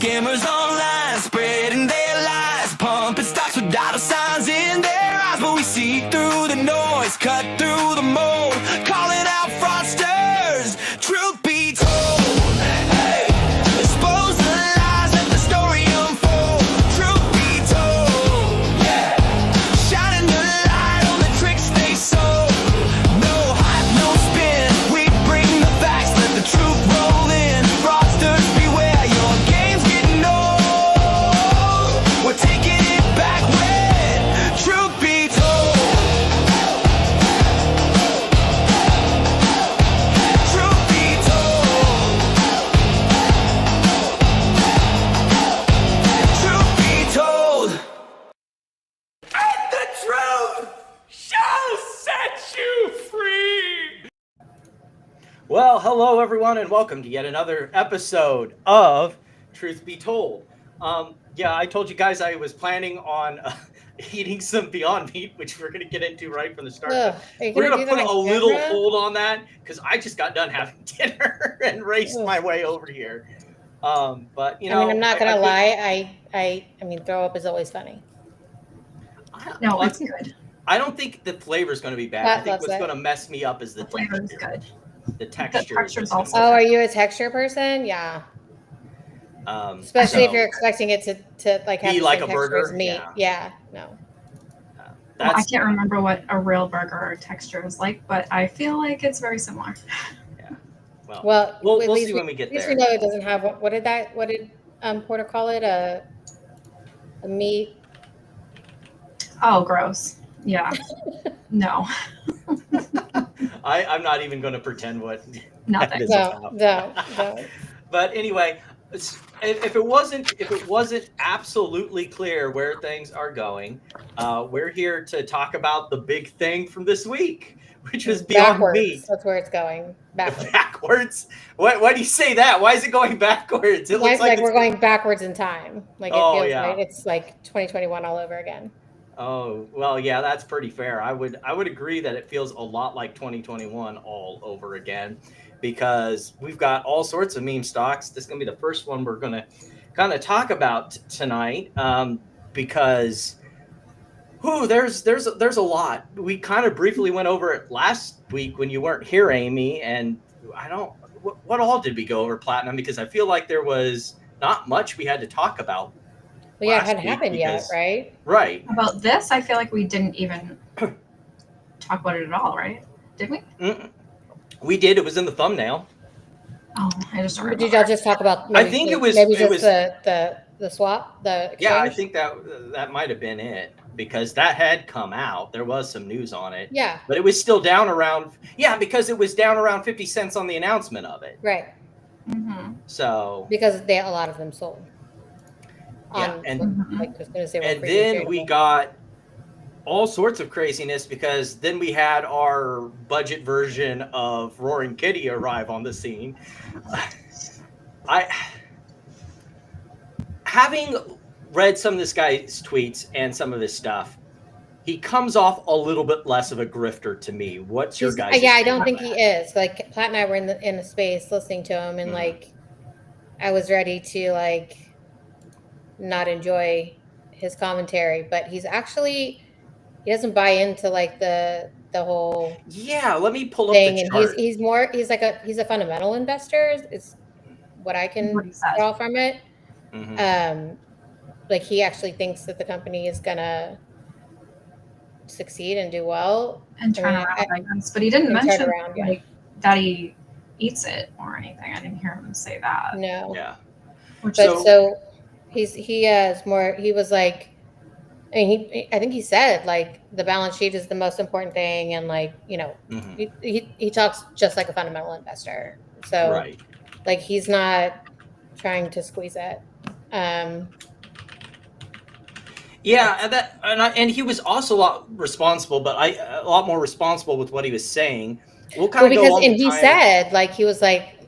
Scammers online, spreading their lies, pumping stocks with dollar signs in their eyes. But we see through the noise, cut through the mold, calling out fraudsters. Truth be told, hey, expose the lies, let the story unfold. Truth be told, yeah, shining the light on the tricks they sold. No hype, no spin, we bring the facts, let the truth roll in. Fraudsters beware, your game's getting old. We're taking it back when truth be told. Truth be told. Truth be told. And the truth shall set you free. Well, hello everyone, and welcome to yet another episode of Truth Be Told. Yeah, I told you guys I was planning on eating some Beyond Meat, which we're going to get into right from the start. Ugh, are you We're gonna going to do put that a on little camera? hold on that because I just got done having dinner and raced Ugh. my way over here. But you know, I mean, I'm not gonna think- lie. I mean, throw up is always funny. No, I- it's good. I don't think the flavor is going to be bad. Pat I think loves what's it. going to mess me up is the The flavor is texture. good. The texture. texture's is what's also gonna Oh, mess are you a texture person? Yeah, especially if so- you're expecting it to like have Be the like same a texture as burger? meat. Yeah, no. Well, I That's can't remember what a real burger texture is like, but I feel like it's very similar. well. Well, at We'll least see when we get At least there. we know it doesn't have what did Porter call it? A meat. Oh, gross. Yeah. No, I'm not even going to pretend what nothing. That is No, about. no. But anyway, if it wasn't absolutely clear where things are going, we're here to talk about the big thing from this week, which was Beyond Backwards. Meat. That's where it's going. Backwards. Backwards? Why do you say that? Why is it going backwards? It looks Like it's we're going backwards in time. Like it Oh, feels yeah. like it's like 2021 all over again. Oh, well, yeah, that's pretty fair. I would agree that it feels a lot like 2021 all over again because we've got all sorts of meme stocks. This is going to be the first one we're going to kind of talk about tonight because there's a lot. We kind of briefly went over it last week when you weren't here, Amy, and what all did we go over, Platinum? Because I feel like there was not much we had to talk about. Well, yeah, it last hadn't week happened yet, because- right? Right. About this, I feel like we didn't even talk about it at all, right? Did we? Mm-mm. We did. It was in the thumbnail. Oh, I just don't Or remember. did y'all just talk about? Maybe, think it was- maybe it just was- the swap, the exchange? Yeah, I think that might have been it because that had come out. There was some news on it, Yeah, but it was still down around. Yeah, because it was down around 50 cents on the announcement of it. right. Mm-hmm. So Because a lot of them sold. Yeah, and- like I was gonna say, were and pretty then we tradable. got all sorts of craziness because then we had our budget version of Roaring Kitty arrive on the scene. Having read some of this guy's tweets and some of his stuff, he comes off a little bit less of a grifter to me. What's your He's- guys? yeah, I don't think he is. Like Platt and I were in a space listening to him, and Mhm. like I was ready to like not enjoy his commentary, but he doesn't buy into like the whole Yeah, let me pull up thing, the and chart. he's a fundamental investor. Is what I can What he said. draw from it. Mhm. Like he actually thinks that the company is gonna succeed and do well. And turn I mean, around, I guess. But he didn't and turn mention around, yeah. like that he eats it or anything. I didn't hear him say that. No, Yeah. Which but So- so he has more. He was like, I mean, I think he said like the balance sheet is the most important thing, and like Mhm. he talks just like a fundamental investor. So Right. like he's not trying to squeeze it. Yeah, and he was also a lot responsible, but a lot more responsible with what he was saying. We'll kind Well, of go because on and the he time- said like he was like,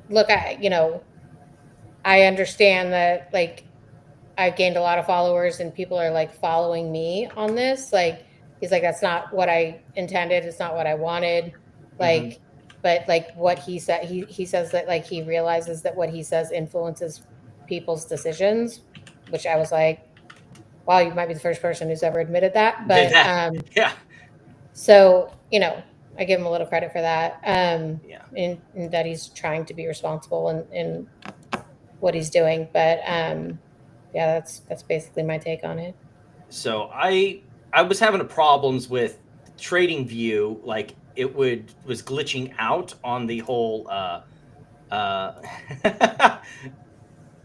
look, I understand that like I've gained a lot of followers and people are like following me on this. Like he's like, that's not what I intended. It's not what I wanted. Like, but like what he said, he says that like he realizes that what he says influences people's decisions, which I was like, wow, you might be the first person who's ever admitted that. But yeah. so, you know, I give him a little credit for that. Yeah. In that he's trying to be responsible in what he's doing. But yeah, that's basically my take on it. So I was having problems with Trading View, like it was glitching out on the whole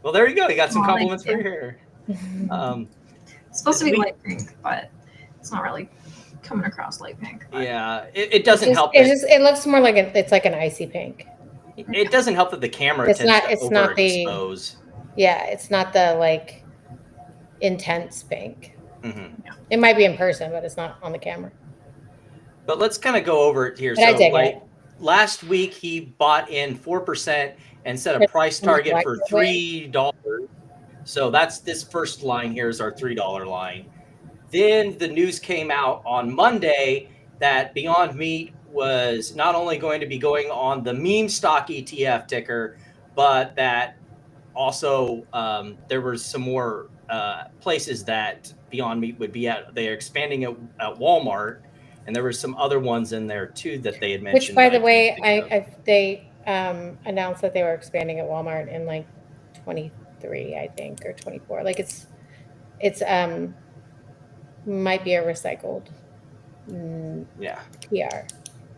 well, there you go. You got some compliments for your hair. It's supposed to be light pink, but it's not really coming across light pink. But. Yeah, it doesn't help. It looks more like it's like an icy pink. It doesn't help that the camera tends to overexpose. Yeah, it's not the like intense pink. Mm-hmm. Yeah. It might be in person, but it's not on the camera. But let's kind of go over it here. But I dig it. Last week he bought in 4% and set a price target for $3. So that's this first line here is our $3 line. Then the news came out on Monday that Beyond Meat was not only going to be going on the meme stock ETF ticker, but that also there were some more places that Beyond Meat would be at. They're expanding it at Walmart, and there were some other ones in there too that they had mentioned. Which, by the way, they announced that they were expanding at Walmart in like 23, I think, or 24. Like it's might be a recycled PR.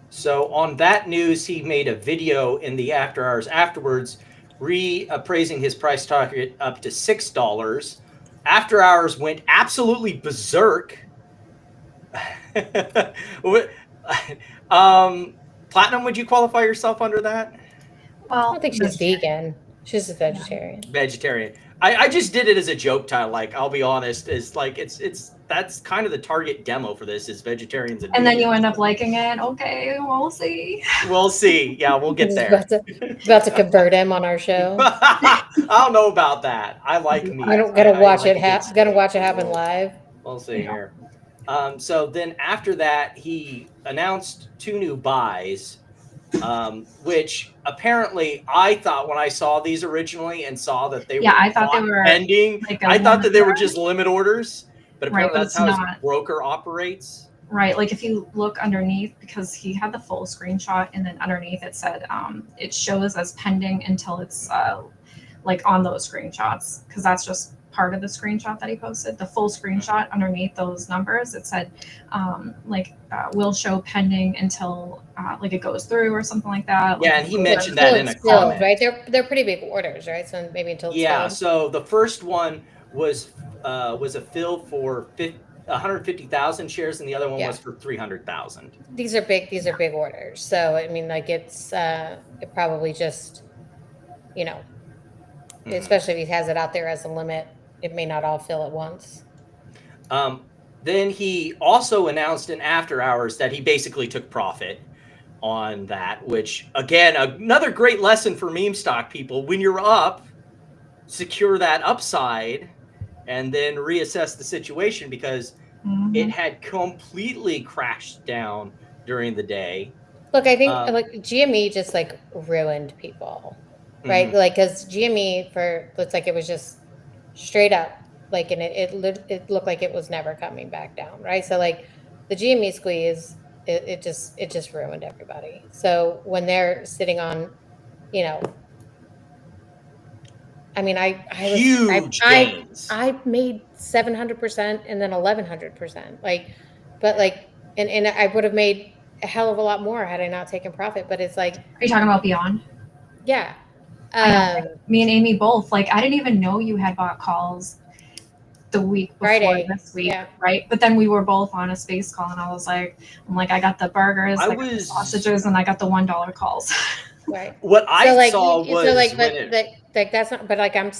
So on that news, he made a video in the after hours afterwards, reappraising his price target up to $6. After hours went absolutely berserk. Platinum, would you qualify yourself under that? Well, I don't think she's vegan. She's a vegetarian. Vegetarian. I just did it as a joke, Tyler. Like, I'll be honest, is like it's that's kind of the target demo for this is vegetarians and then you end up liking it. Okay, we'll see. We'll see. Yeah, we'll get there. About to convert him on our show. I don't know about that. I like meat. I'm gonna watch it happen live. We'll see here. So then after that, he announced 2 new buys, which apparently I thought when I saw these originally and saw that they were I thought they were pending. Like I thought that they were just limit orders, but apparently right, that's how his broker operates. Right. Like if you look underneath, because he had the full screenshot and then underneath it said it shows as pending until it's like on those screenshots, because that's just part of the screenshot that he posted. The full screenshot underneath those numbers, it said will show pending until like it goes through or something like that. Yeah, and he mentioned that in a comment. Right, they're pretty big orders, right? So maybe until it's so the first one was a fill for 150,000 shares, and the other one was for 300,000. These are big orders. So I mean, like it's it probably just, you know, especially if he has it out there as a limit, it may not all fill at once. Then he also announced in after hours that he basically took profit on that, which again, another great lesson for meme stock people. When you're up, secure that upside and then reassess the situation, because it had completely crashed down during the day. Look, I think like GME just like ruined people, right? Like, because GME looks like it was just straight up, like, and it looked like it was never coming back down, right? So like the GME squeeze, it just ruined everybody. So when they're sitting on, you know, I mean, I made 700% and then 1100%, like, but like, and I would have made a hell of a lot more had I not taken profit. But it's like, are you talking about Beyond? Yeah. Me and Amy both, like, I didn't even know you had bought calls the week before Friday. This week, right? But then we were both on a space call, and I was like, I got the burgers, the sausages, and I got the $1 calls. Right. What I saw was that's not. But like I'm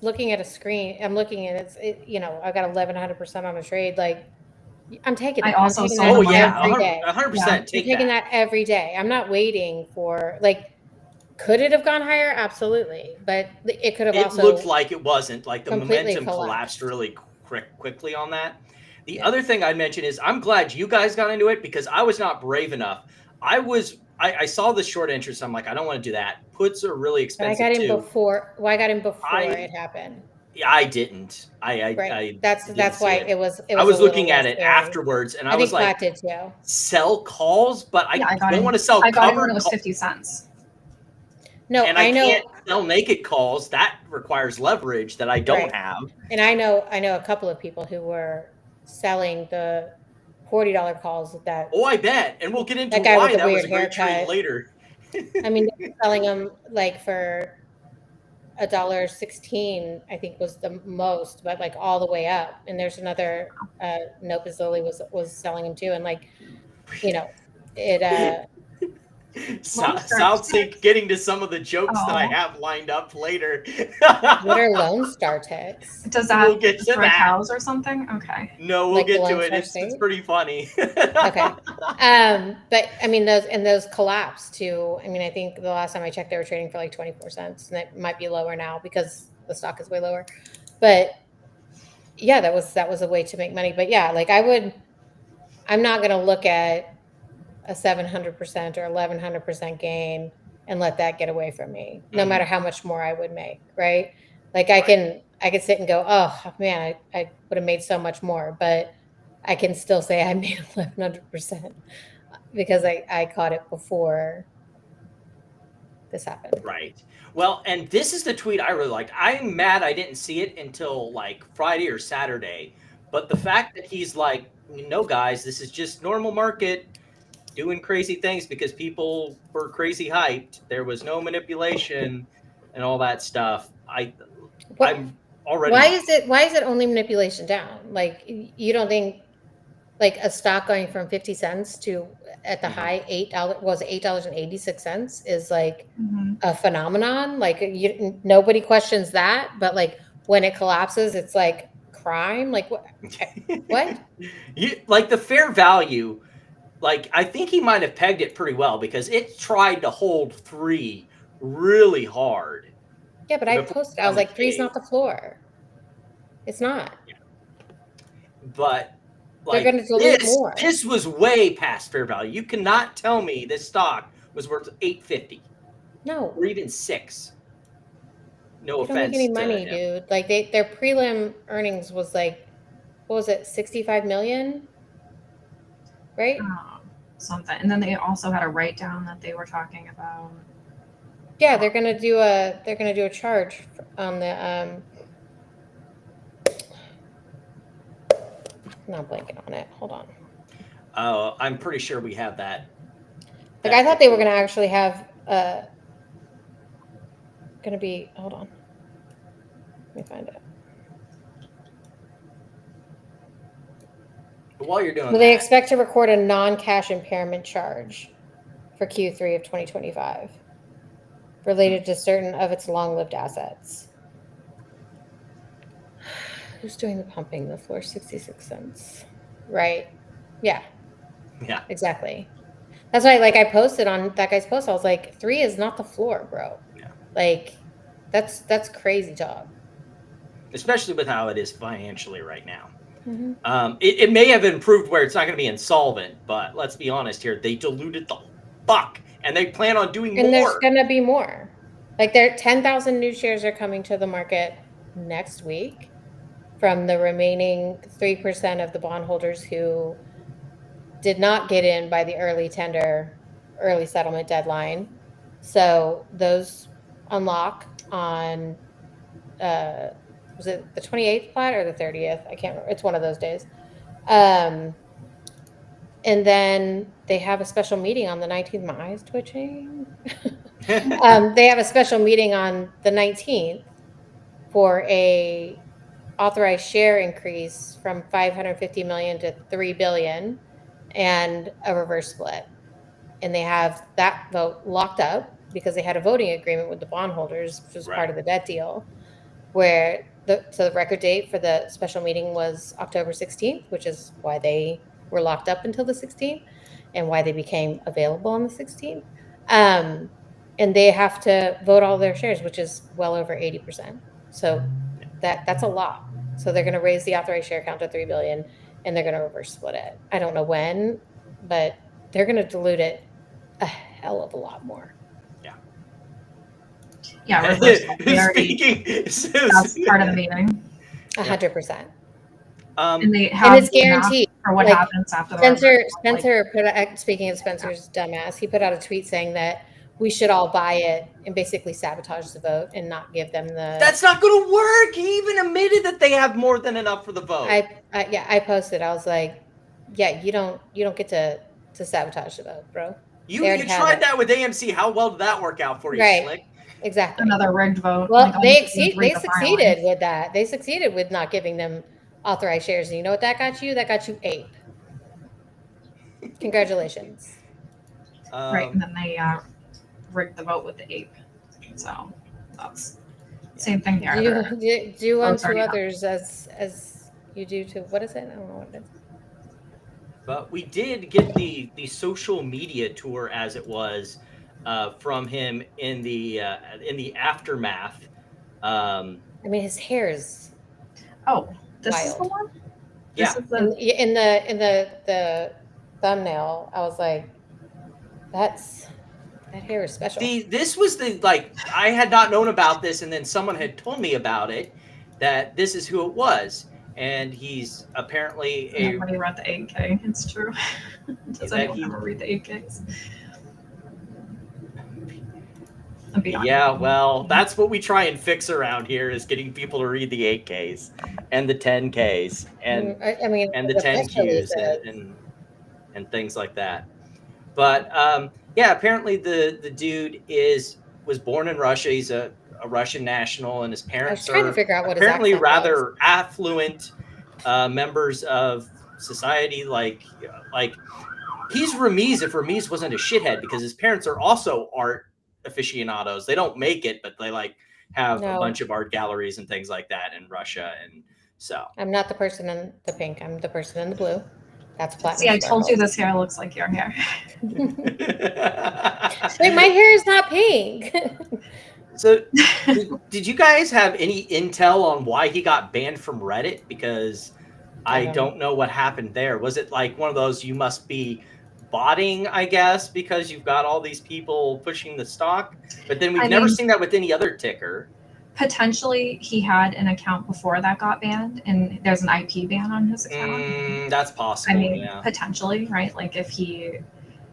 looking at a screen. I'm looking at it. You know, I got 1100% on a trade. Like I'm taking. I also saw. 100%. Taking that every day. I'm not waiting for like. Could it have gone higher? Absolutely, but it could have also. It looked like it wasn't. Like the momentum collapsed really quickly on that. The other thing I mentioned is I'm glad you guys got into it, because I was not brave enough. I I saw the short interest. I'm like, I don't want to do that. Puts are really But I expensive got in too. before. Well, I got in before it happened. Yeah, I didn't. Right. I That's didn't see why it. it was. It I was was a little looking at less it scary. afterwards, and I I think was like, Platt did too. sell calls, but I don't in, want to sell I got it covered when it was calls. 50 cents. No, And I know. can't sell naked calls. That requires leverage that I don't have. And I know a couple of people who were selling the $40 calls that. Oh, I bet. And we'll get into That guy why with the that was weird a great trade haircut. later. I mean, they were selling them like for $1.16, I think was the most, but like all the way up. And there's another Nope Lily was selling them too. And like, you know, it South Sync getting to some of the jokes that I have lined up later. What are Lone Star ticks? Does that We'll get to that. cows or something? Okay. No, we'll Like get the to Lone it. Star It's State? pretty funny. Okay. But I mean those collapsed too. I mean, I think the last time I checked they were trading for like 24 cents, and it might be lower now because the stock is way lower. But yeah, that was a way to make money. But yeah, like I'm not going to look at a 700% or 1100% gain and let that get away from me, no matter how much more I would make, right? Like I can sit and go, oh man, I would have made so much more, but I can still say I made 1100% because I caught it before this happened. Right. Well, and this is the tweet I really liked. I'm mad I didn't see it until like Friday or Saturday. But the fact that he's like, no, guys, this is just normal market doing crazy things because people were crazy hyped. There was no manipulation and all that stuff. I'm already. Why is it only manipulation down? Like, you don't think like a stock going from 50 cents to at the high $8 was $8.86 is like a phenomenon? Like nobody questions that, but like when it collapses, it's like crime. Like what? Like the fair value. Like, I think he might have pegged it pretty well because it tried to hold 3 really hard. Yeah, but I posted, I was like, 3's not the floor. It's not. Yeah. But like, they're going to dilute more. This was way past fair value. You cannot tell me this stock was worth $8.50. No. Or even $6. No offense. They don't make any money, dude. Like their prelim earnings was like, what was it, 65 million? Right? Something. And then they also had a write down that they were talking about. Yeah, they're gonna do a charge on the I'm not blanking on it. Hold on. I'm pretty sure we have that. Like I thought they were gonna actually have gonna be, hold on. Let me find it. While you're doing They expect to record a non-cash impairment charge for Q3 of 2025 related to certain of its long-lived assets. Who's doing the pumping? The floor 66 cents. Right. Yeah. Yeah. Exactly. That's why like I posted on that guy's post, I was like, 3 is not the floor, bro. Yeah. Like that's crazy talk. Especially with how it is financially right now. It may have improved where it's not going to be insolvent, but let's be honest here, they diluted the fuck, and they plan on doing more. And there's going to be more. Like 10,000 new shares are coming to the market next week from the remaining 3% of the bondholders who did not get in by the early settlement deadline. So those unlock on was it the 28th plat or the 30th? I can't remember. It's one of those days. And then they have a special meeting on the 19th. My eyes twitching. They have a special meeting on the 19th for a authorized share increase from 550 million to 3 billion and a reverse split. And they have that vote locked up because they had a voting agreement with the bondholders, which was part of the debt deal, where the record date for the special meeting was October 16th, which is why they were locked up until the 16th and why they became available on the 16th. And they have to vote all their shares, which is well over 80%. So that's a lot. So they're going to raise the authorized share count to 3 billion and they're going to reverse split it. I don't know when, but they're going to dilute it a hell of a lot more. Yeah, reversal. Speaking, That's part of the meeting. 100%. And they And have it's guaranteed. for what Like, happens after the Spencer put out, speaking of Spencer's dumbass, he put out a tweet saying that we should all buy it and basically sabotage the vote and not give them the. That's not going to work. He even admitted that they have more than enough for the vote. I posted. I was like, yeah, you don't get to sabotage the vote, bro. You tried that with AMC. How well did that work out for you, Right. Slick? Exactly. Another rigged vote. Well, Like, they succeeded with that. They succeeded with not giving them authorized shares. And you know what that got you? That got you ape. Congratulations. Right, and then they rigged the vote with the ape. So that's same thing here. Do unto others as you do to, what is it? I don't know what it is. But we did get the social media tour, as it was, from him in the aftermath. I mean, his hair is this wild. is the one. Yeah. In the thumbnail, I was like, that hair is special. This was I had not known about this, and then someone had told me about it, that this is who it was. And he's apparently Nobody read the 8K. It's true. Does anyone ever read the 8Ks? Yeah, well, that's what we try and fix around here, is getting people to read the 8Ks and the 10Ks and and the 10Qs and things like that. But yeah, apparently the dude was born in Russia. He's a Russian national, and his parents are trying to figure out what apparently rather affluent members of society. Like he's Ramiz if Ramiz wasn't a shithead, because his parents are also art aficionados. They don't make it, but they have a bunch of art galleries and things like that in Russia. And so I'm not the person in the pink. I'm the person in the blue. That's platinum. See, I told you this hair looks like your hair. Wait, my hair is not pink. So did you guys have any intel on why he got banned from Reddit? Because I don't know what happened there. Was it like one of those, you must be botting, I guess, because you've got all these people pushing the stock? But then we've never seen that with any other ticker. Potentially he had an account before that got banned, and there's an IP ban on his account. That's possible. I mean, potentially, right? Like if he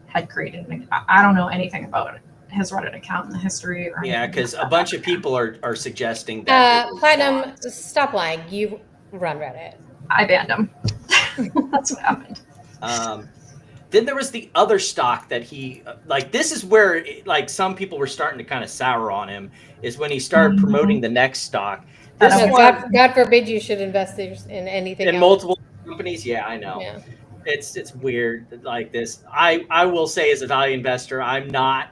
had created I don't know anything about it, his Reddit account in the history. Or because a bunch of people are suggesting that. Platinum, stop lying. You run Reddit. I banned him. That's what happened. Then there was the other stock that he this is where some people were starting to kind of sour on him, is when he started promoting the next stock. God forbid you should invest in anything in else. Multiple companies. Yeah, I know. Yeah. It's weird like this. I will say, as a value investor, I'm not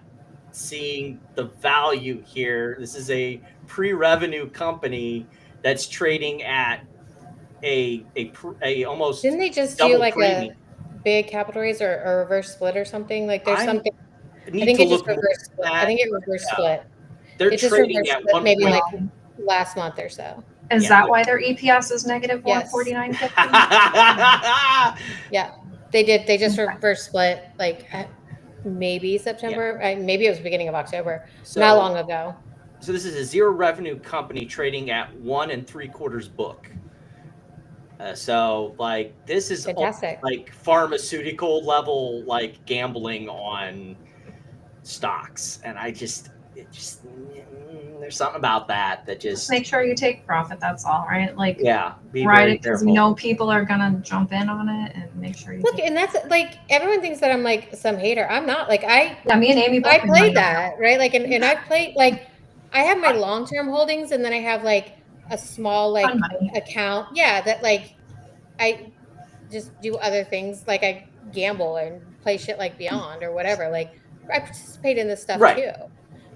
seeing the value here. This is a pre-revenue company that's trading at a almost. Didn't they just do like premium. A big capital raise or a reverse split or something? Like there's something. I think it just reverse split. I think it reverse split. They're trading at one maybe like last month or so. Is that why their EPS is negative 149.50? Yeah, they did. They just reverse split maybe September. Maybe it was beginning of October. Not long ago. So this is a zero revenue company trading at 1 3/4 book. So this is fantastic. Pharmaceutical level gambling on stocks, and there's something about that just make sure you take profit. That's all, right? Be right, because we know people are gonna jump in on it, and make sure you look. And that's everyone thinks that I'm some hater. I'm not. Me and Amy. I played that, right? And I played I have my long-term holdings, and then I have a small account. Yeah, that I just do other things. I gamble and play shit like Beyond or whatever. I participate in this stuff too.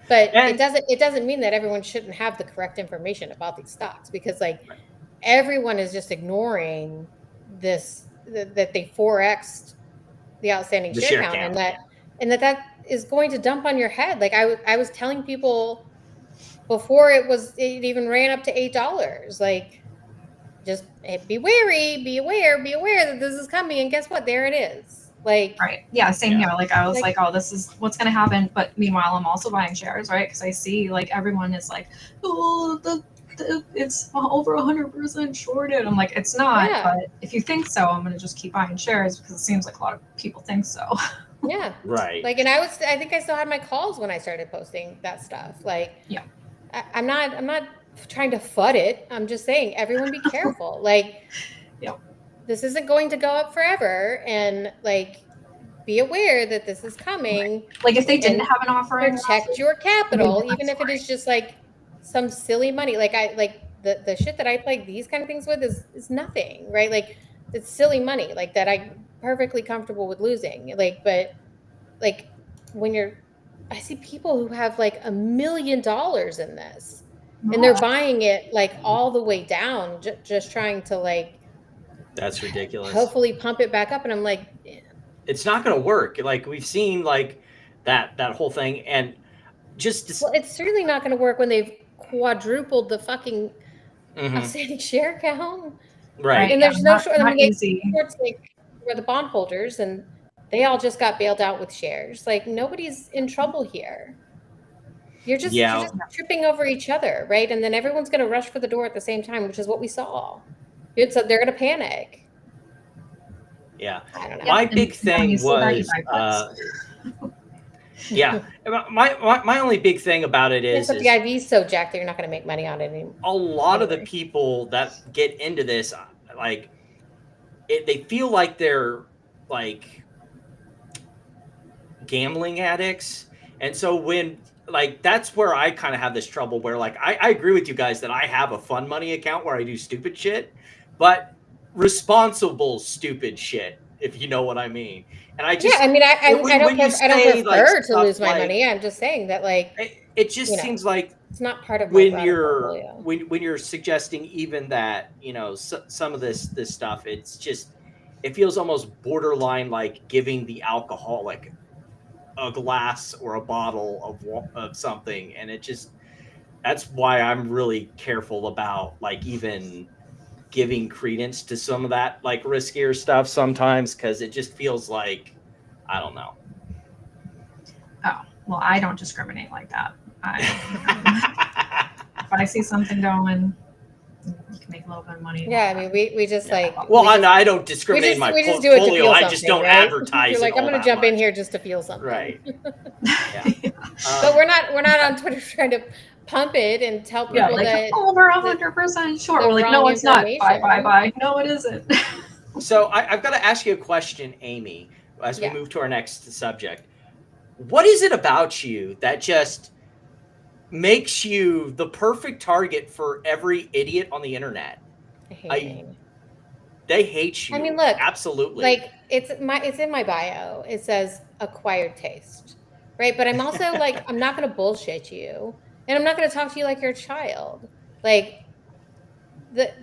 But it doesn't mean that everyone shouldn't have the correct information about these stocks, because everyone is just ignoring this, that they 4x'd the outstanding share count, and that is going to dump on your head. I was telling people before it even ran up to $8, just be wary, be aware that this is coming, and guess what? There it is. Like, Right. Yeah. Same Yeah. here. Like I was Like- like, oh, this is what's going to happen. But meanwhile, I'm also buying shares, right? Because I see like everyone is like, oh, it's over 100% shorted. I'm like, it's not. Yeah. But if you think so, I'm going to just keep buying shares because it seems like a lot of people think so. yeah. Right. Like, and I think I still had my calls when I started posting that stuff. Like, Yeah. I'm not trying to FUD it. I'm just saying, everyone be careful. Like, Yeah. this isn't going to go up forever. And like, be aware that this is coming. Like if they didn't And have an offering, protect your capital, maybe even that's if it is just like some silly money. Like the shit that I play these kind of things with is nothing, right? Like it's silly money, like that I'm perfectly comfortable with losing. Like, but like when I see people who have like $1 million in this, and they're buying it like all the way down, just trying to like That's ridiculous. hopefully pump it back up. And I'm like, It's not going to work. Like we've seen like that whole thing, and just well, it's certainly not going to work when they've quadrupled the fucking Mhm. outstanding share count. Right. And Yeah, there's no not- short. I not mean, easy. shorts like were the bondholders, and they all just got bailed out with shares. Like nobody's in trouble here. You're just tripping over each other, right? And then everyone's going to rush for the door at the same time, which is what we saw. So they're going to panic. Yeah. I don't know. My big thing was, yeah. My only big thing about it is, but the IV's so jacked that you're not going to make money on it anymore. A lot of the people that get into this, like, they feel like they're like gambling addicts, and so when like that's where I kind of have this trouble where like I agree with you guys that I have a fun money account where I do stupid shit, but responsible stupid shit, if you know what I mean. And I just I mean I don't prefer to lose my money. I'm just saying that like it just seems like it's not part of when my you're portfolio. when you're suggesting even that some of this stuff, it's just it feels almost borderline like giving the alcoholic a glass or a bottle of something, and that's why I'm really careful about like even giving credence to some of that like riskier stuff sometimes, because it just feels like I don't know. Oh well, I don't discriminate like that. If I see something going, you can make a little bit of money. Yeah, I mean, we just like. Well, I don't discriminate in my we just do it to portfolio. feel I just don't right? advertise. You're like, it I'm all going to that jump in much. here just to feel something. Right. Yeah. But we're not on Twitter trying to pump it and tell people like, that over 100% short. We're like, no, it's not. Bye. No, it isn't. So I've got to ask you a question, Amy, as we move to our next subject. What is it about you that just makes you the perfect target for every idiot on the internet? They hate you. I mean, look, absolutely. Like it's in my bio. It says acquired taste, right? But I'm also like, I'm not going to bullshit you, and I'm not going to talk to you like you're a child. Like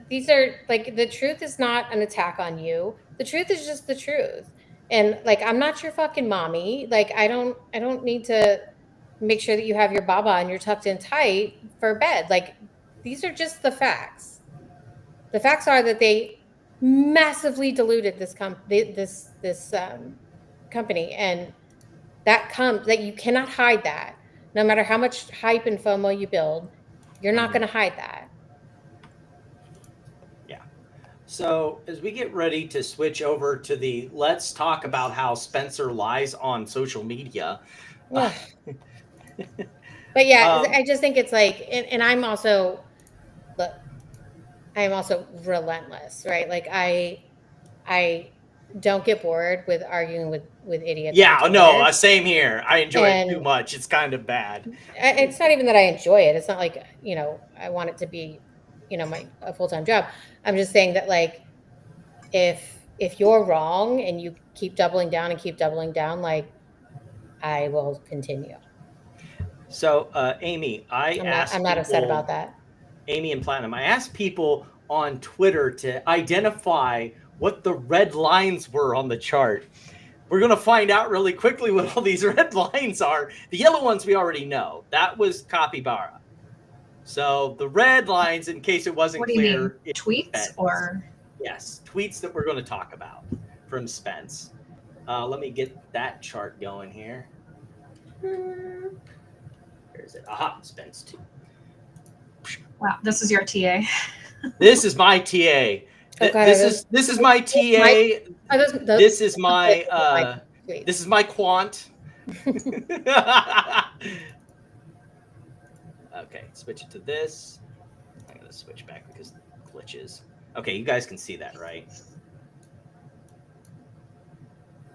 these are like, the truth is not an attack on you. The truth is just the truth. And like, I'm not your fucking mommy. Like, I don't need to make sure that you have your baba and you're tucked in tight for bed. Like, these are just the facts. The facts are that they massively diluted this company, and that you cannot hide that. No matter how much hype and FOMO you build, you're not going to hide that. So as we get ready to switch over to let's talk about how Spencer lies on social media. But yeah, I just think it's like, and I'm also relentless, right? Like I don't get bored with arguing with idiots. Yeah, no, same here. I enjoy it too much. It's kind of bad. It's not even that I enjoy it. It's not like, I want it to be, a full-time job. I'm just saying that like, if you're wrong and you keep doubling down, like I will continue. So, Amy, I'm not upset about that. Amy and Platinum, I asked people on Twitter to identify what the red lines were on the chart. We're going to find out really quickly what all these red lines are. The yellow ones we already know. That was Capybara. So the red lines, in case it wasn't clear. Tweets or? Yes, tweets that we're going to talk about from Spence. Let me get that chart going here. Where is it? Aha, Spence 2. Wow, this is your TA. This is my TA. This is my TA. This is my quant. Okay, switch it to this. I'm gonna switch back because glitches. Okay, you guys can see that, right?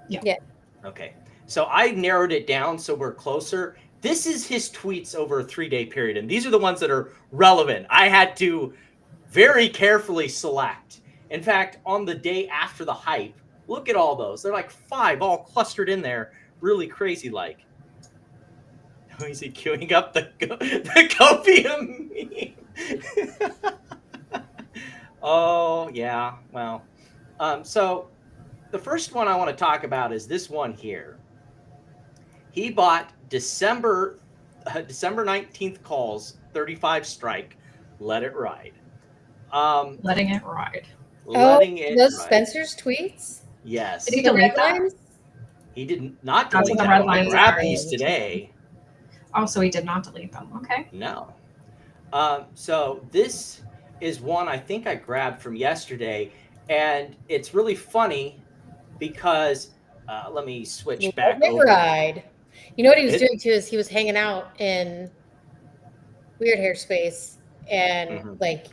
Yeah. Okay, so I narrowed it down so we're closer. This is his tweets over a 3-day period, and these are the ones that are relevant. I had to very carefully select. In fact, on the day after the hype, look at all those. They're like 5 all clustered in there, really crazy like. Oh, is he queuing up the copium meme? Oh, yeah. Well, so the first one I want to talk about is this one here. He bought December 19th calls, 35 strike, let it ride. Letting it ride. Those Spencer's tweets? Yes. Did he delete that? He did not That's delete what the that. red lines Grab are. these today. Oh, so he did not delete them. Okay. No. So this is one I think I grabbed from yesterday, and it's really funny because let me switch back over. Ride. You know what he was doing too is he was hanging out in Weird Hair Space and like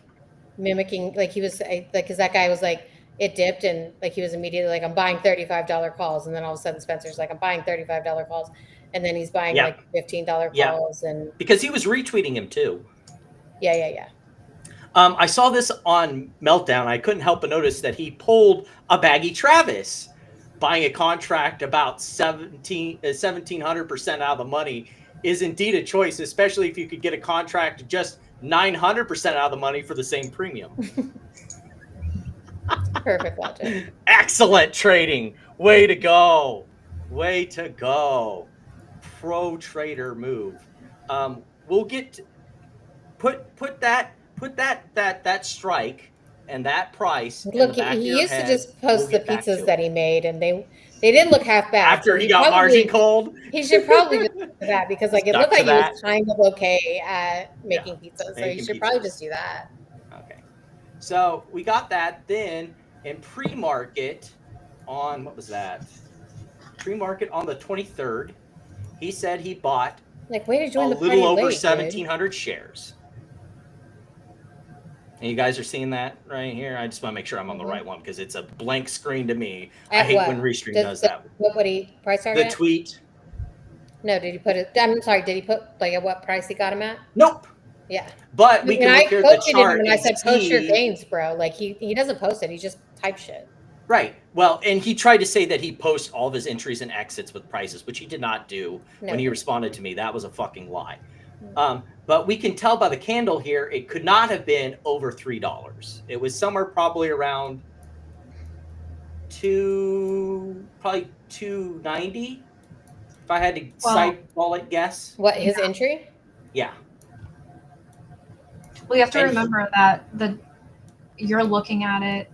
mimicking, like he was like, because that guy was like, it dipped and like he was immediately like, I'm buying $35 calls, and then all of a sudden Spencer's like, I'm buying $35 calls, and then he's buying like $15 calls, and because he was retweeting him too. Yeah. I saw this on Meltdown. I couldn't help but notice that he pulled a Baggy Travis, buying a contract about 1,700% out of the money is indeed a choice, especially if you could get a contract just 900% out of the money for the same premium. Perfect logic. Excellent trading. Way to go. Way to go. Pro trader move. We'll get put that strike and that price. Look, he used to just post the pizzas that he made, and they didn't look half bad. After he got margin cold, he should probably just do that because like it looked like he was kind of okay at making pizzas. So he should probably just do that. Okay. So we got that. Then in pre-market on what was that? Pre-market on the 23rd, he said he bought like way to join the little over 1,700 shares. And you guys are seeing that right here. I just want to make sure I'm on the right one because it's a blank screen to me. I hate when Restream does that. What he price target? The tweet. No, did he put it? I'm sorry. Did he put like at what price he got him at? Nope. Yeah. But we can look here at the chart. And I said, post your gains, bro. Like he doesn't post it. He just types shit. Right. Well, and he tried to say that he posts all of his entries and exits with prices, which he did not do when he responded to me. That was a fucking lie. But we can tell by the candle here, it could not have been over $3. It was somewhere probably around probably $2.90. If I had to sideball it, guess. What, his entry? Yeah. Well, you have to remember that you're looking at it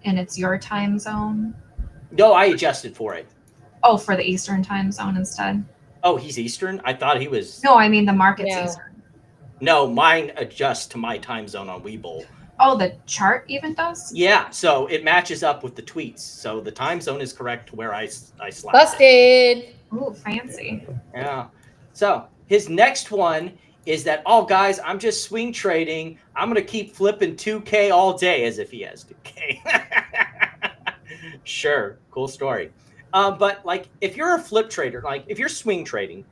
and it's your time zone. No, I adjusted for it. Oh, for the Eastern time zone instead. Oh, he's Eastern? I thought he was. No, I mean the market's Eastern. No, mine adjusts to my time zone on Webull. Oh, the chart even does? Yeah, so it matches up with the tweets. So the time zone is correct to where I slapped Busted. Ooh, fancy. Yeah. So his next one is that, oh, guys, I'm just swing trading. I'm going to keep flipping 2K all day, as if he has 2K. Sure. Cool story. But like if you're a flip trader, like if you're swing trading,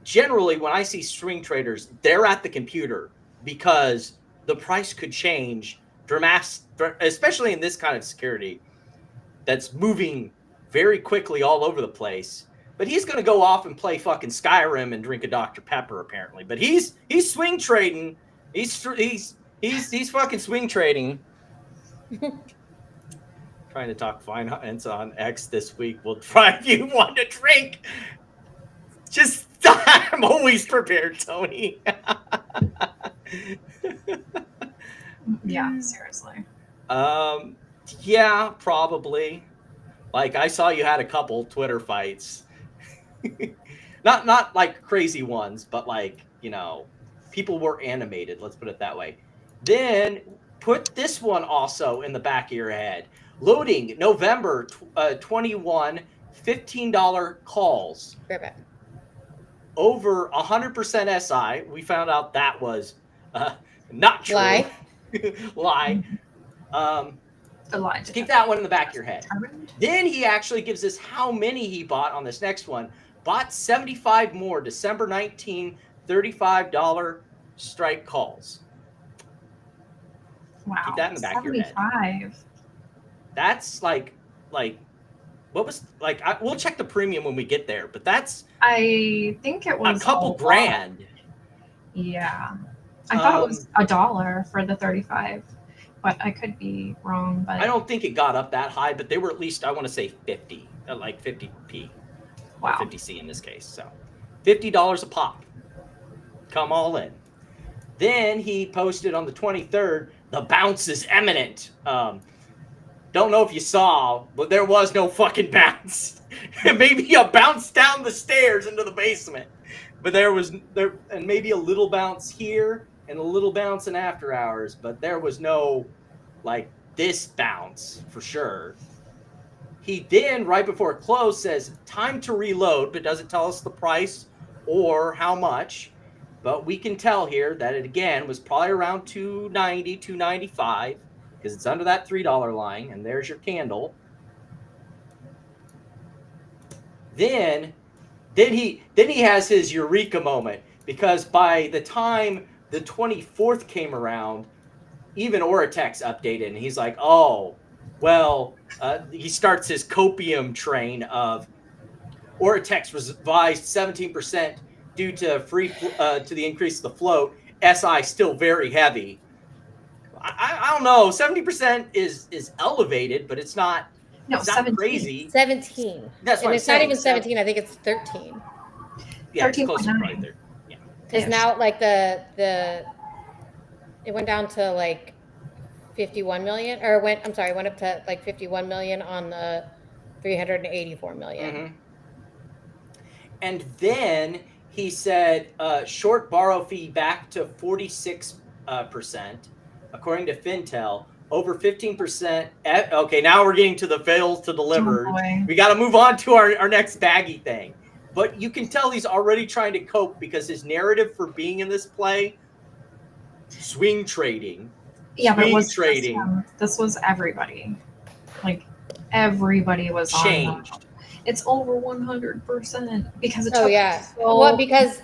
generally when I see swing traders, they're at the computer because the price could change dramatically, especially in this kind of security that's moving very quickly all over the place. But he's going to go off and play fucking Skyrim and drink a Dr. Pepper apparently. But he's swing trading. He's fucking swing trading. Trying to talk finance on X this week will drive you want to drink. Just I'm always prepared, Tony. Yeah, seriously. Yeah, probably. Like I saw you had a couple Twitter fights. not like crazy ones, but like, you know, people were animated, let's put it that way. Then put this one also in the back of your head. Loading November 21, $15 calls. Perfect. Over 100% SI. We found out that was not true. Lie. Lie. The lie. Keep that one in the back of your head. Then he actually gives us how many he bought on this next one. Bought 75 more December 19, $35 strike calls. Wow. Keep that in the back of your head. 75. That's like what was like? We'll check the premium when we get there, but that's I think it was a couple grand. Yeah, I thought it was $1 for the 35, but I could be wrong. But I don't think it got up that high, but they were at least, I want to say 50, like 50p. Wow. 50C in this case. So $50 a pop. Come all in. Then he posted on the 23rd, the bounce is imminent. Don't know if you saw, but there was no fucking bounce. Maybe a bounce down the stairs into the basement. But and maybe a little bounce here and a little bounce in after hours, but there was no like this bounce for sure. He then, right before close, says time to reload, but doesn't tell us the price or how much. But we can tell here that it again was probably around $290, $295, because it's under that $3 line, and there's your candle. Then he has his eureka moment, because by the time the 24th came around, even Oratex updated, and he's like, oh, well, he starts his copium train of Oratex revised 17% due to to the increase of the float. SI still very heavy. I don't know. 70% is elevated, but it's not. No, it's not 17. crazy. 17. That's what and I'm it's saying. not even 17. I think it's 13. Yeah, it's close to 13.9. right there. Yeah. Because now like the it went down to like 51 million, or went up to like 51 million on the 384 million. Mm-hmm. And then he said short borrow fee back to 46%, according to Fintel. Over 15%. Okay, now we're getting to the fails to deliver. Oh, we got to move on to our next baggy thing. But you can tell he's already trying to cope, because his narrative for being in this play, swing trading. Yeah, but it was trading. this was everybody. Like everybody was changed. On that. It's over 100% because it took. Oh yeah. So well, because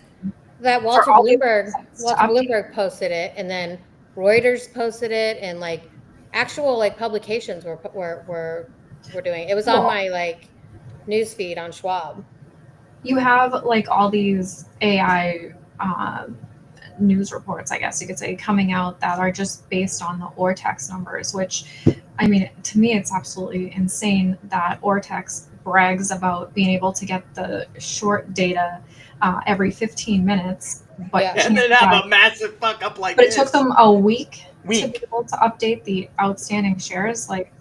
that Walter Bloomberg posted it, and then Reuters posted it, and like actual like publications were doing it. It was on my like news feed on Schwab. You have like all these AI news reports, I guess you could say, coming out that are just based on the Ortex numbers, which, I mean, to me, it's absolutely insane that Ortex brags about being able to get the short data every 15 minutes, but and then have a massive fuck up like but this. It took them a week to be able to update the outstanding shares. Like,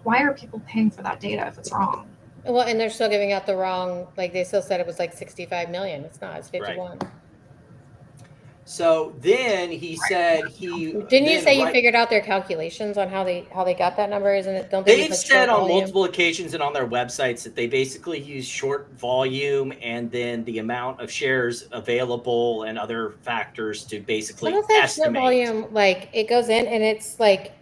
why are people paying for that data if it's wrong? Well, and they're still giving out the wrong, like they still said it was like 65 million. It's not, it's 51. Right. So then he said he didn't you say you figured out their calculations on how they got that number? Isn't it? Don't they've said on multiple occasions and on their websites that they basically use short volume and then the amount of shares available and other factors to basically estimate. Short volume, like it goes in and it's like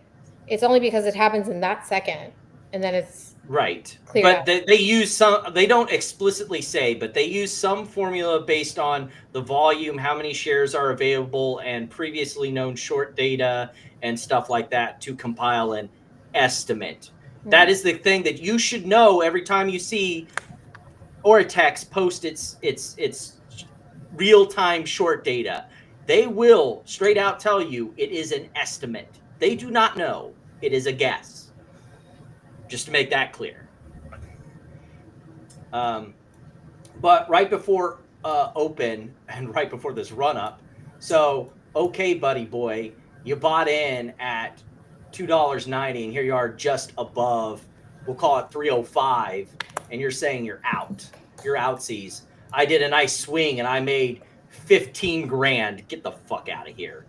it's only because it happens in that second, and then it's right. Clear but out. they use some. They don't explicitly say, but they use some formula based on the volume, how many shares are available, and previously known short data and stuff like that to compile an estimate. Mm-hmm. That is the thing that you should know every time you see Oratex post its real-time short data. They will straight out tell you it is an estimate. They do not know. It is a guess. Just to make that clear. But right before open and right before this run-up, so, okay, buddy boy, you bought in at $2.90, and here you are just above we'll call it 305, and you're saying you're outsies. I did a nice swing and I made 15 grand. Get the fuck out of here.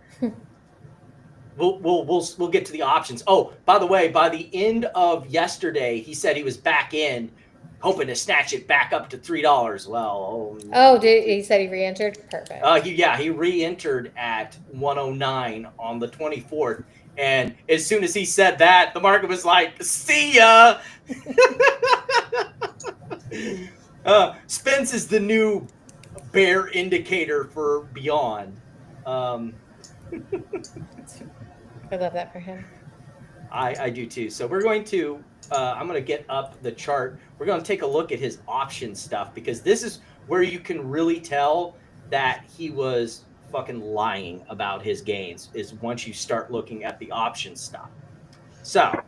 We'll get to the options. Oh, by the way, by the end of yesterday, he said he was back in, hoping to snatch it back up to $3. Well, he said he re-entered? Perfect. He re-entered at 109 on the 24th. And as soon as he said that, the market was like, see ya. Spence is the new bear indicator for Beyond. I love that for him. I do too. So we're going to, I'm going to get up the chart. We're going to take a look at his option stuff, because this is where you can really tell that he was fucking lying about his gains, is once you start looking at the option stuff. So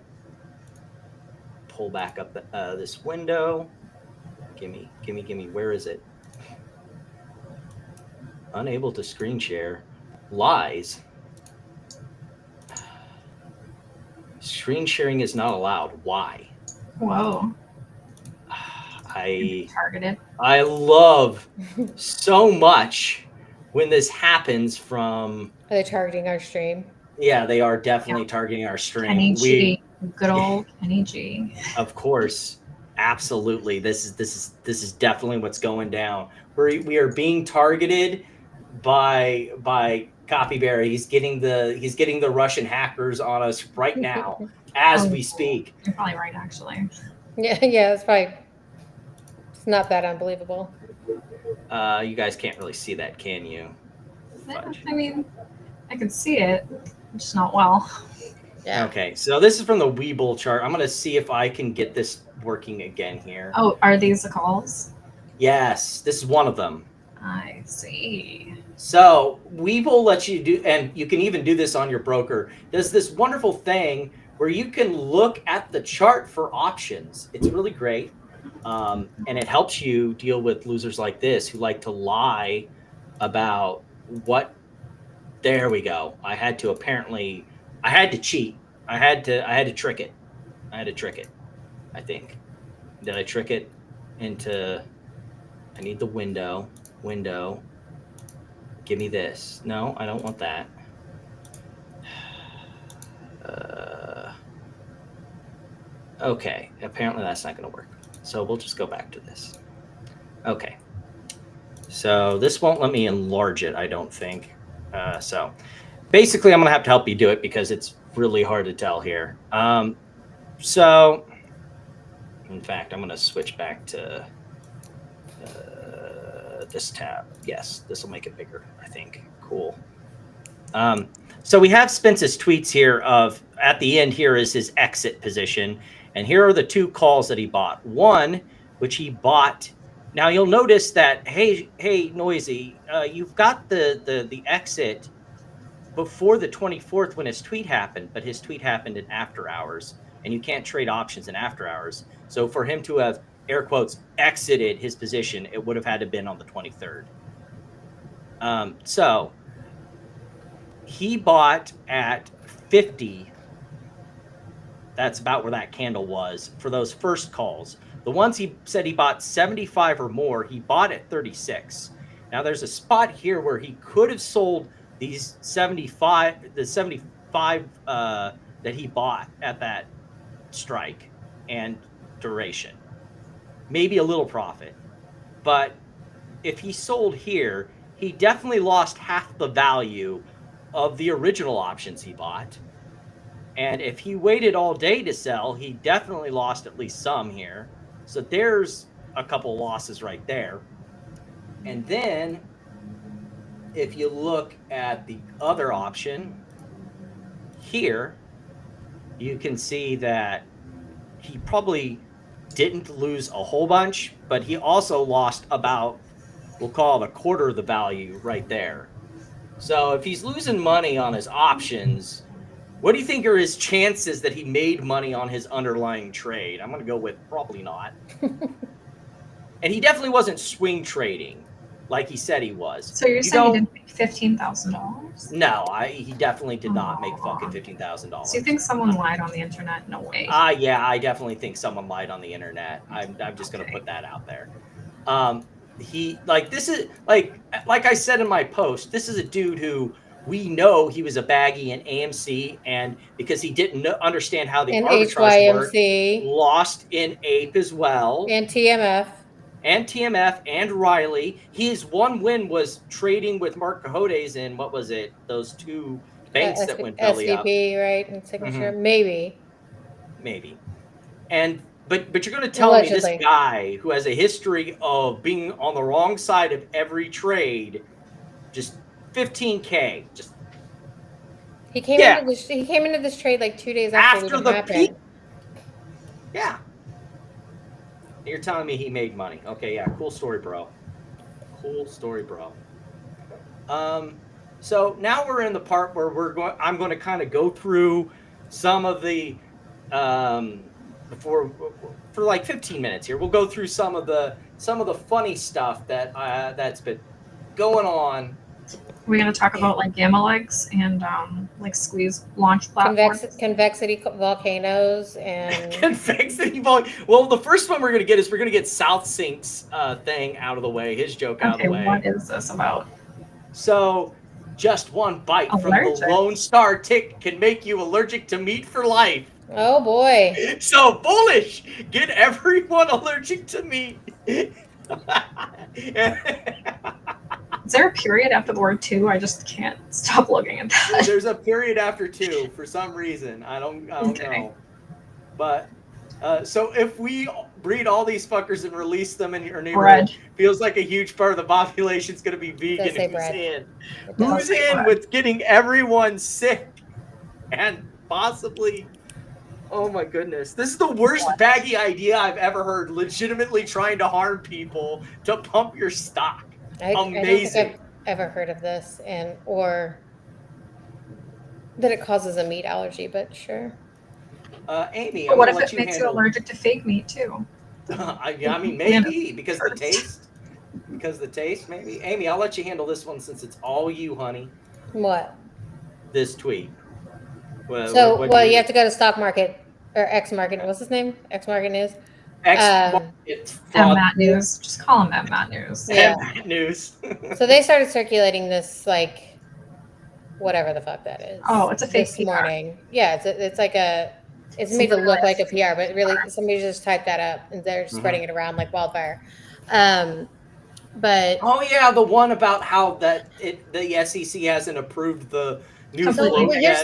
pull back up this window. Gimme. Where is it? Unable to screen share. Lies. Screen sharing is not allowed. Why? Whoa. Targeted. I love so much when this happens from... Are they targeting our stream? Yeah, they are definitely targeting our stream. Kenny G. Good old Kenny G. Of course. Absolutely. This is definitely what's going down. We are being targeted by Capybara. He's getting the Russian hackers on us right now as we speak. You're probably right, actually. Yeah, it's probably, it's not that unbelievable. You guys can't really see that, can you? I mean, I can see it, just not well. Yeah. Okay, so this is from the Webull chart. I'm going to see if I can get this working again here. Oh, are these the calls? Yes, this is one of them. I see. So Webull lets you do, and you can even do this on your broker, does this wonderful thing where you can look at the chart for options. It's really great. And it helps you deal with losers like this who like to lie about what. There we go. I had to cheat. I had to trick it. I think. Did I trick it into, I need the window. Give me this. No, I don't want that. Okay, apparently that's not going to work. So we'll just go back to this. Okay. So this won't let me enlarge it, I don't think. So basically I'm going to have to help you do it because it's really hard to tell here. So in fact, I'm going to switch back to this tab. Yes, this will make it bigger, I think. Cool. So we have Spence's tweets here of, at the end here is his exit position. And here are the two calls that he bought. One, which he bought. Now you'll notice that, hey, Noisy, you've got the exit before the 24th when his tweet happened, but his tweet happened in after hours, and you can't trade options in after hours. So for him to have, air quotes, exited his position, it would have had to been on the 23rd. So he bought at 50. That's about where that candle was for those first calls. The ones he said he bought 75 or more, he bought at 36. Now there's a spot here where he could have sold these 75 that he bought at that strike and duration. Maybe a little profit. But if he sold here, he definitely lost half the value of the original options he bought. And if he waited all day to sell, he definitely lost at least some here. So there's a couple losses right there. And then if you look at the other option here, you can see that he probably didn't lose a whole bunch, but he also lost about, we'll call it a quarter of the value right there. So if he's losing money on his options, what do you think are his chances that he made money on his underlying trade? I'm going to go with probably not. And he definitely wasn't swing trading. like he said he was. So you're saying he didn't make $15,000? No, he definitely did not make fucking $15,000. So you think someone lied on the internet? No way. Yeah, I definitely think someone lied on the internet. I'm just gonna put that out there. He this is like I said in my post, this is a dude who we know he was a baggie in AMC, and because he didn't understand how the arbitrage worked, lost in APE as well, and TMF. And TMF and Riley. His one win was trading with Mark Cahotes in, what was it? Those two banks that went belly up. SVP, right? And Signature, maybe. And but you're going to tell me this guy who has a history of being on the wrong side of every trade, just $15K, just he came into this trade like 2 days after the peak. Yeah. You're telling me he made money. Okay, yeah, cool story, bro. So now we're in the part where I'm going to kind of go through some of the for like 15 minutes here. We'll go through some of the funny stuff that's been going on. We're going to talk about like gamma legs and like squeeze launch platforms. Convexity volcanoes and convexity Well, the first one we're going to get South Sink's thing out of the way, his joke out of the way. What is this about? So, just one bite from the Lone Star tick can make you allergic to meat for life. Oh boy! So bullish. Get everyone allergic to meat. Is there a period after the word two? I just can't stop looking at that. There's a period after two for some reason. I don't know. But so if we breed all these fuckers and release them in your neighborhood, feels like a huge part of the population is going to be vegan. Who's in with getting everyone sick and possibly? Oh my goodness. This is the worst baggy idea I've ever heard. Legitimately trying to harm people to pump your stock. Amazing. I don't think I've ever heard of this or that it causes a meat allergy, but sure. Amy, but what if it makes you allergic to fake meat too? I mean, maybe because the taste. Because the taste, maybe. Amy, I'll let you handle this one since it's all you, honey. What? This tweet. Well, you have to go to stock market or X market. What's his name? X market news. MMAT news. Just call him MMAT news. Yeah. MMAT news. So they started circulating this like whatever the fuck that is. Oh, it's a fake this PR. morning. Yeah, it's made to look like a PR, but really somebody just typed that up and they're spreading it around like wildfire. But the one about how the SEC hasn't approved the new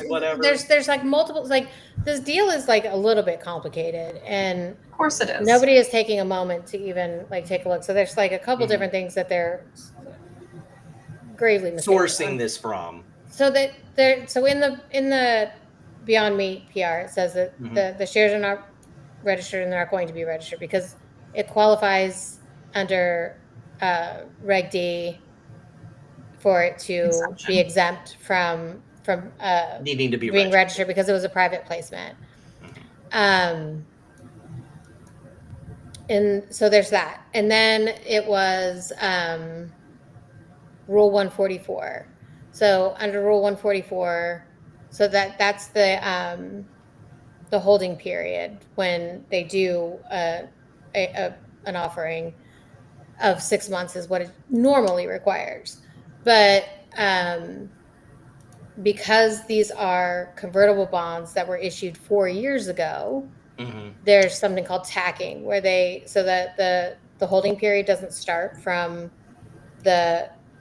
whatever. There's like multiple, like this deal is like a little bit complicated, and of course it is. Nobody is taking a moment to even like take a look. So there's like a couple different things that they're gravely sourcing this from. So that in the Beyond Meat PR, it says that the shares are not registered and they're not going to be registered because it qualifies under Reg D for it to be exempt from needing to be being registered because it was a private placement. And so there's that. And then it was Rule 144. So under Rule 144, so that's the holding period when they do an offering of 6 months is what it normally requires. But because these are convertible bonds that were issued 4 years ago, there's something called tacking where the holding period doesn't start from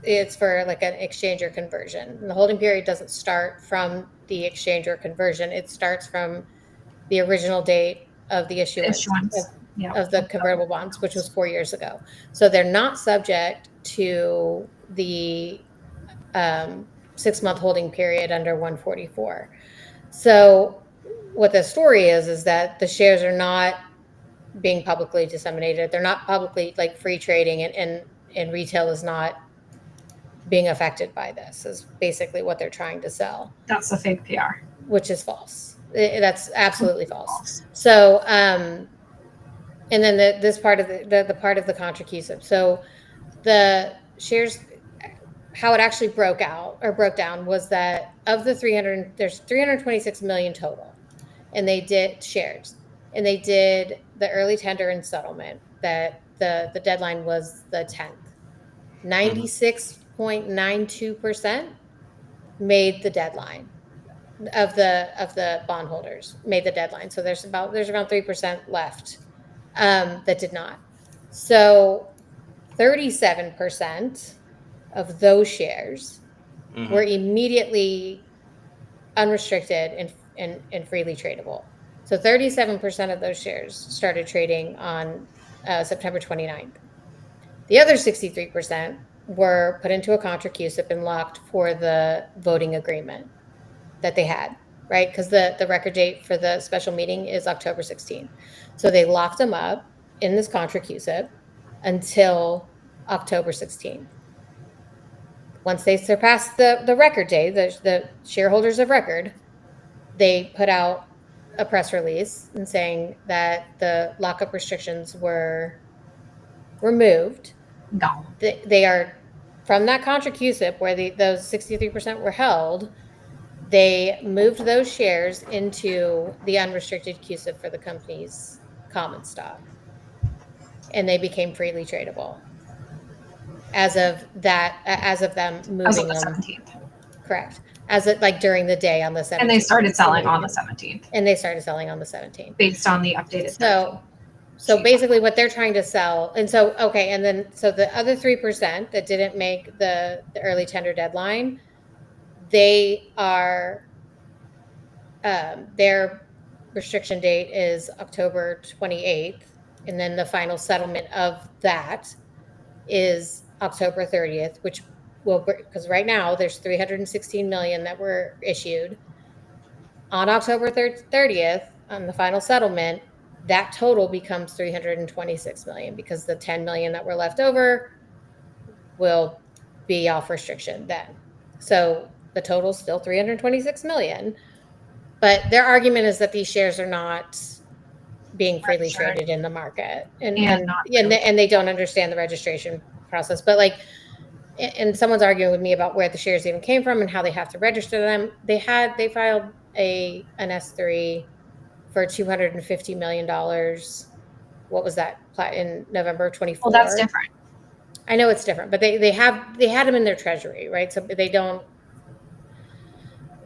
it's for like an exchange or conversion. And the holding period doesn't start from the exchange or conversion. It starts from the original date of the issuance. Of the convertible bonds, which was 4 years ago. So they're not subject to the 6 month holding period under 144. So what the story is that the shares are not being publicly disseminated. They're not publicly like free trading and retail is not being affected by this is basically what they're trying to sell. That's a fake PR. Which is false. That's absolutely false. So, and then this part of the part of the contra-CUSIP. So the shares, how it actually broke down was that of the 300, there's 326 million total, and they did shares, and they did the early tender and settlement that the deadline was the 10th. 96.92% made the deadline of the bondholders made the deadline. So there's around 3% left that did not. So 37% of those shares were immediately unrestricted and freely tradable. So 37% of those shares started trading on September 29th. The other 63% were put into a contra CUSIP and locked for the voting agreement that they had, right? Because the record date for the special meeting is October 16th. So they locked them up in this contra CUSIP until October 16th. Once they surpassed the record date, the shareholders of record, they put out a press release and saying that the lockup restrictions were removed. Gone. They are from that contra CUSIP where those 63% were held. They moved those shares into the unrestricted CUSIP for the company's common stock, and they became freely tradable as of them moving As of the them. 17th. Correct. As it like during the day on the 17th. And they started selling on the 17th. Based on the updated. So basically what they're trying to sell. And so, okay. And then, so the other 3% that didn't make the early tender deadline, they are, their restriction date is October 28th. And then the final settlement of that is October 30th, which will, because right now there's 316 million that were issued. On October 30th, on the final settlement, that total becomes 326 million because the 10 million that were left over will be off restriction then. So the total is still 326 million. But their argument is that these shares are not being freely traded in the market, and they don't understand the registration process. But like, and someone's arguing with me about where the shares even came from and how they have to register them. They filed an S3 for $250 million. What was that in November 24? Well, that's different. I know it's different, but they had them in their treasury, right? So they don't.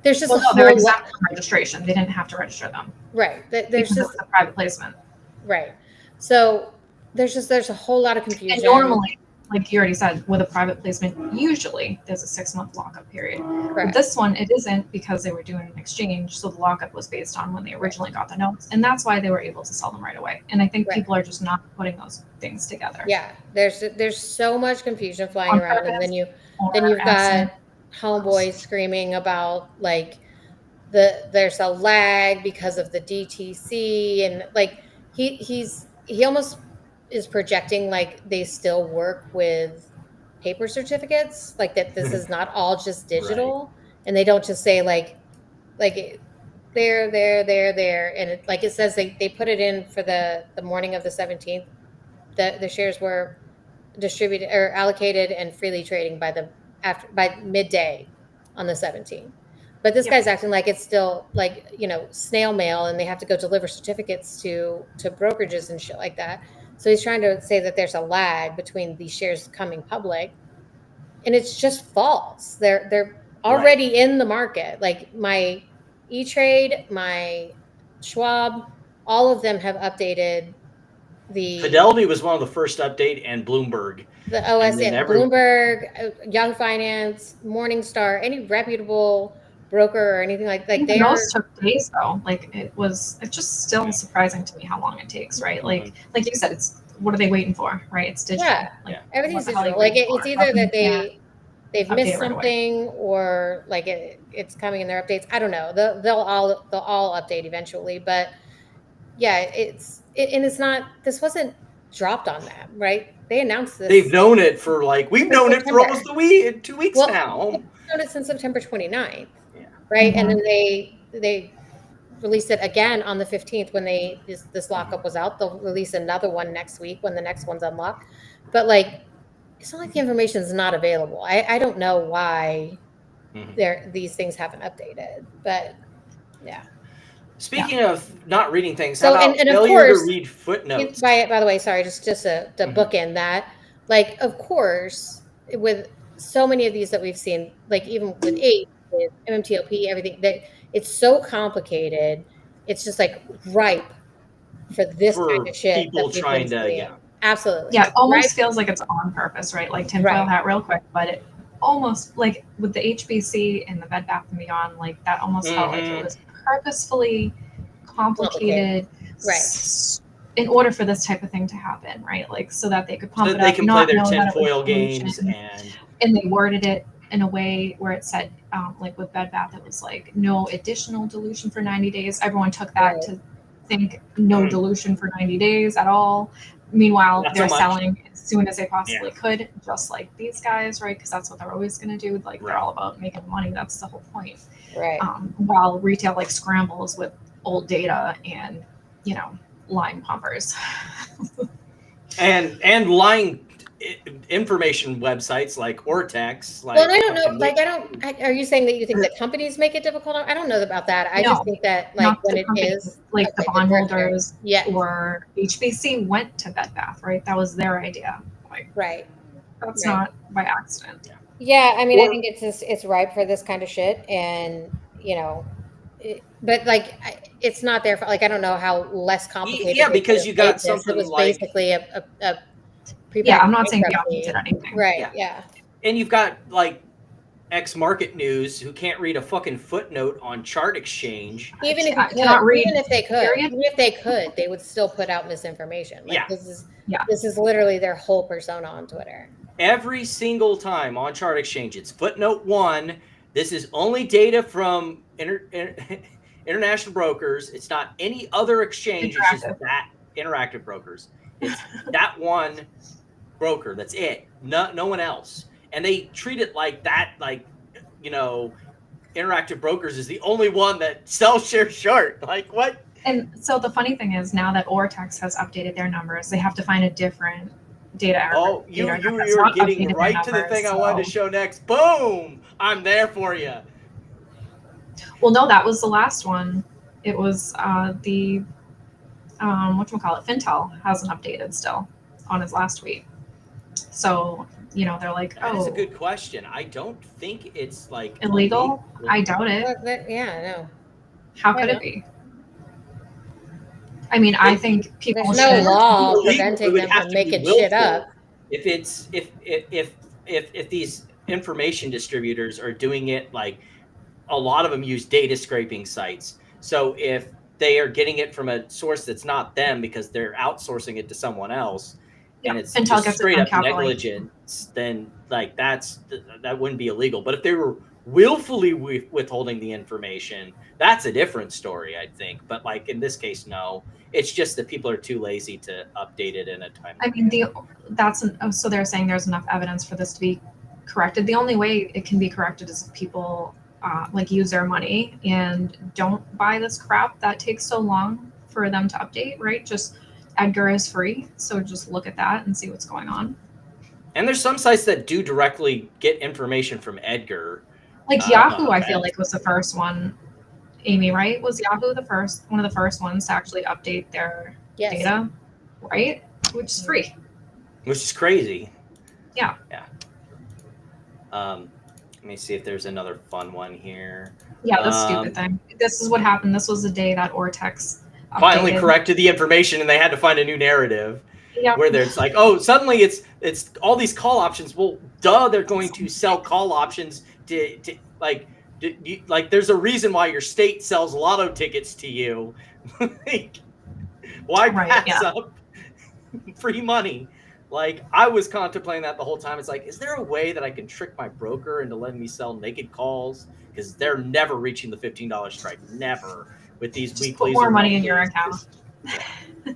There's just they're exempt from registration. They didn't have to register them, right? There's just a private placement, right? So there's a whole lot of confusion. And normally, like you already said, with a private placement, usually there's a 6-month lockup period. Correct. With this one, it isn't, because they were doing an exchange, so the lockup was based on when they originally got the notes, and that's why they were able to sell them right away. And I think people are just not putting those things together. Yeah, there's so much confusion flying around, and then you've got homeboys screaming about like there's a lag because of the DTC, and like he almost is projecting like they still work with paper certificates, like that this is not all just digital, right. And they don't just say like there, and it, like it says they put it in for the morning of the 17th. The shares were distributed or allocated and freely trading by midday on the 17th. But this guy's acting like it's still like, snail mail, and they have to go deliver certificates to brokerages and shit like that. So he's trying to say that there's a lag between these shares coming public, and it's just false. They're already in the market. Like my E-Trade, my Schwab, all of them have updated. The Fidelity was one of the first update, and Bloomberg. The OSN, Bloomberg, Yahoo Finance, Morningstar, any reputable broker or anything like those took days though. Like it's just still surprising to me how long it takes, right? Like you said, it's what are they waiting for, right? It's digital. Yeah, everything's digital. Like it's either that they've missed something or like it's coming in their updates. I don't know. They'll all update eventually, but yeah, it's not. This wasn't dropped on them, right? They announced this. They've known it for we've known it for almost 2 weeks now. They've known it since September 29th, right? Mm-hmm. And then they released it again on the 15th when this lockup was out. They'll release another one next week when the next one's unlocked. But it's not like the information is not available. I don't know why these things haven't updated, but yeah. Speaking of not reading things, So, how about and of failure course, to read footnotes? by the way, sorry, just to bookend that, like, of course, with so many of these that we've seen, like even with with MMTLP, everything, that it's so complicated. It's just like ripe for this For kind of shit that people we've trying been to, seeing. yeah. Absolutely. Yeah, it Ripe. almost feels like it's on purpose, right? Like tinfoil Right. hat real quick, but it almost like with the HBC and the Bed Bath and Beyond, like that almost felt like it was purposefully complicated, Right. in order for this type of thing to happen, right? Like so that they could pump So it they up, can not play their know that it was tinfoil pollution, games, and they worded it in a way where it said, like with Bed Bath, it was like no additional dilution for 90 days. Everyone took that Right. to think no dilution for 90 days at all. Meanwhile, Not so they're much. selling as soon as they possibly could, just like these guys, right? Because that's what they're always going to do. Like they're all about making money. That's the whole point. Right. While retail like scrambles with old data and, you know, lying pumpers. and lying information websites like Ortex. Like, well, and I don't know. Like, are you saying that you think that companies make it difficult? I don't know about that. I just think that, like, when it is like the bondholders, yes, or HBC went to Bed Bath, right? That was their idea. Like, right. That's not by accident. Yeah, I mean, I think it's ripe for this kind of shit, and you know, but like, it's not their fault. Like, I don't know how less complicated. Yeah, because you got something it was like basically a yeah. I'm not saying BYND did anything. Right. Yeah. And you've got like X Market News who can't read a fucking footnote on Chart Exchange. Even if they could, they would still put out misinformation. Like, this is literally their whole persona on Twitter. Every single time on Chart Exchange, it's footnote 1. This is only data from international brokers. It's not any other exchange. It's just that Interactive Brokers. It's that one broker. That's it. No one else. And they treat it like that, like, you know, Interactive Brokers is the only one that sells shares short. Like, what? And so the funny thing is, now that Ortex has updated their numbers, they have to find a different data. Oh, you're getting right to the thing I wanted to show next. Boom! I'm there for you. Well, no, that was the last one. It was the whatchamacallit, Fintel hasn't updated still on his last tweet. So, you know, they're like, That is a good question. I don't think it's like illegal. I doubt it. Yeah, no. How could it be? I mean, I think people there's no law preventing them from making shit up. If it's if these information distributors are doing it, like a lot of them use data scraping sites. So if they are getting it from a source that's not them because they're outsourcing it to someone else, and it's just straight up negligence, then like that wouldn't be illegal. But if they were willfully withholding the information, that's a different story, I think. But like in this case, no. It's just that people are too lazy to update it in a time. I mean, so they're saying there's enough evidence for this to be corrected. The only way it can be corrected is if people like use their money and don't buy this crap that takes so long for them to update, right? Just Edgar is free, so just look at that and see what's going on. And there's some sites that do directly get information from Edgar. Like Yahoo, I feel like was the first one. Amy, right? Was Yahoo one of the first ones to actually update their data, right? Which is free. Which is crazy. Yeah. Yeah. Let me see if there's another fun one here. Yeah, the stupid thing. This is what happened. This was the day that Ortex finally corrected the information, and they had to find a new narrative. Yep. Where there's like, oh, suddenly it's all these call options. Well, duh, they're going to sell call options to like. Like, there's a reason why your state sells lotto tickets to you. Like, why pass up free money? Like, I was contemplating that the whole time. It's like, is there a way that I can trick my broker into letting me sell naked calls? Because they're never reaching the $15 strike. Never with these weeklies. Put more money in your account.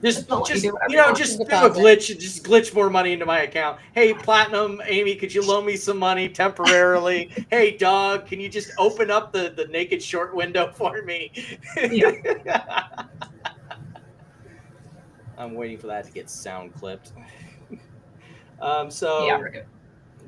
Just do a glitch. Just glitch more money into my account. Hey, Platinum, Amy, could you loan me some money temporarily? Hey, Dog, can you just open up the naked short window for me? Yeah. I'm waiting for that to get sound clipped. So yeah, we're good.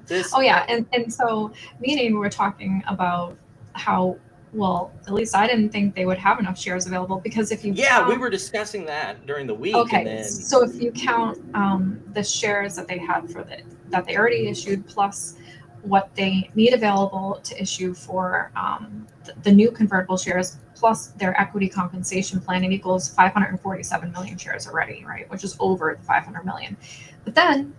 This. Oh yeah, and so me and Amy were talking about how, well, at least I didn't think they would have enough shares available, because if you Yeah, we were discussing that during the week, okay, and then so if you count the shares that they had for that they already issued, plus what they need available to issue for the new convertible shares, plus their equity compensation plan, it equals 547 million shares already, right? Which is over the 500 million. But then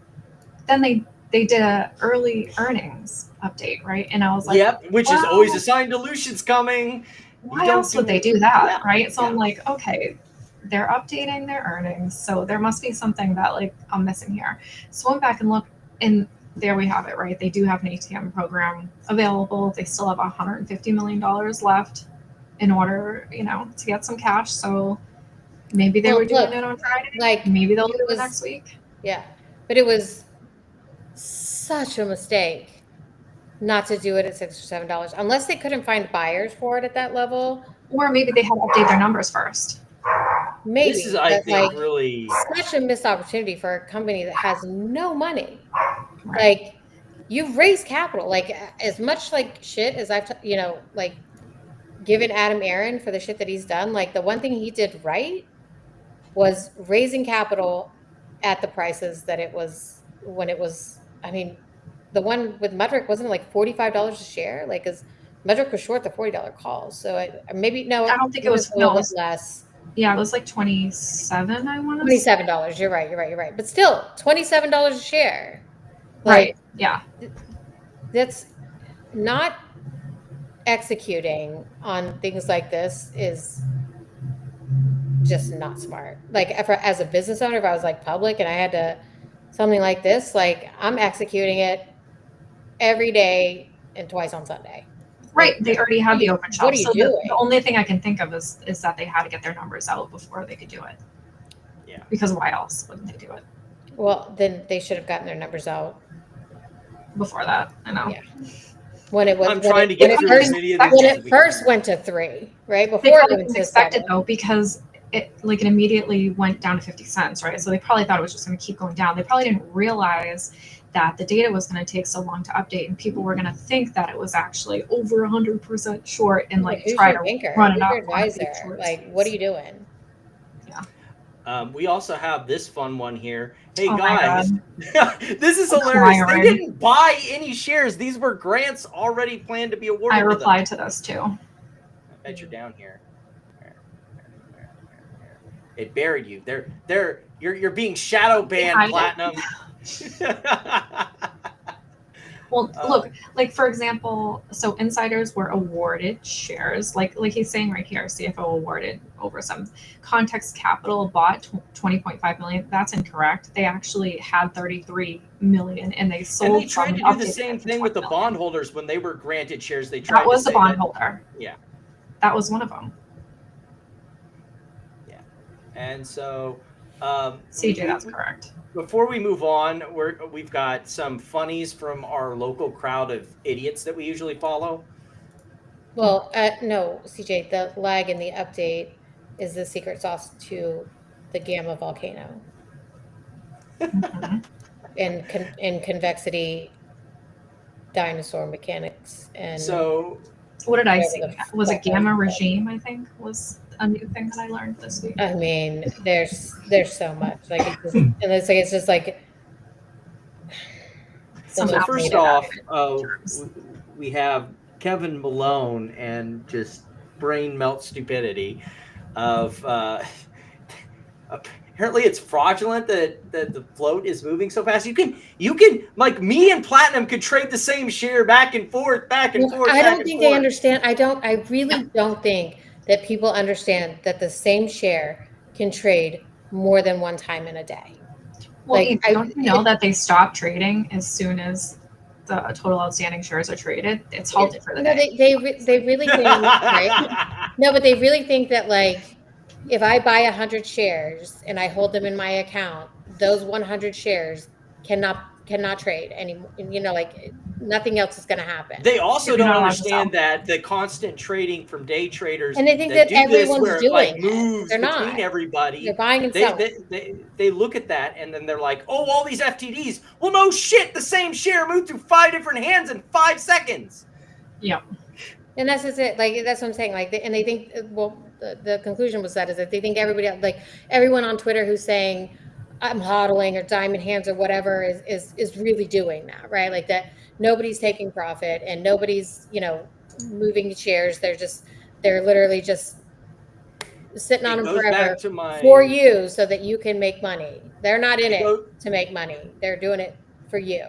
they did a early earnings update, right? And I was like, yep, which is wow, always a sign dilution's coming. why else would they do that, right? So yeah. I'm like, okay, they're updating their earnings, so there must be something that like I'm missing here. So I went back and looked, and there we have it, right? They do have an ATM program available. They still have $150 million left in order, to get some cash. So maybe they were doing it on Friday. Like, maybe they'll do it next week. Yeah, but it was such a mistake not to do it at $6 or $7, unless they couldn't find buyers for it at that level. Or maybe they had to update their numbers first. Maybe. This is, I think, really such a missed opportunity for a company that has no money. Right. Like, you've raised capital. Like, as much like shit as I've like given Adam Aaron for the shit that he's done. Like, the one thing he did right was raising capital at the prices that it was when it was. I mean, the one with Mudrick wasn't like $45 a share. Like, because Mudrick was short the $40 call. So I don't think it was a little bit less. Yeah, it was like 27. I want to $27. You're right. But still, $27 a share. Right. Yeah. That's not executing on things like this is just not smart. Like, as a business owner, if I was like public and I had to something like this, like, I'm executing it every day and twice on Sunday. Right. They already had the open shelf. What are you doing? The only thing I can think of is that they had to get their numbers out before they could do it. Yeah. Because why else wouldn't they do it? Well, then they should have gotten their numbers out before that. I know. Yeah. When it was, I'm trying to get through as many of these when it first went to 3, right? Before they it probably went didn't to expect 7. it though, because it immediately went down to 50 cents, right? So they probably thought it was just going to keep going down. They probably didn't realize that the data was going to take so long to update, and people were going to think that it was actually over 100% short and like try to run it up. Advisor? Like, what are you doing? We also have this fun one here. Hey, oh guys, this is hilarious. They didn't buy any shares. These were grants already planned to be awarded. I replied to this too. I bet you're down here. It buried you. You're being shadow banned, Platinum. Well, look, like for example, so insiders were awarded shares, like he's saying right here, CFO awarded over some. Context Capital bought 20.5 million. That's incorrect. They actually had 33 million, and they sold. And they tried to do the same thing with the bondholders when they were granted shares. They tried. That was the bondholder. Yeah, that was one of them. Yeah, and so. CJ, that's correct. Before we move on, we've got some funnies from our local crowd of idiots that we usually follow. Well, no, CJ, the lag in the update is the secret sauce to the Gamma volcano. in convexity dinosaur mechanics. And so what did I see? Was it Gamma regime, I think, was a new thing that I learned this week. I mean, there's so much. Like, it's just like. So first off, we have Kevin Malone and just brain melt stupidity of apparently it's fraudulent that the float is moving so fast. You can like me and Platinum could trade the same share back and forth. I don't think they understand. I really don't think that people understand that the same share can trade more than one time in a day. Well, like, don't you know that they stop trading as soon as the total outstanding shares are traded? It's halted for the day. They really think, right? No, but they really think that, like, if I buy 100 shares and I hold them in my account, those 100 shares cannot trade anymore. You know, like, nothing else is going to happen. They also You're don't not allowed to understand sell. that the constant trading from day traders And they think that do this everyone's where it doing like it. moves They're between not. everybody. They're buying and selling. They look at that and then they're like, oh, all these FTDs. Well, no shit. The same share moved through 5 different hands in 5 seconds. Yep. And that's just it. Like, that's what I'm saying. Like, and they think, well, the conclusion was that is that they think everybody, like everyone on Twitter who's saying I'm hodling or diamond hands or whatever is really doing that, right? Like that nobody's taking profit and nobody's, moving shares. They're literally just sitting on It them goes forever back to my for you so that you can make money. They're not in It it go- to make money. They're doing it for you.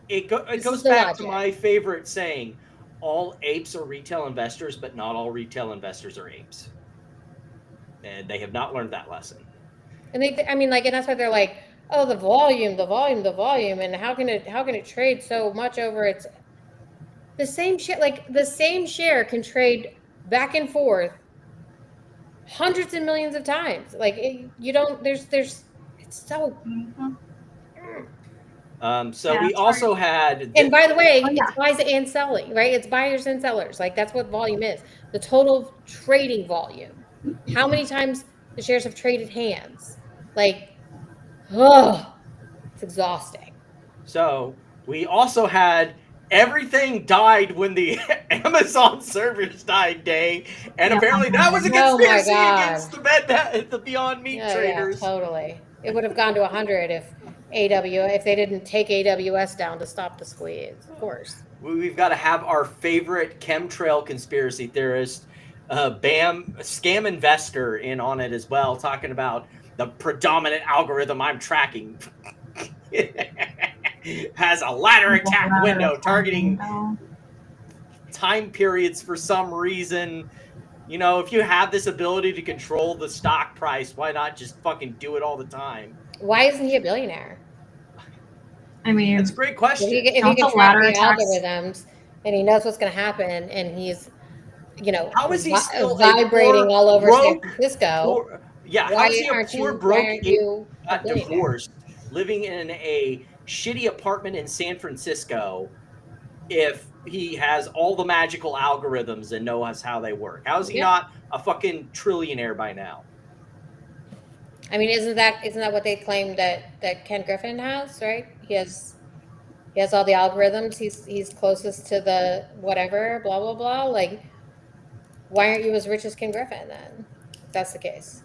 It This goes is the back to logic. my favorite saying: all apes are retail investors, but not all retail investors are apes. And they have not learned that lesson. And and that's why they're like, oh, the volume, and how can it trade so much over its the same shit? Like the same share can trade back and forth hundreds of millions of times. Like you don't. There's. It's so. Mhm. So Yeah, we that's also had. And by the way, Oh, yeah. it's buys and selling, right? It's buyers and sellers. Like that's what volume is. The total trading volume. How many times the shares have traded hands? Like, oh, it's exhausting. So we also had everything died when the Amazon servers died day, and Yeah. apparently that was a Oh my conspiracy God. against the Beyond Meat traders. Yeah, totally. It would have gone to 100 if they didn't take AWS down to stop the squeeze. Of course. We've got to have our favorite chemtrail conspiracy theorist, Bam Scam Investor, in on it as well, talking about the predominant algorithm I'm tracking has a ladder attack window targeting time periods for some reason. If you have this ability to control the stock price, why not just fucking do it all the time? Why isn't he a billionaire? I mean, That's a great question. If he Don't can the track ladder the attacks- algorithms and he knows what's going to happen and he's, How is he still vibrating all over San broke, Francisco? how is he a poor broke why aren't you a got billionaire? divorced, living in a shitty apartment in San Francisco, if he has all the magical algorithms and knows how they work? How is he not a fucking trillionaire by now? I mean, isn't that what they claim that Ken Griffin has, right? He has all the algorithms. He's closest to the whatever, blah blah blah. Like, why aren't you as rich as Ken Griffin then? If that's the case.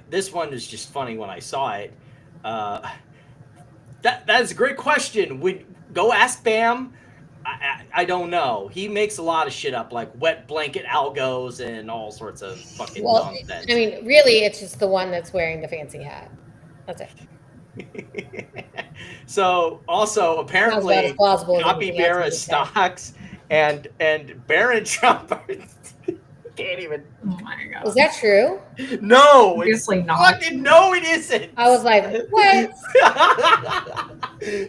This one is just funny when I saw it. That is a great question. Go ask Bam. I don't know. He makes a lot of shit up, like wet blanket algos and all sorts of fucking nonsense. I mean, really, it's just the one that's wearing the fancy hat. That's it. So also apparently Capybara stocks and Barron Trump can't even. Oh my God. Is that true? No, Obviously it's not. fucking no, it isn't. I was like, what?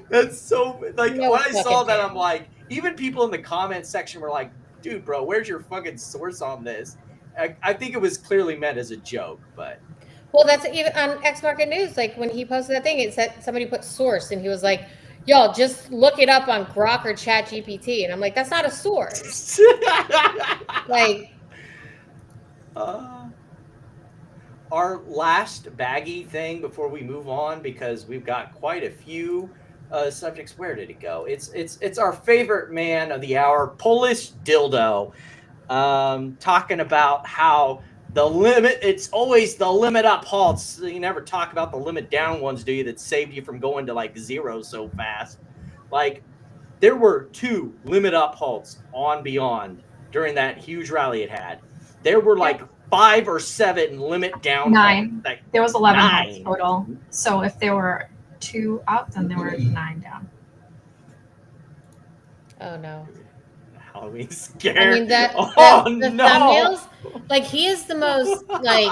That's so like No when I saw fucking that, chance. I'm like, even people in the comments section were like, dude, bro, where's your fucking source on this? I think it was clearly meant as a joke, but. Well, that's even on X Market News. Like when he posted that thing, it said somebody put source, and he was like, "Y'all just look it up on Grok or Chat GPT." And I'm like, "That's not a source." Like, our last baggy thing before we move on, because we've got quite a few subjects. Where did it go? It's our favorite man of the hour, Polish Dildo, talking about how the limit, it's always the limit up halts. You never talk about the limit down ones, do you? That saved you from going to like zero so fast. Like, there were 2 limit up halts on Beyond during that huge rally it had. There were like 5 or 7 limit down. 9. Like, there was 11 9 total. So if there were 2 up, then there were 9 down. oh no. Halloween scare. I mean the thumbnails. Like he is the most like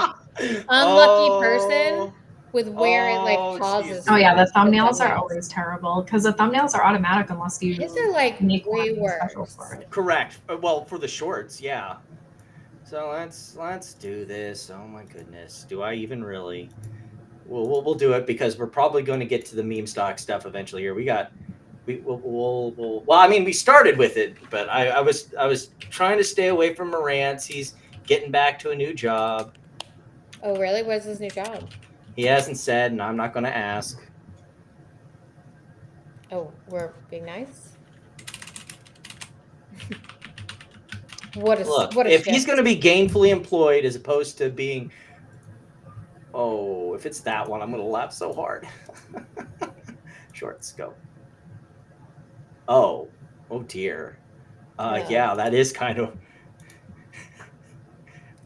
unlucky person with where it like pauses. Oh yeah, the thumbnails are always terrible because the thumbnails are automatic unless you These are like make way one worse. special for it. Correct. Well, for the shorts, yeah. So let's do this. Oh my goodness. Do I even really? We'll do it because we're probably going to get to the meme stock stuff eventually here. We got Well, I mean, we started with it, but I was trying to stay away from Morantz. He's getting back to a new job. Oh, really? What's his new job? He hasn't said, and I'm not going to ask. Oh, we're being nice. What is? Look, what if he's going to be gainfully employed as opposed to being, if it's that one, I'm going to laugh so hard. Shorts, go. Oh dear. No. Yeah, that is kind of.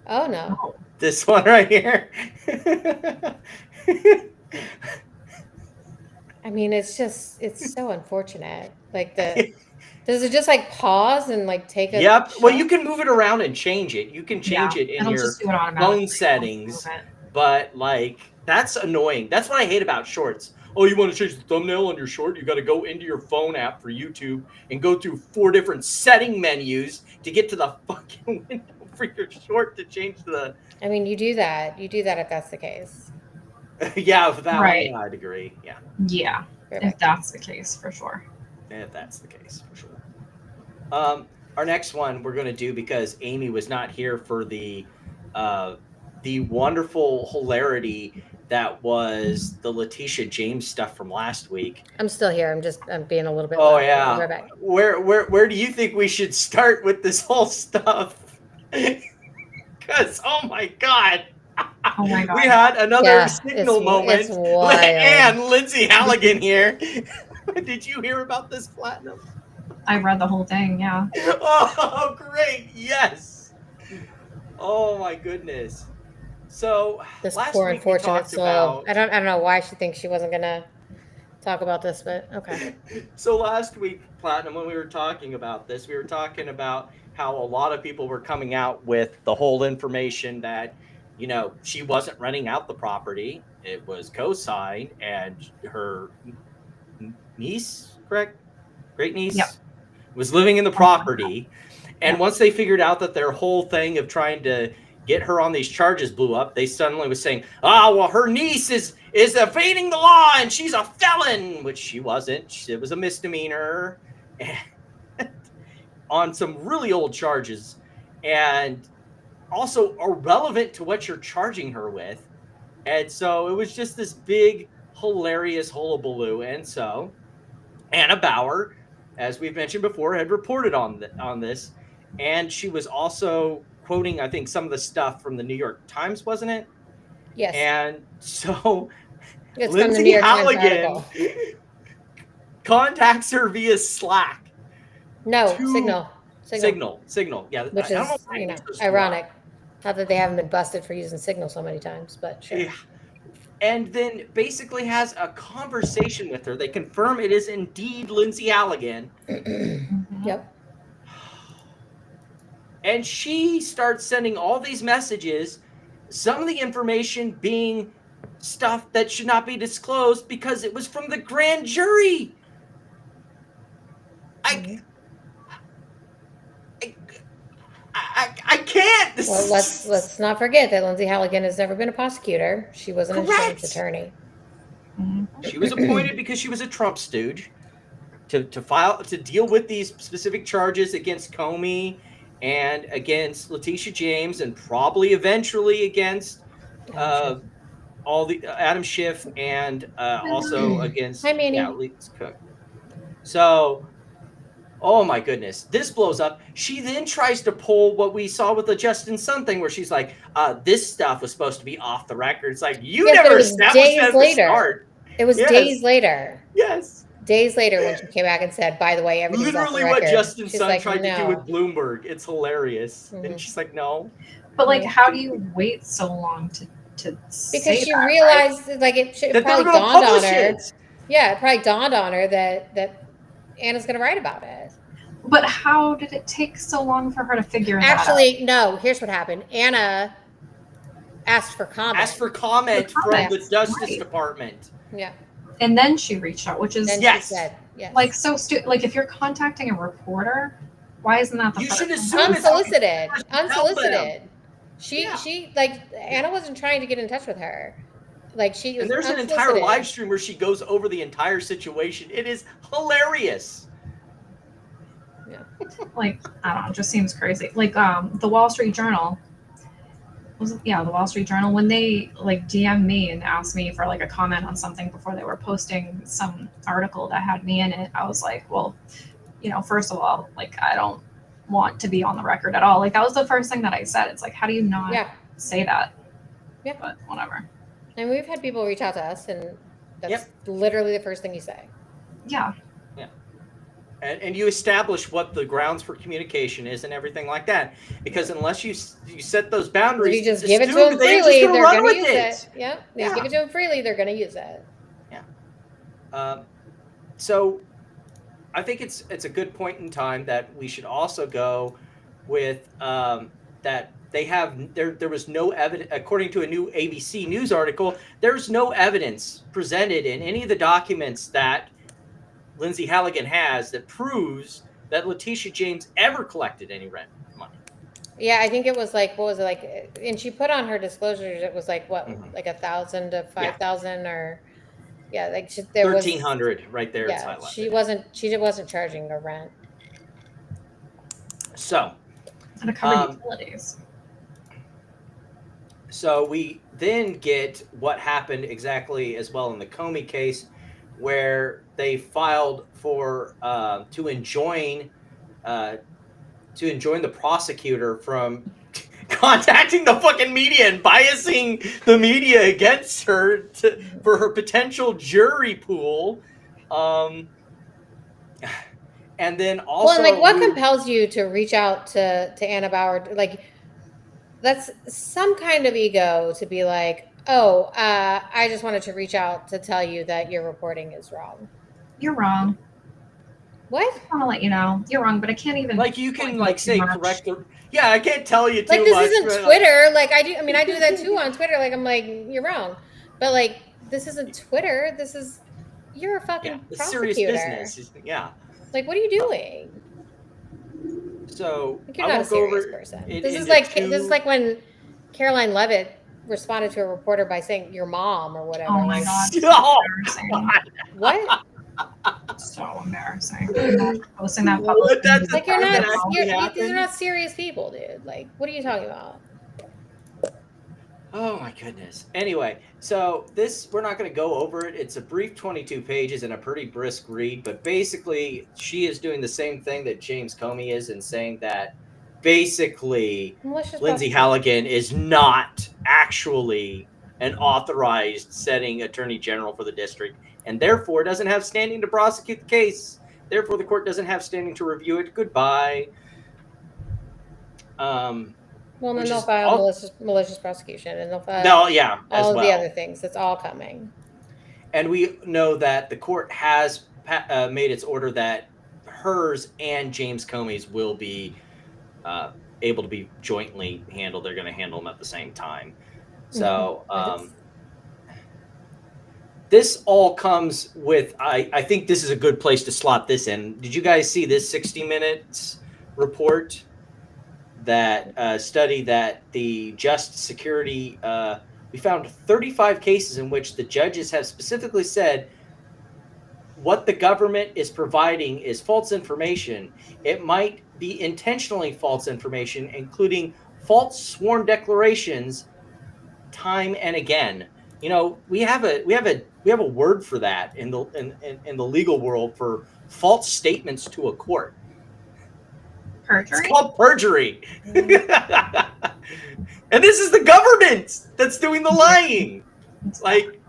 Oh no. This one right here. I mean, it's so unfortunate. Like does it just like pause and like take a? Yep. shot? Well, you can move it around and change it. You can change it in it'll your just do it automatically. phone settings. But like, that's annoying. That's what I hate about shorts. Oh, you want to change the thumbnail on your short? You got to go into your phone app for YouTube and go through 4 different setting menus to get to the fucking window for your short to change the. I mean, you do that. You do that if that's the case. Yeah, with that Right. one, I'd agree. Yeah. Yeah, if that's the case, for sure. If that's the case, for sure. Our next one we're going to do, because Amy was not here for the wonderful hilarity that was the Letitia James stuff from last week. I'm still here. I'm being a little bit. Oh loud. yeah. We're back. Where do you think we should start with this whole stuff? Because oh my god. Oh my god. We had another Yeah, signal moment. It's wild. And Lindsay Halligan here. Did you hear about this, Platinum? I read the whole thing, yeah. Oh, great. Yes. Oh my goodness. So This last poor week we unfortunate talked soul. about, I don't know why she thinks she wasn't gonna talk about this, but okay. so last week, Platinum, when we were talking about this, we were talking about how a lot of people were coming out with the whole information that, you know, she wasn't renting out the property. It was co-signed, and her niece, correct? Great niece? Yep. Was living in the property. And once they figured out that their whole thing of trying to get her on these charges blew up, they suddenly was saying, well, her niece is evading the law and she's a felon, which she wasn't. It was a misdemeanor on some really old charges, and also irrelevant to what you're charging her with. And so it was just this big, hilarious hullabaloo. And so Anna Bauer, as we've mentioned before, had reported on this. And she was also quoting, I think, some of the stuff from the New York Times, wasn't it? Yes. And so It's from the Lindsay New York Times Halligan article. contacts her via Slack. No, to- Signal. Signal. Yeah. Which I don't know is, why you know, it's so ironic. Not that they haven't been busted for using Signal so many times, but sure. Yeah. And then basically has a conversation with her. They confirm it is indeed Lindsay Halligan. Yep. And she starts sending all these messages, some of the information being stuff that should not be disclosed because it was from the grand jury. I can't. Well, let's not forget that Lindsay Halligan has never been a prosecutor. She was an insurance attorney. She was appointed because she was a Trump stooge to deal with these specific charges against Comey and against Letitia James, and probably eventually against all the Adam Schiff, and also against Hi, Manny. Lisa Cook. So, oh my goodness, this blows up. She then tries to pull what we saw with the Justin Sun thing, where she's like, "This stuff was supposed to be off the record." It's like, you Yes, but it never was established days that at the later. start. It was Yes. days later. Yes. Days later when she came back and said, by the way, everything's off the Literally record. what Justin She's Sun like, tried to do no. with Bloomberg. It's hilarious. Mhm. And she's like, no. But like, how do you wait so long to say Because she that, realized like it That they probably were going to dawned on publish her. it. Yeah, it probably dawned on her that Anna's gonna write about it. But how did it take so long for her to figure that out? Actually, no, here's what happened. Anna asked for comment. Asked for comment from the Justice Right. Department. Yeah. And then she reached out, which is Then Yes. she said, yes. like so stupid. Like, if you're contacting a reporter, why isn't that the You first should thing? assume it's unsolicited. Help Unsolicited. Yeah. She like Anna wasn't trying to get in touch with her. like she was And there's an entire unsolicited. live stream where she goes over the entire situation. It is hilarious. Yeah. Like, I don't know, it just seems crazy. Like, the Wall Street Journal, the Wall Street Journal, when they like DM me and asked me for like a comment on something before they were posting some article that had me in it, I was like, well, first of all, like, I don't want to be on the record at all. Like, that was the first thing that I said. It's like, how do you not say that? Yeah. But whatever. And we've had people reach out to us, and that's literally the first thing you say. Yeah. And you establish what the grounds for communication is and everything like that. Because unless you set those boundaries, if you just give it to them freely, they're going to use it. Yeah. You give it to them freely, they're going to use it. Yeah. So I think it's a good point in time that we should also go with that they have there was no evidence, according to a new ABC News article, there's no evidence presented in any of the documents that Lindsay Halligan has that proves that Letitia James ever collected any rent money. Yeah, I think it was like, what was it like? And she put on her disclosures, it was like what, like 1,000 to 5,000 or like there was 1,300 right there. Yeah, she wasn't charging her rent. So, and to cover utilities. So we then get what happened exactly as well in the Comey case, where they filed for to enjoin the prosecutor from contacting the fucking media and biasing the media against her for her potential jury pool. And then also, well, and like, what compels you to reach out to Anna Bauer? Like, that's some kind of ego to be like, oh, I just wanted to reach out to tell you that your reporting is wrong. You're wrong. What? I want to let you know you're wrong, but I can't even. Like, you can like say correct the. Yeah, I can't tell you too like, this much. Isn't Twitter. Like, I do that too on Twitter. Like, I'm like, you're wrong, but like, this isn't Twitter. You're a fucking prosecutor. Serious business. Yeah. Like, what are you doing? So like, you're not a serious person. This is like when Caroline Levitt responded to a reporter by saying your mom or whatever. Oh my god! What? So embarrassing. Posting that public. Like, these are not serious people, dude. Like, what are you talking about? Oh my goodness. Anyway, so we're not going to go over it. It's a brief 22 pages and a pretty brisk read, but basically she is doing the same thing that James Comey is and saying that basically Lindsay Halligan is not actually an authorized setting attorney general for the district and therefore doesn't have standing to prosecute the case. Therefore, the court doesn't have standing to review it. Goodbye. Well, then they'll file malicious prosecution, and they'll file all of the other things. It's all coming. And we know that the court has made its order that hers and James Comey's will be able to be jointly handled. They're going to handle them at the same time. So this all comes with, I think this is a good place to slot this in. Did you guys see this 60 Minutes report? That study that the Just Security, we found 35 cases in which the judges have specifically said what the government is providing is false information. It might be intentionally false information, including false sworn declarations, time and again. You know, we have a word for that in the legal world for false statements to a court. Perjury? It's called perjury. And this is the government that's doing the lying. Like,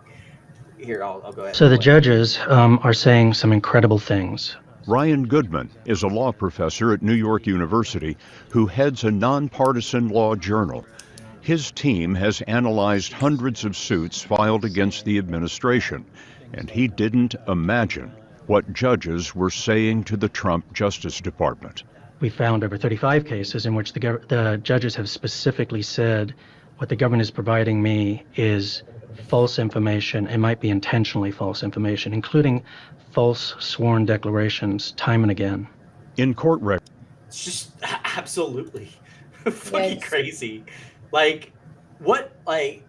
here, I'll go ahead. So the judges are saying some incredible things. Ryan Goodman is a law professor at New York University who heads a nonpartisan law journal. His team has analyzed hundreds of suits filed against the administration, and he didn't imagine what judges were saying to the Trump Justice Department. We found over 35 cases in which the judges have specifically said what the government is providing me is false information. It might be intentionally false information, including false sworn declarations time and again. In court records. It's just absolutely fucking crazy. Like, what, like,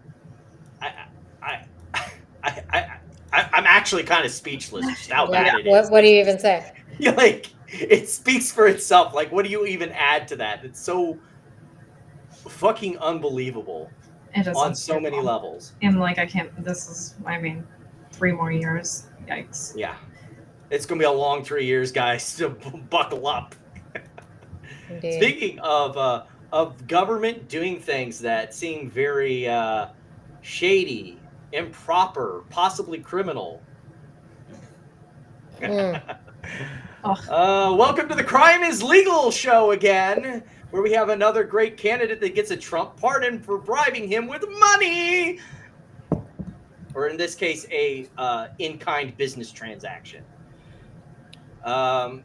I'm actually kind of speechless just how bad it is. What do you even say? Like, it speaks for itself. Like, what do you even add to that? It's so fucking unbelievable It is on so many unbelievable. levels. And like, I can't. 3 more years. Yikes. Yeah, it's gonna be a long 3 years, guys. So buckle up. Indeed. Speaking of government doing things that seem very shady, improper, possibly criminal. Welcome to the Crime is Legal show again, where we have another great candidate that gets a Trump pardon for bribing him with money, or in this case, a in-kind business transaction. Coffeezilla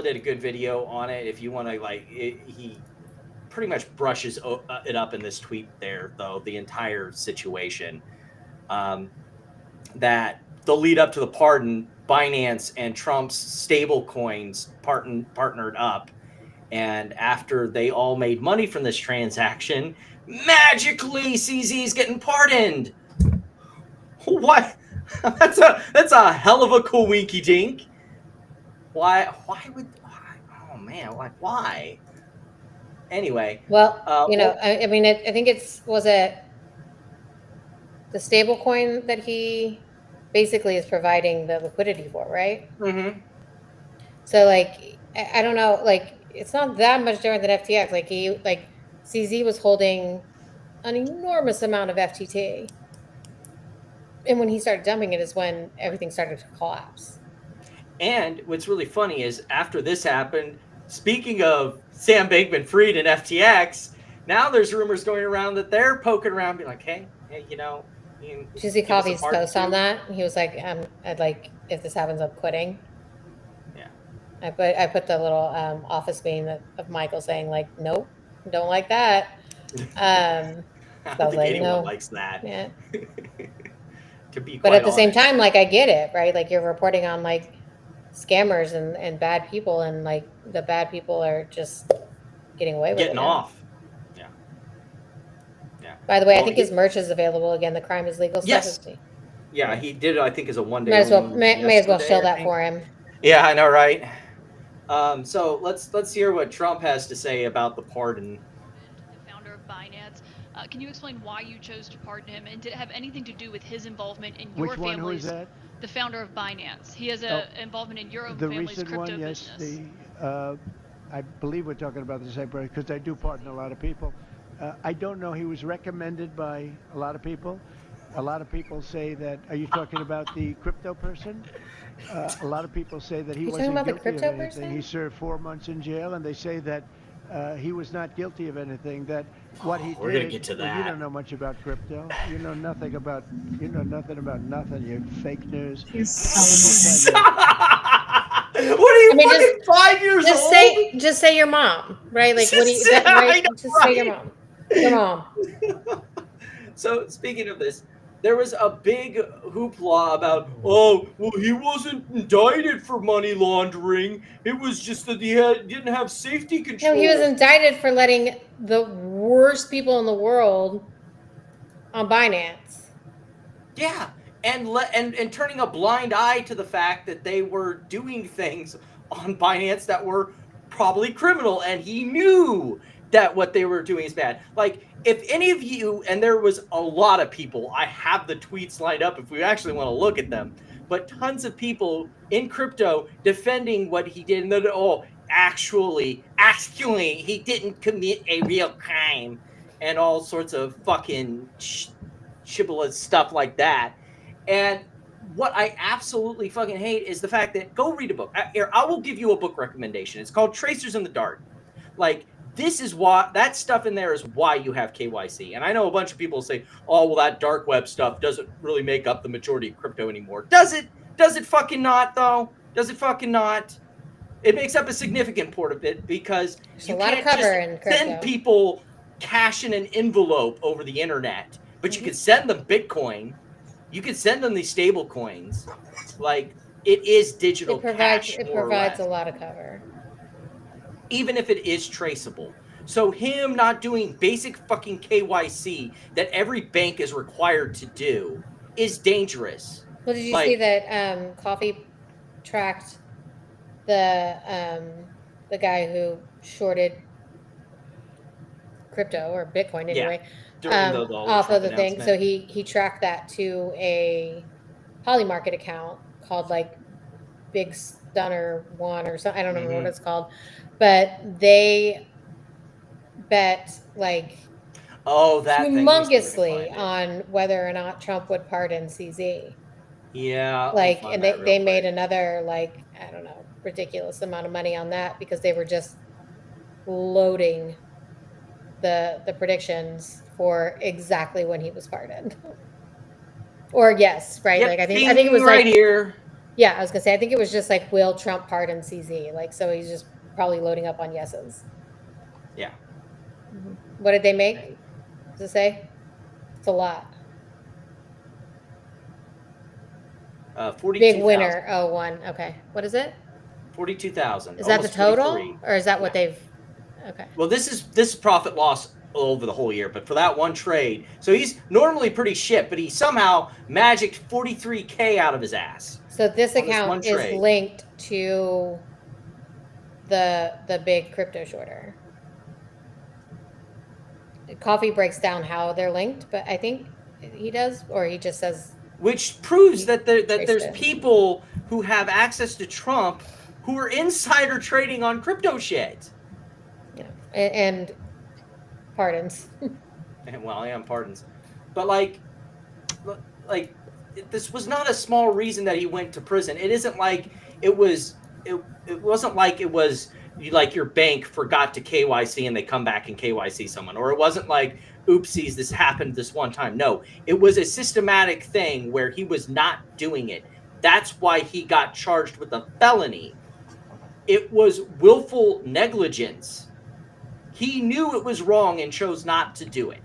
did a good video on it. If you want to, like, he pretty much brushes it up in this tweet there, though, the entire situation. That the lead up to the pardon, Binance and Trump's stable coins partnered up. And after they all made money from this transaction, magically CZ's getting pardoned. What? That's a hell of a coinky dink. Why would? Oh man, like why? Anyway. Well, I mean, I think was it the stable coin that he basically is providing the liquidity for, right? Mm-hmm. So, like, I don't know, like, it's not that much different than FTX. Like, CZ was holding an enormous amount of FTT. And when he started dumping it is when everything started to collapse. And what's really funny is after this happened, speaking of Sam Bankman-Fried and FTX, now there's rumors going around that they're poking around, being like, hey, you know. Did you see Coffee's post on that? He was like, I'd like, if this happens, I'm quitting. Yeah. I put the little office meme of Michael saying, like, nope, don't like that. I don't think anyone likes that. Yeah. To be but quite at the same honest. time, like, I get it, right? Like, you're reporting on, like, scammers and bad people, and, like, the bad people are just getting away with it. Getting off. Yeah. By the way, I think his merch is available again. The Crime is Legal. Yes. Yeah, he did it, I think, as a one-day. May as well shill that for him. Yeah, I know, right? So let's hear what Trump has to say about the pardon. The founder of Binance. Can you explain why you chose to pardon him, and did it have anything to do with his involvement in your family's? Which one? Who is that? The founder of Binance. He has an involvement in your own family's crypto business. Yes. I believe we're talking about the same person because I do pardon a lot of people. I don't know. He was recommended by a lot of people. A lot of people say that. Are you talking about the crypto person? A lot of people say that he wasn't guilty of anything. Person? He served 4 months in jail, and they say that he was not guilty of anything. That what he did. We're gonna get to that. Well, you don't know much about crypto. You know nothing about. You know nothing about nothing. You're fake news. He's so What are you, fucking 5 years old? Just say your mom, right? Like, what do you? Say your mom. Your mom. So speaking of this, there was a big hoopla about, oh, well, he wasn't indicted for money laundering. It was just that he didn't have safety control. No, he was indicted for letting the worst people in the world on Binance. Yeah, and turning a blind eye to the fact that they were doing things on Binance that were probably criminal, and he knew that what they were doing is bad. Like, if any of you, and there was a lot of people, I have the tweets lined up if we actually want to look at them, but tons of people in crypto defending what he did, and that, oh, actually, he didn't commit a real crime, and all sorts of fucking shibboleth stuff like that. And what I absolutely fucking hate is the fact that, go read a book. I will give you a book recommendation. It's called Tracers in the Dark. Like, this is why, that stuff in there is why you have KYC. And I know a bunch of people say, oh, well, that dark web stuff doesn't really make up the majority of crypto anymore. Does it? Does it fucking not, though? Does it fucking not? It makes up a significant part of it because you can't just send people cash in an envelope over the internet. But you can send them Bitcoin. You can send them these stable coins. Like, it is digital cash. It provides a lot of cover. Even if it is traceable. So him not doing basic fucking KYC that every bank is required to do is dangerous. Well, did you see that Coffee tracked the guy who shorted crypto or Bitcoin anyway, during the whole off Trump of the thing. So announcement. he tracked that to a Polymarket account called like Big Stunner One or something. I don't remember what it's called, but they bet like that thing, humongously on whether or not Trump would pardon CZ. Yeah, Like, and they made another like, I don't know, ridiculous amount of money on that because they were just loading the predictions for exactly when he was pardoned. Or yes, right? Yep, like I think it was right like here. Yeah, I was gonna say I think it was just like, will Trump pardon CZ? Like, so he's just probably loading up on yeses. Yeah. What did they make? Does it say? It's a lot. 42,000. Big winner. Oh, one. Okay. What is it? 42,000. Is that the total, 43. or is that what they've? Okay. Well, this is profit loss over the whole year, but for that one trade, so he's normally pretty shit, but he somehow magicked 43K out of his ass. So this account is linked to the big crypto shorter. Coffee breaks down how they're linked, but I think he does, or he just says. Which proves that there's people who have access to Trump who are insider trading on crypto shit. Yeah, and pardons. And pardons, but like this was not a small reason that he went to prison. It isn't like it was. It wasn't like it was like your bank forgot to KYC and they come back and KYC someone, or it wasn't like, oopsies, this happened this one time. No, it was a systematic thing where he was not doing it. That's why he got charged with a felony. It was willful negligence. He knew it was wrong and chose not to do it.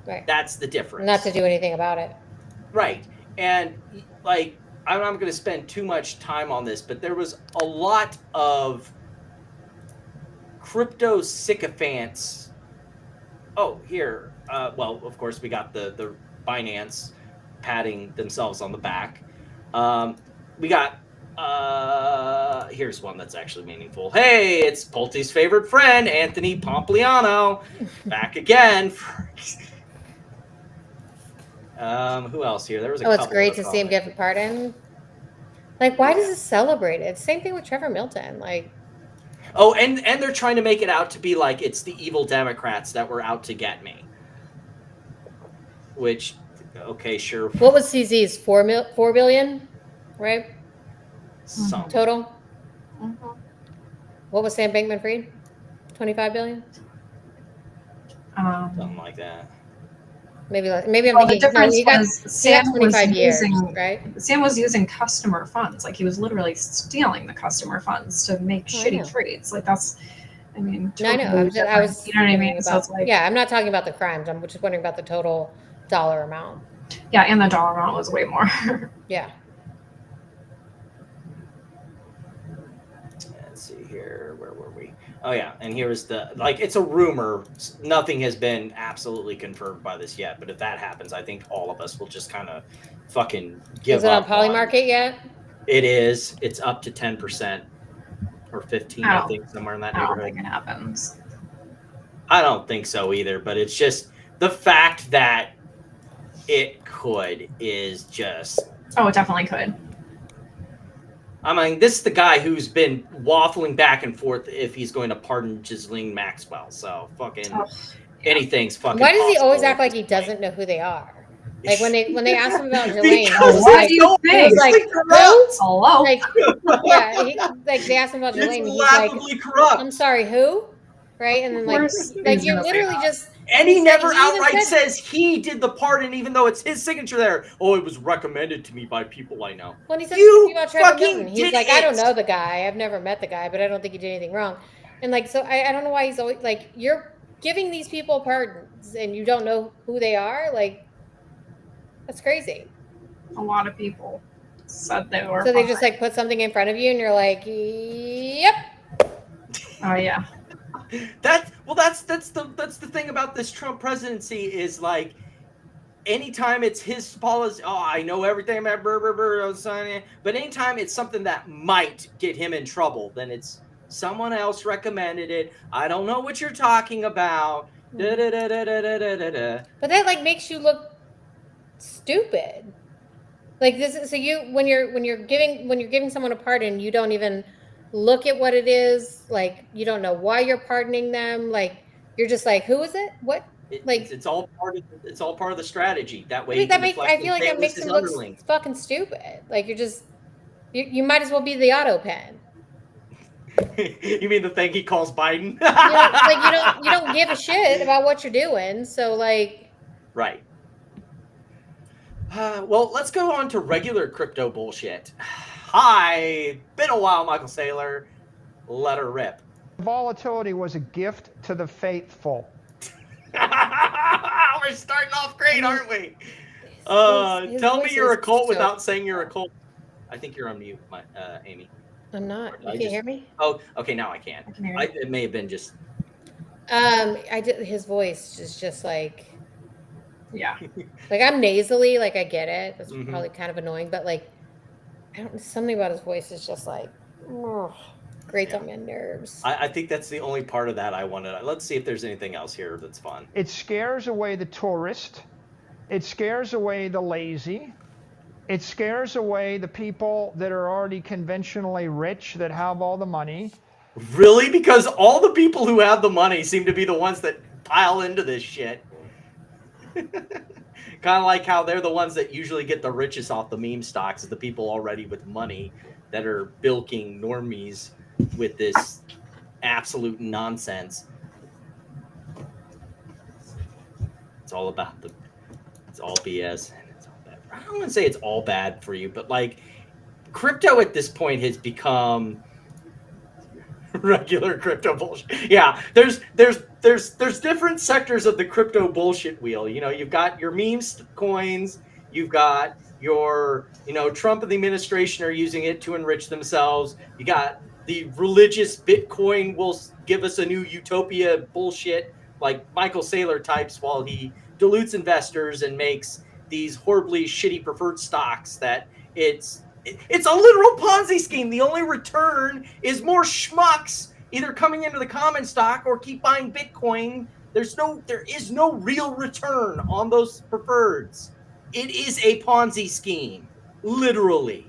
Right. That's the difference. Not to do anything about it. Right. And like, I'm not going to spend too much time on this, but there was a lot of crypto sycophants. Oh, here. Well, of course, we got the Binance patting themselves on the back. We got, here's one that's actually meaningful. Hey, it's Pulte's favorite friend, Anthony Pompliano, back again. Who else here? There was a couple. It's great to see him get pardoned. Like, why does it celebrate it? Same thing with Trevor Milton. Like, oh, and they're trying to make it out to be like it's the evil Democrats that were out to get me. Which, okay, sure. What was CZ's 4 billion, right? Some total. What was Sam Bankman-Fried? 25 billion. Something like that. Maybe I'm thinking. The difference was Sam was 25 years, using, right? Sam was using customer funds. Like, he was literally stealing the customer funds to make shitty trades. Like, that's, I mean, I know. I was, you know what I mean? So it's like, yeah, I'm not talking about the crimes. I'm just wondering about the total dollar amount. Yeah, and the dollar amount was way more. Yeah. Let's see here. Where were we? Oh, yeah. And here's the, like, it's a rumor. Nothing has been absolutely confirmed by this yet. But if that happens, I think all of us will just kind of fucking give up. Is it on Polymarket yet? It is. It's up to 10% or 15, I think, somewhere in that neighborhood. I don't think it happens. I don't think so either. But it's just the fact that it could is just. Oh, it definitely could. I mean, this is the guy who's been waffling back and forth if he's going to pardon Ghislaine Maxwell. So fucking anything's fucking. Why does he always act like he doesn't know who they are? Like when they ask him about Ghislaine, what do you think? Like, who? Hello. Like, yeah, like they asked him about Ghislaine, and he's like, corrupt. I'm sorry, who? Right, and then like you literally just. And he never outright says he did the pardon, even though it's his signature there. Oh, it was recommended to me by people I know. When he says you fucking he's like, I don't know the guy. I've never met the guy, but I don't think he did anything wrong. And like, so I don't know why he's always like, you're giving these people pardons and you don't know who they are. Like, that's crazy. A lot of people said they were. So they just like put something in front of you and you're like, yep. Oh, yeah. That's the thing about this Trump presidency is like, anytime it's his policy, oh, I know everything about but anytime it's something that might get him in trouble, then it's someone else recommended it. I don't know what you're talking about. Da, da, da, da, da, da, da, da. But that like makes you look stupid. Like this is so you when you're giving someone a pardon, you don't even look at what it is. Like you don't know why you're pardoning them. Like you're just like, who is it? What? Like It's all part of the strategy. That way, I feel like that makes him look fucking stupid. Like you're just you might as well be the auto pen. You mean the thing he calls Biden? Like you don't give a shit about what you're doing. So like, right. Well, let's go on to regular crypto bullshit. Hi, been a while, Michael Saylor. Let her rip. Volatility was a gift to the faithful. We're starting off great, aren't we? Tell me you're a cult without saying you're a cult. I think you're on mute, Amy. I'm not. You can't hear me? Oh, okay, now I can. It may have been just. I did. His voice is just like. Yeah. Like I'm nasally, like I get it. That's probably kind of annoying, but like, I don't. Something about his voice is just like, grates on my nerves. I think that's the only part of that I wanted. Let's see if there's anything else here that's fun. It scares away the tourist. It scares away the lazy. It scares away the people that are already conventionally rich that have all the money. Really? Because all the people who have the money seem to be the ones that pile into this shit. Kind of like how they're the ones that usually get the richest off the meme stocks, is the people already with money that are bilking normies with this absolute nonsense. It's all about it's all BS. It's all bad. I don't want to say it's all bad for you, but like crypto at this point has become regular crypto bullshit. Yeah, there's different sectors of the crypto bullshit wheel. You know, you've got your memes coins, you've got your, Trump and the administration are using it to enrich themselves. You got the religious Bitcoin will give us a new utopia bullshit, like Michael Saylor types, while he dilutes investors and makes these horribly shitty preferred stocks that it's a literal Ponzi scheme. The only return is more schmucks either coming into the common stock or keep buying Bitcoin. There is no real return on those preferreds. It is a Ponzi scheme, literally.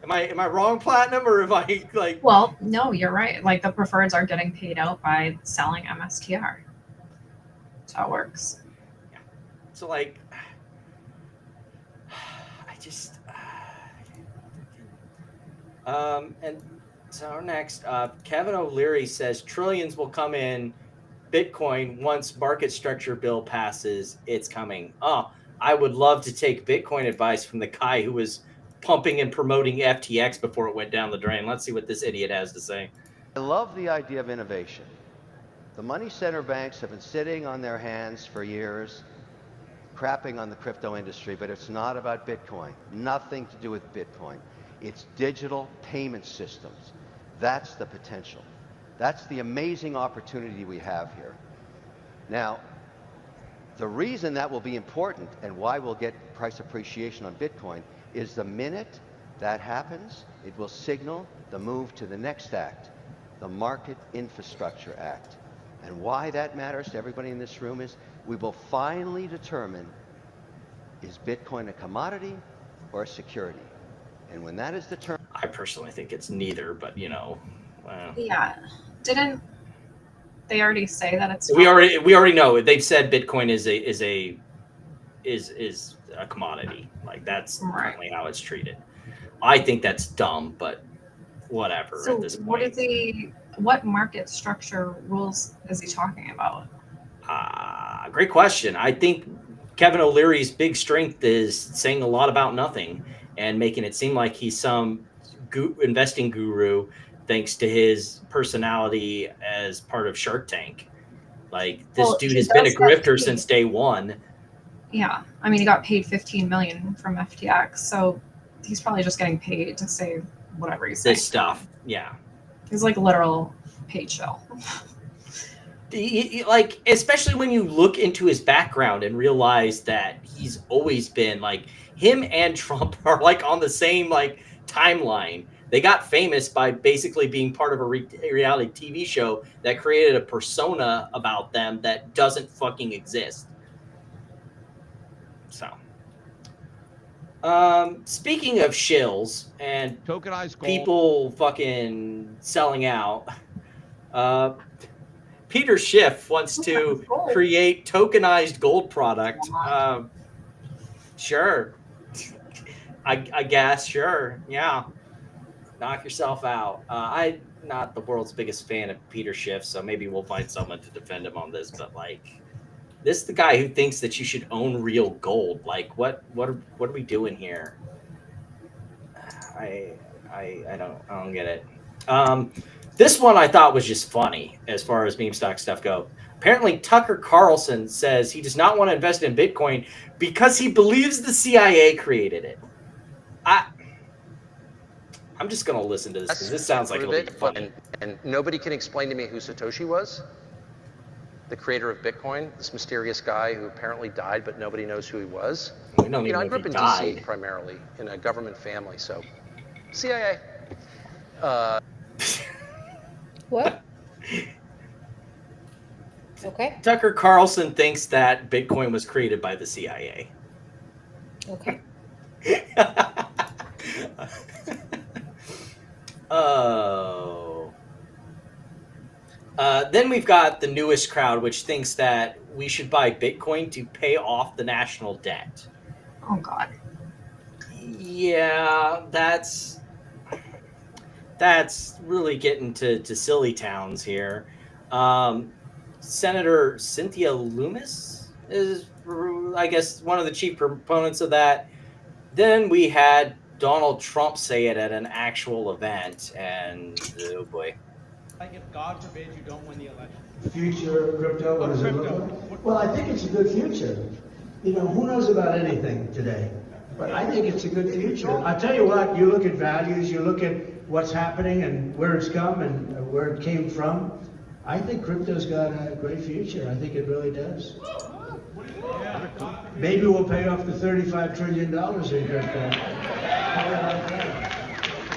Am I wrong, Platinum, or am I like? Well, no, you're right. Like the preferreds are getting paid out by selling MSTR. That's how it works. Yeah. So like, I just and so next, Kevin O'Leary says trillions will come in Bitcoin once market structure bill passes. It's coming. Oh, I would love to take Bitcoin advice from the guy who was pumping and promoting FTX before it went down the drain. Let's see what this idiot has to say. I love the idea of innovation. The money center banks have been sitting on their hands for years, crapping on the crypto industry, but it's not about Bitcoin. Nothing to do with Bitcoin. It's digital payment systems. That's the potential. That's the amazing opportunity we have here. Now, the reason that will be important and why we'll get price appreciation on Bitcoin is the minute that happens, it will signal the move to the next act, the Market Infrastructure Act. And why that matters to everybody in this room is we will finally determine, is Bitcoin a commodity or a security? And when that is determined... I personally think it's neither, but Yeah. Didn't they already say that it's... We already know. They've said Bitcoin is a commodity. Like that's currently how it's treated. I think that's dumb, but whatever. So at this point. What market structure rules is he talking about? Great question. I think Kevin O'Leary's big strength is saying a lot about nothing and making it seem like he's some investing guru thanks to his personality as part of Shark Tank. Like this dude has been a grifter since day one. Yeah. I mean, he got paid $15 million from FTX, so he's probably just getting paid to say whatever he's saying. This stuff. Yeah. He's like literal paid shill. Like, especially when you look into his background and realize that he's always been like, him and Trump are like on the same like timeline. They got famous by basically being part of a reality TV show that created a persona about them that doesn't fucking exist. So, speaking of shills and Tokenized gold. people fucking selling out, Peter Schiff wants to create tokenized gold product. Sure. I guess, sure. Yeah. Knock yourself out. I'm not the world's biggest fan of Peter Schiff, so maybe we'll find someone to defend him on this. But like, this is the guy who thinks that you should own real gold. Like, what are we doing here? I don't get it. This one I thought was just funny as far as meme stock stuff go. Apparently, Tucker Carlson says he does not want to invest in Bitcoin because he believes the CIA created it. I'm just going to listen to this because this sounds like it'll be funny. And nobody can explain to me who Satoshi was, the creator of Bitcoin, this mysterious guy who apparently died, but nobody knows who he was. We don't even know I if grew he up in died. DC primarily in a government family, so CIA. What? Okay. Tucker Carlson thinks that Bitcoin was created by the CIA. Okay. Oh. Then we've got the newest crowd, which thinks that we should buy Bitcoin to pay off the national debt. Oh, God. Yeah, that's really getting to silly towns here. Senator Cynthia Loomis is, I guess, one of the chief proponents of that. Then we had Donald Trump say it at an actual event, and oh boy. Like if God forbid you don't win the election. Future of crypto, what does it look like? Well, I think it's a good future. You know, who knows about anything today? But I think it's a good future. I tell you what, you look at values, you look at what's happening and where it's come and where it came from. I think crypto's got a great future. I think it really does. Maybe we'll pay off the $35 trillion in crypto.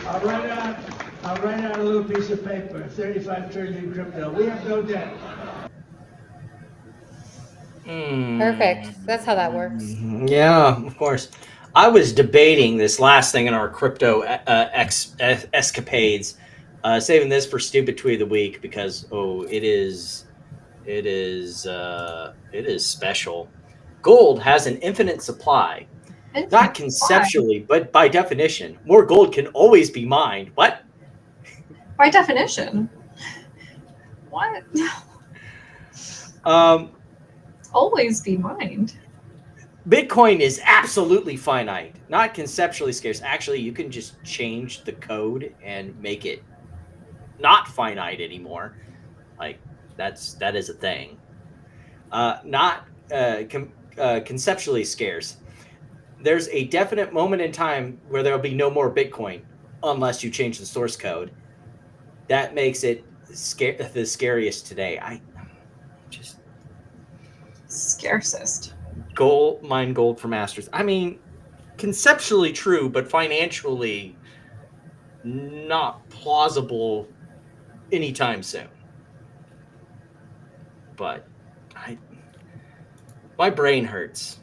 How about that? I'll write out a little piece of paper, 35 trillion crypto. We have no debt. Perfect. That's how that works. Yeah, of course. I was debating this last thing in our crypto escapades, saving this for stupid tweet of the week because it is special. Gold has an infinite supply, not conceptually, but by definition. More gold can always be mined. What? By definition. What? Always be mined. Bitcoin is absolutely finite, not conceptually scarce. Actually, you can just change the code and make it not finite anymore. Like that is a thing. Not conceptually scarce. There's a definite moment in time where there'll be no more Bitcoin unless you change the source code. That makes it the scariest today. I just scarcest. Mine gold for masters. I mean, conceptually true, but financially not plausible anytime soon. But my brain hurts.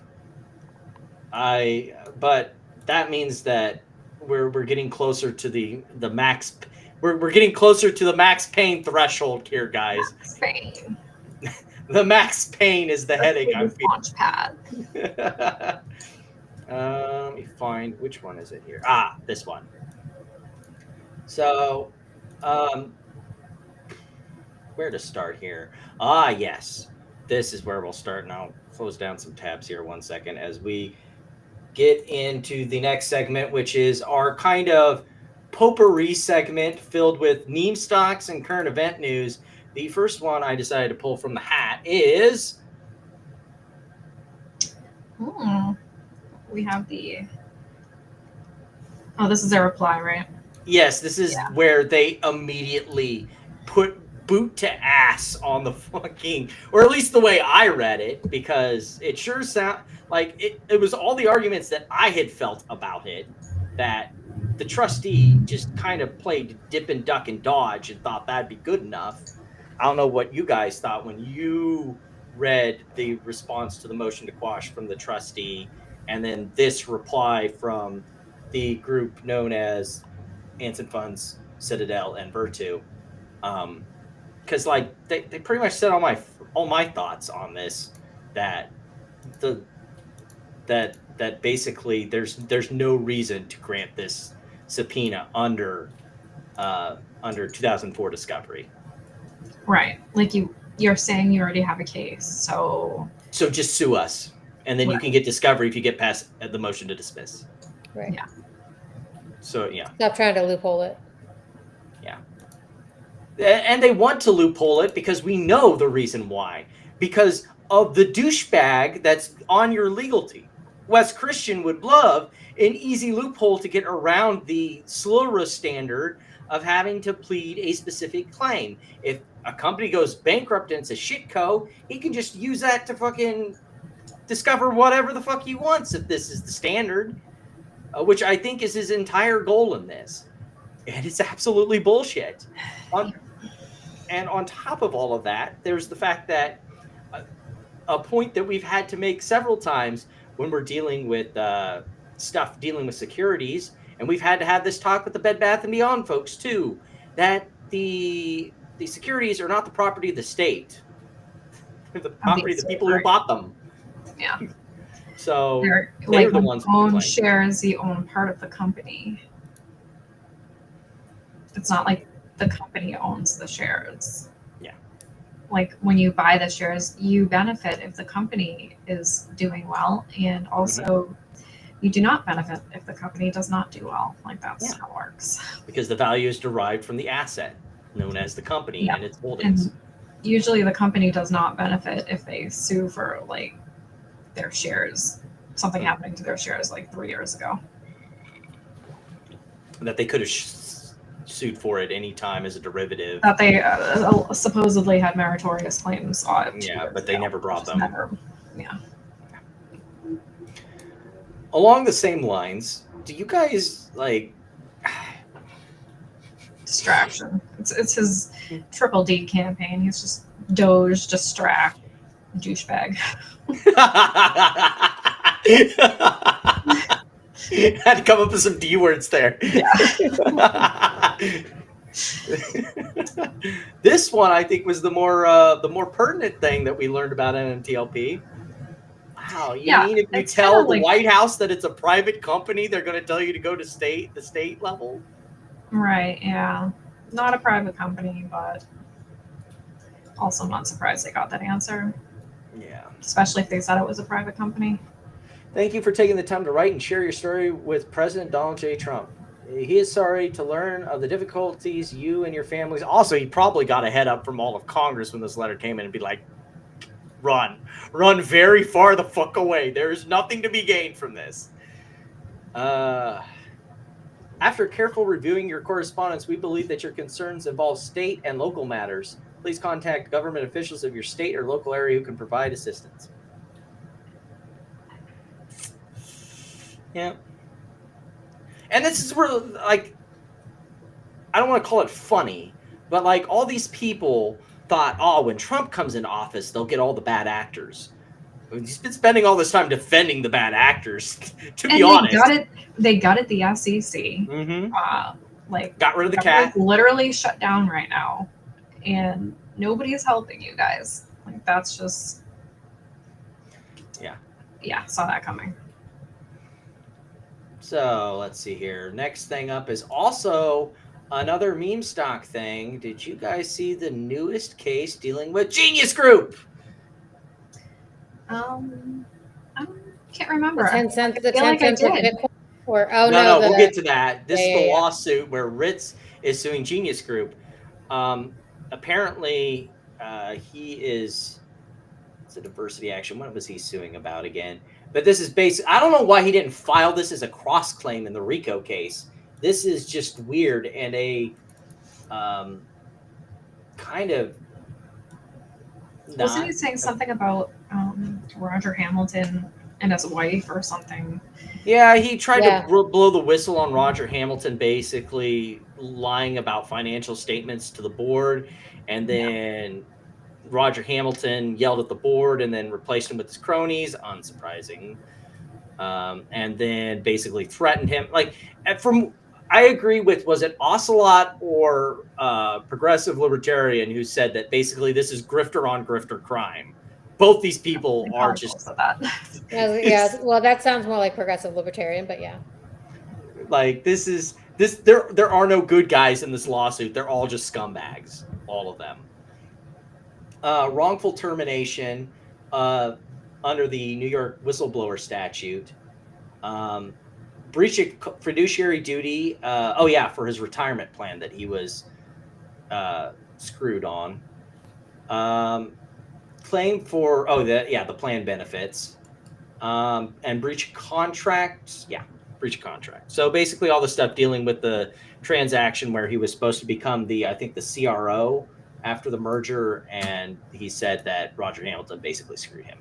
But that means that we're getting closer to the max. We're getting closer to the max pain threshold here, guys. Max pain. The max pain is the headache I'm feeling. Launch pad. Let me find which one is it here. This one. So, where to start here? Yes, this is where we'll start. And I'll close down some tabs here 1 second as we get into the next segment, which is our kind of potpourri segment filled with meme stocks and current event news. The first one I decided to pull from the hat is... We have the... Oh, this is their reply, right? Yes, this is where they immediately put boot to ass on the fucking, or at least the way I read it, because it sure sound like it was all the arguments that I had felt about it, that the trustee just kind of played dip and duck and dodge and thought that'd be good enough. I don't know what you guys thought when you read the response to the motion to quash from the trustee, and then this reply from the group known as Anson Funds, Citadel, and Vritu. Because like they pretty much said all my thoughts on this, that basically there's no reason to grant this subpoena under 2004 discovery. Right. Like you're saying you already have a case, so just sue us, and then you can get discovery if you get past the motion to dismiss. Right. Yeah. So yeah. Stop trying to loophole it. Yeah. And they want to loophole it because we know the reason why. Because of the douchebag that's on your legal team. Wes Christian would love an easy loophole to get around the SLURA standard of having to plead a specific claim. If a company goes bankrupt and it's a shitco, he can just use that to fucking discover whatever the fuck he wants if this is the standard, which I think is his entire goal in this. And it's absolutely bullshit. And on top of all of that, there's the fact that a point that we've had to make several times when we're dealing with dealing with securities, and we've had to have this talk with the Bed Bath & Beyond folks too, that the securities are not the property of the state. They're the property of the people who bought them. Yeah. So they're the when ones you own complaining. shares, you own part of the company. It's not like the company owns the shares. Yeah. Like when you buy the shares, you benefit if the company is doing well, and also you do not benefit if the company does not do well. Like that's how it works. Because the value is derived from the asset known as the company and its holdings. And usually the company does not benefit if they sue for like their shares, something happening to their shares like 3 years ago. That they could have sued for it any time as a derivative. That they supposedly had meritorious claims on. Yeah, but they never brought them. Yeah. Along the same lines, do you guys like distraction? It's his triple D campaign. He's just Doge, distract, douchebag. Had to come up with some D words there. Yeah. This one I think was the more pertinent thing that we learned about MMTLP. Wow, you mean if you tell the White House that it's a private company, they're going to tell you to go to the state level? Right, yeah. Not a private company, but also not surprised they got that answer. Yeah. Especially if they said it was a private company. Thank you for taking the time to write and share your story with President Donald J. Trump. He is sorry to learn of the difficulties you and your families. Also, he probably got a head up from all of Congress when this letter came in and be like, run very far the fuck away. There is nothing to be gained from this. After careful reviewing your correspondence, we believe that your concerns involve state and local matters. Please contact government officials of your state or local area who can provide assistance. Yeah. And this is where, like, I don't want to call it funny, but like all these people thought, oh, when Trump comes in office, they'll get all the bad actors. He's been spending all this time defending the bad actors, to be honest. They gutted the SEC. Mm-hmm. Like got rid of the cat. Literally shut down right now, and nobody is helping you guys. Like that's just. Yeah, saw that coming. So let's see here. Next thing up is also another meme stock thing. Did you guys see the newest case dealing with Genius Group? I can't remember. The 10 cents of like Bitcoin. Or no, we'll get to that. This is the lawsuit where Ritz is suing Genius Group. Apparently, he is. It's a diversity action. What was he suing about again? But this is basic. I don't know why he didn't file this as a cross claim in the RICO case. This is just weird and a kind of Wasn't he saying something about Roger Hamilton and his wife or something? Yeah, he tried to blow the whistle on Roger Hamilton, basically lying about financial statements to the board, and then Roger Hamilton yelled at the board and then replaced him with his cronies, unsurprising, and then basically threatened him. Like, I agree with, was it Ocelot or Progressive Libertarian who said that basically this is grifter on grifter crime? Both these people are just yeah. Well, that sounds more like Progressive Libertarian, but yeah. Like there are no good guys in this lawsuit. They're all just scumbags, all of them. Wrongful termination under the New York whistleblower statute. Breach of fiduciary duty. For his retirement plan that he was screwed on. Claim for the plan benefits. And breach of contract. Yeah, breach of contract. So basically all the stuff dealing with the transaction where he was supposed to become the CRO after the merger, and he said that Roger Hamilton basically screwed him.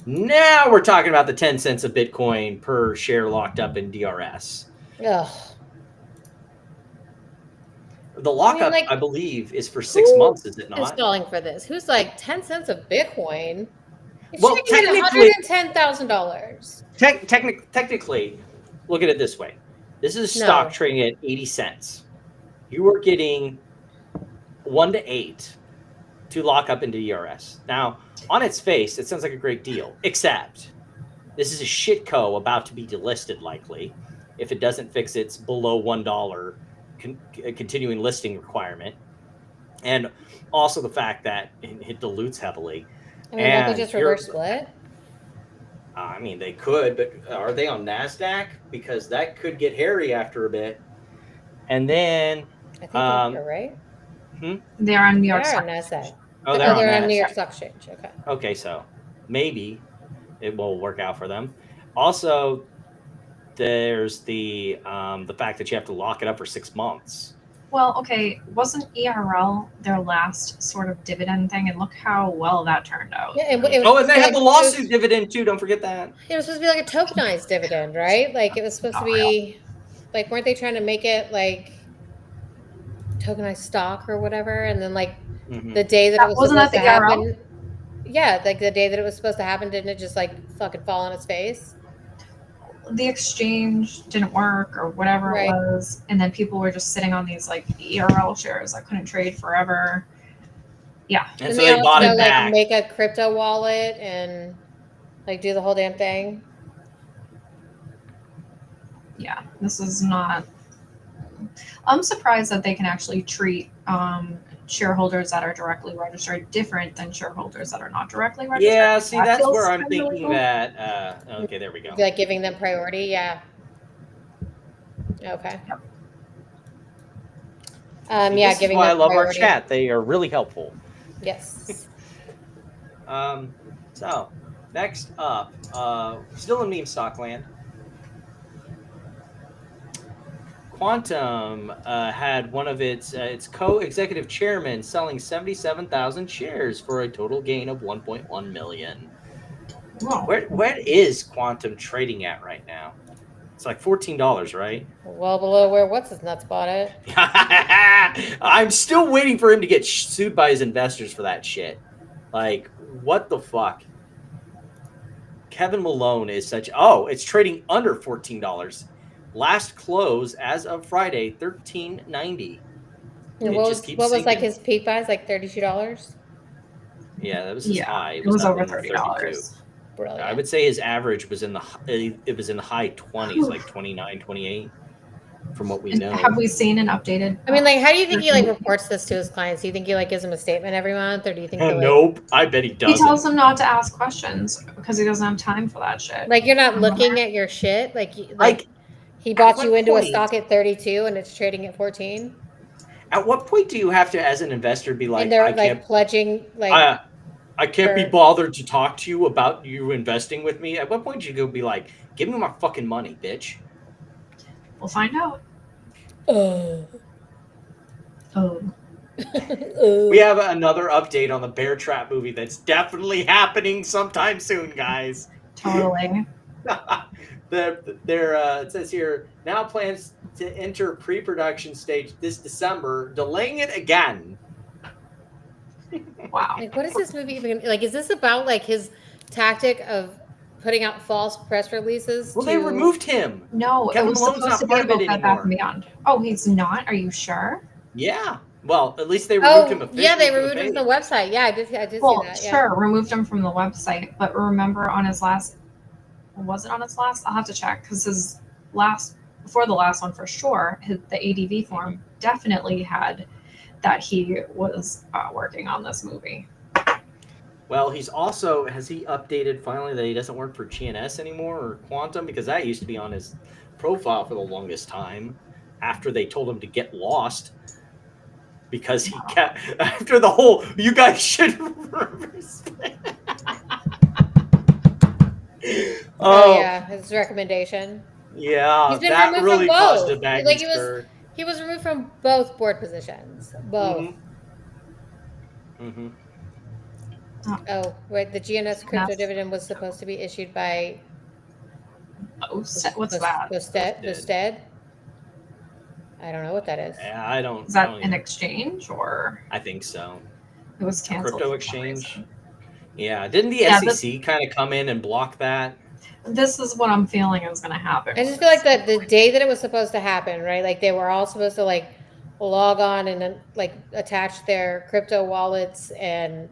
Now we're talking about the 10 cents of Bitcoin per share locked up in DRS. Ugh. The lockup, I believe, is for 6 months, is it not? Who's falling for this? Who's like 10 cents of Bitcoin? Well, technically, $110,000. Technically, look at it this way. This is a stock trading at 80 cents. You are getting 1 to 8 to lock up into DRS. Now, on its face, it sounds like a great deal, except this is a shitco about to be delisted, likely, if it doesn't fix its below $1 continuing listing requirement. And also the fact that it dilutes heavily. I mean, won't they just reverse split? I mean, they could, but are they on NASDAQ? Because that could get hairy after a bit. And then... I think you're right. They're on New York Stock Exchange. Oh, they're on New York Stock Exchange. Okay. Okay, so maybe it will work out for them. Also, there's the fact that you have to lock it up for 6 months. Well, okay, wasn't ERL their last sort of dividend thing? And look how well that turned out. Yeah, and and they had the lawsuit dividend too. Don't forget that. It was supposed to be like a tokenized dividend, right? Like it was supposed to be, like, weren't they trying to make it like tokenized stock or whatever? And then like the day that it was supposed to happen, like the day that it was supposed to happen, didn't it just like fucking fall on its face? The exchange didn't work or whatever it was, and then people were just sitting on these like ERL shares that couldn't trade forever. Yeah, and so they bought it back. Like make a crypto wallet and like do the whole damn thing. Yeah, this is not. I'm surprised that they can actually treat shareholders that are directly registered different than shareholders that are not directly registered. Yeah, see, that's where I'm thinking that. Okay, there we go. Like giving them priority, yeah. Okay. This giving is why them I love priority. our chat. They are really helpful. Yes. So next up, still in meme stock land. Quantum had one of its co-executive chairmen selling 77,000 shares for a total gain of 1.1 million. Wow. Where is Quantum trading at right now? It's like $14, right? Well below where what's his nuts bought it. I'm still waiting for him to get sued by his investors for that shit. Like, what the fuck? Kevin Malone is such. Oh, it's trading under $14. Last close as of Friday, $13.90. What was like his peak buys? Like $32? Yeah, that was his high. It was over $30. Brilliant. I would say his average was in the high 20s, like 29, 28, from what we know. Have we seen an updated? I mean, like, how do you think he like reports this to his clients? Do you think he like gives them a statement every month, or do you think? Nope, I bet he doesn't. He tells them not to ask questions because he doesn't have time for that shit. Like, you're not looking at your shit, like he bought you into a stock at 32 and it's trading at 14. At what point do you have to, as an investor, be like, and they're like pledging, like, I can't be bothered to talk to you about you investing with me? At what point do you go be like, give me my fucking money, bitch? We'll find out. We have another update on the Bear Trap movie that's definitely happening sometime soon, guys. Totally. It says here, now plans to enter pre-production stage this December, delaying it again. Wow. Like, what is this movie even like? Is this about like his tactic of putting out false press releases? Well, they removed him. No, Kevin it was Malone's supposed not to be part of it about Bed Bath anymore. and Beyond. Oh, he's not? Are you sure? Yeah. Well, at least they removed him officially. Yeah, they from removed him from the page. website. Yeah, I did see that. Yeah. Sure, removed him from the website, but remember on his last, was it on his last? I'll have to check because his last, before the last one for sure, the ADV form definitely had that he was working on this movie. Well, has he updated finally that he doesn't work for GNS anymore or Quantum? Because that used to be on his profile for the longest time after they told him to get lost. Because he kept, after the whole, you guys should Oh yeah, his recommendation. Yeah, He's been that removed really from caused both. a baggy Like stir. he was removed from both board positions. Both. Mm-hmm. Oh, wait, the GNS crypto dividend was supposed to be issued by what's that? Bosted? I don't know what that is. Yeah, I don't. Is that an exchange or? I think so. It was canceled. Crypto exchange. Yeah, didn't the SEC kind of come in and block that? This is what I'm feeling is going to happen. I just feel like that the day that it was supposed to happen, right? Like they were all supposed to like log on and then like attach their crypto wallets and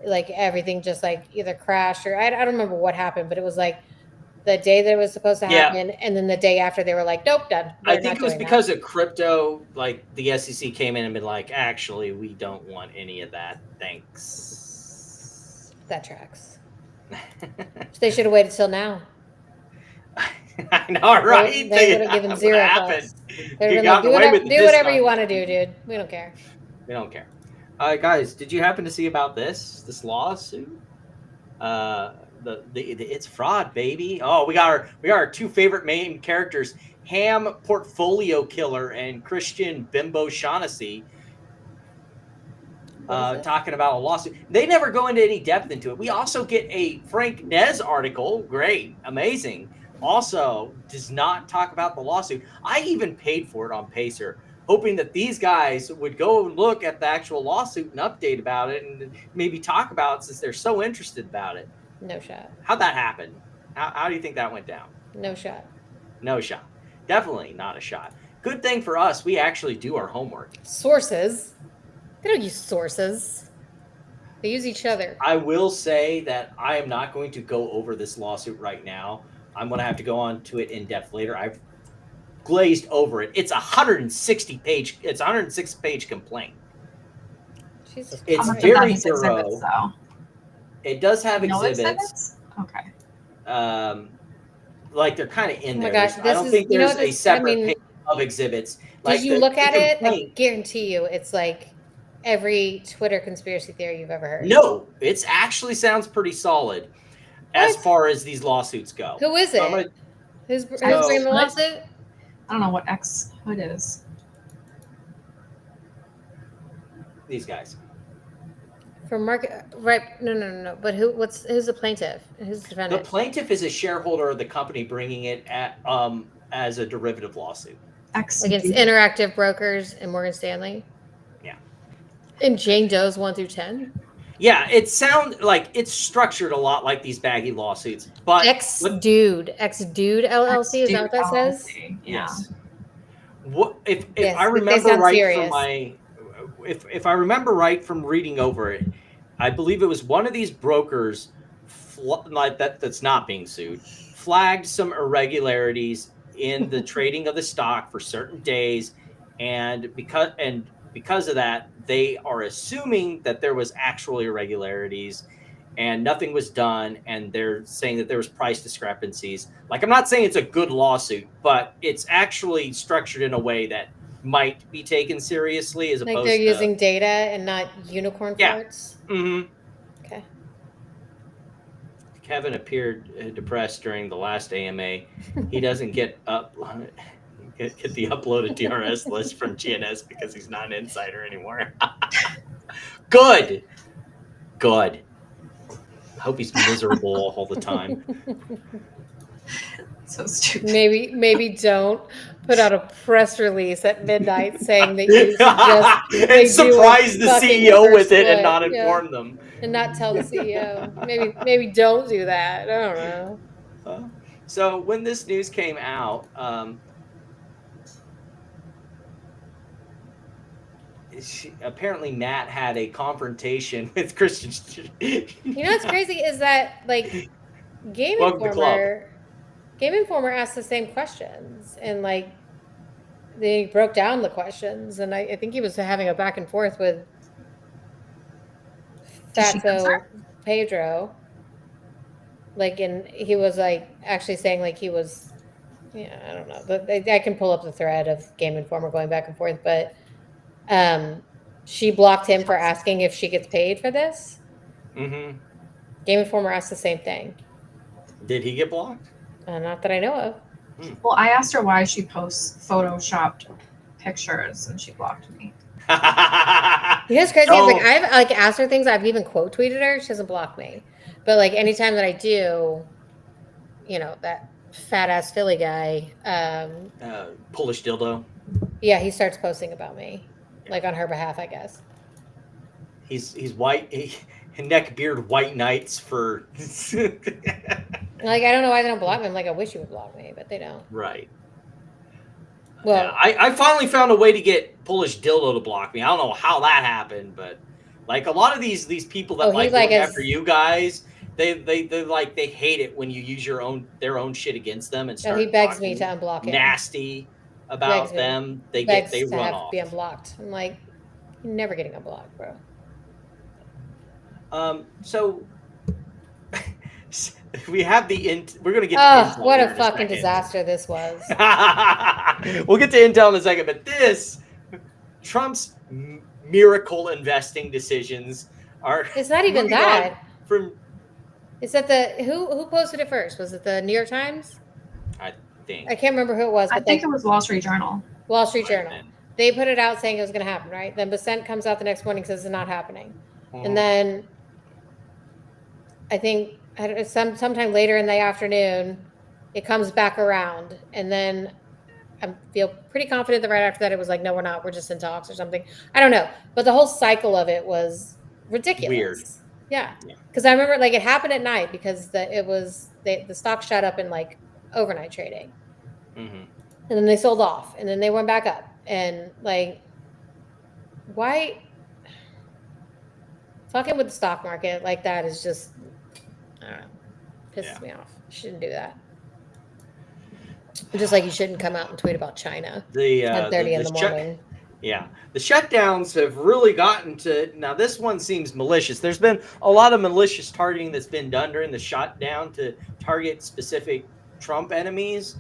like everything just like either crashed or I don't remember what happened, but it was like the day that it was supposed to happen, and then the day after they were like, nope, done. I think it was because of crypto, like the SEC came in and been like, actually, we don't want any of that. Thanks. That tracks. They should have waited till now. I know, right? They would have given zero fucks. They would have been like, do whatever you want to do, dude. We don't care. We don't care. Guys, did you happen to see about this lawsuit? It's fraud, baby. Oh, we got our two favorite main characters, Ham Portfolio Killer and Christian Bimbo Shaughnessy, talking about a lawsuit. They never go into any depth into it. We also get a Frank Nez article. Great, amazing. Also does not talk about the lawsuit. I even paid for it on Pacer, hoping that these guys would go look at the actual lawsuit and update about it and maybe talk about it since they're so interested about it. No shot. How'd that happen? How do you think that went down? No shot. No shot. Definitely not a shot. Good thing for us, we actually do our homework. Sources. They don't use sources. They use each other. I will say that I am not going to go over this lawsuit right now. I'm going to have to go on to it in depth later. I've glazed over it. It's 106-page complaint. Jesus it's Christ. very thorough. It does have exhibits. Okay. Like they're kind of in there. Gosh, I don't think there's a separate page of exhibits. Did you look at it? I guarantee you it's like every Twitter conspiracy theory you've ever heard. No, it actually sounds pretty solid as far as these lawsuits go. Who is it? Who's bringing the lawsuit? I don't know what X Hood is. These guys. From market, right? No. But who's the plaintiff? Who's the defendant? The plaintiff is a shareholder of the company bringing it at as a derivative lawsuit against Interactive Brokers and Morgan Stanley. Yeah. And Jane Doe's 1 through 10. Yeah, it sounds like it's structured a lot like these baggy lawsuits, but X Dude LLC, is that what that says? Yes. What if I remember right from if I remember right from reading over it, I believe it was one of these brokers like that's not being sued flagged some irregularities in the trading of the stock for certain days, and because of that, they are assuming that there was actual irregularities and nothing was done, and they're saying that there was price discrepancies. Like, I'm not saying it's a good lawsuit, but it's actually structured in a way that might be taken seriously as opposed to... Like they're using data and not unicorn farts? Mm-hmm. Okay. Kevin appeared depressed during the last AMA. He doesn't get up... Get the uploaded DRS list from GNS because he's not an insider anymore. Good. I hope he's miserable all the time. So stupid. Maybe don't put out a press release at midnight saying that you suggest they and surprise do the fucking CEO reverse with it and split. not inform them. And not tell the CEO. Maybe don't do that. I don't know. So when this news came out, apparently Matt had a confrontation with Christian. You know what's crazy is that like Game Informer asked the same questions, and like they broke down the questions, and I think he was having a back and forth with Fatso Pedro. Like, and he was like actually saying like he was, I don't know, but I can pull up the thread of Game Informer going back and forth, but she blocked him for asking if she gets paid for this. Mm-hmm. Game Informer asked the same thing. Did he get blocked? Not that I know of. Well, I asked her why she posts photoshopped pictures, and she blocked me. You know what's crazy? Like I've like asked her things. I've even quote tweeted her. She doesn't block me. But like anytime that I do, that fat ass Philly guy, Polish dildo. Yeah, he starts posting about me, like on her behalf, I guess. He's white, neck beard, white knights for. Like I don't know why they don't block me. I'm like, I wish you would block me, but they don't. Right. Well, I finally found a way to get Polish dildo to block me. I don't know how that happened, but like a lot of these people that like going after you guys, they hate it when you use their own shit against them and start. He begs me to unblock him. Nasty about them. They run off. Be unblocked. I'm like, you're never getting unblocked, bro. So we have we're gonna get. Oh, what a fucking disaster this was. We'll get to Intel in a second, but Trump's miracle investing decisions are. It's not even that. Is that who posted it first? Was it the New York Times? I think. I can't remember who it was. I think it was Wall Street Journal. Wall Street Journal. They put it out saying it was going to happen, right? Then Besant comes out the next morning and says it's not happening. And then I think sometime later in the afternoon, it comes back around. And then I feel pretty confident that right after that, it was like, no, we're not. We're just in talks or something. I don't know. But the whole cycle of it was ridiculous. Weird. Yeah. Because I remember like it happened at night because the stock shot up in like overnight trading. Mm-hmm. And then they sold off and then they went back up. And like, why fucking with the stock market like that is just, I don't know, pisses me off. You shouldn't do that. Just like you shouldn't come out and tweet about China. 10:30 in the morning. Yeah, the shutdowns have really gotten to. Now this one seems malicious. There's been a lot of malicious targeting that's been done during the shutdown to target specific Trump enemies,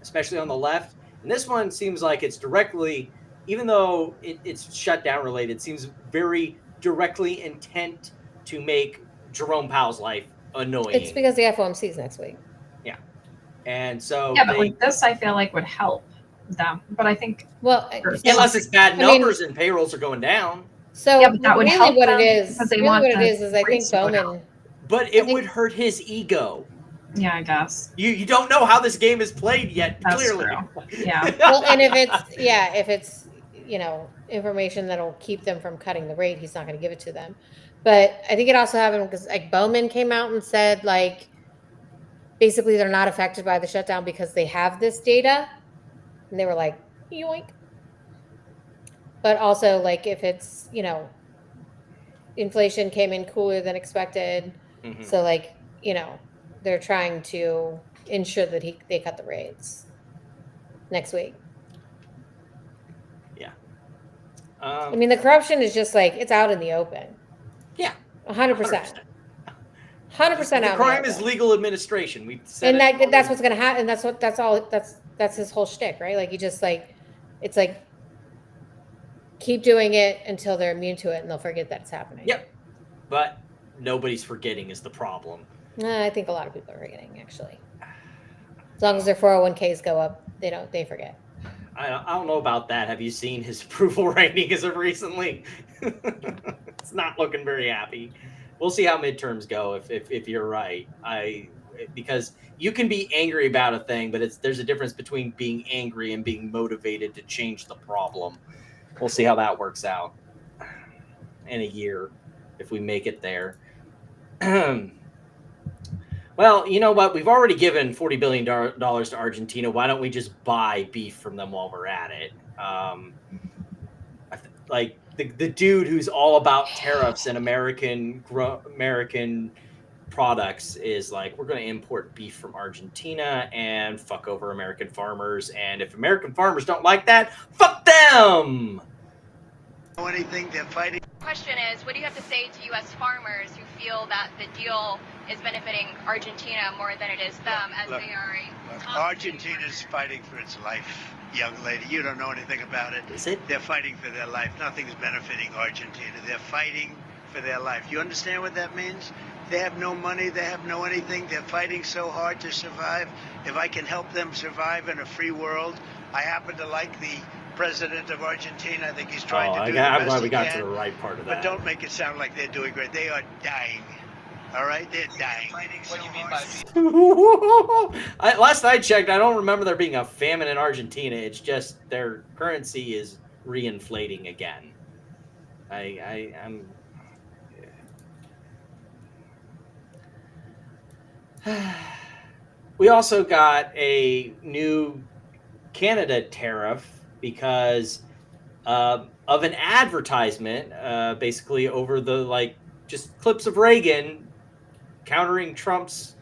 especially on the left. And this one seems like it's directly, even though it's shutdown related, seems very directly intent to make Jerome Powell's life annoying. It's because the FOMC is next week. Yeah, and so but like this, I feel like would help them. But I think unless it's bad numbers and payrolls are going down. So but that would really help what them it is. because they really want what it is I think Bowman. But it would hurt his ego. Yeah, I guess. You don't know how this game is played yet. That's clearly. True. Yeah. Well, and if it's information that'll keep them from cutting the rate, he's not going to give it to them. But I think it also happened because like Bowman came out and said like basically they're not affected by the shutdown because they have this data, and they were like yoink. But also like if it's inflation came in cooler than expected, so like they're trying to ensure that they cut the rates next week. Yeah. I mean, the corruption is just like, it's out in the open. Yeah. 100%. 100% out. Crime is legal administration. We've said and that's what's going to happen. That's his whole shtick, right? Like, you just like, it's like, keep doing it until they're immune to it and they'll forget that it's happening. Yep. But nobody's forgetting is the problem. I think a lot of people are forgetting, actually. As long as their 401ks go up, they forget. I don't know about that. Have you seen his approval rating as of recently? It's not looking very happy. We'll see how midterms go if you're right. Because you can be angry about a thing, but there's a difference between being angry and being motivated to change the problem. We'll see how that works out in a year if we make it there. Well, you know what? We've already given $40 billion to Argentina. Why don't we just buy beef from them while we're at it? Like the dude who's all about tariffs and American products is like, we're going to import beef from Argentina and fuck over American farmers. And if American farmers don't like that, fuck them. Anything they're fighting. Question is, what do you have to say to U.S. farmers who feel that the deal is benefiting Argentina more than it is them, as they are Argentina's fighting for its life, young lady. You don't know anything about it. Is it? They're fighting for their life. Nothing's benefiting Argentina. They're fighting for their life. You understand what that means? They have no money. They have no anything. They're fighting so hard to survive. If I can help them survive in a free world, I happen to like the president of Argentina. I think he's trying to do the best I'm glad we he got can. to the right part of that. But don't make it sound like they're doing great. They are dying. All right? They're dying. What do you mean by Last I checked, I don't remember there being a famine in Argentina. It's just their currency is reinflating again. I'm We also got a new Canada tariff because of an advertisement, basically over the just clips of Reagan countering Trump's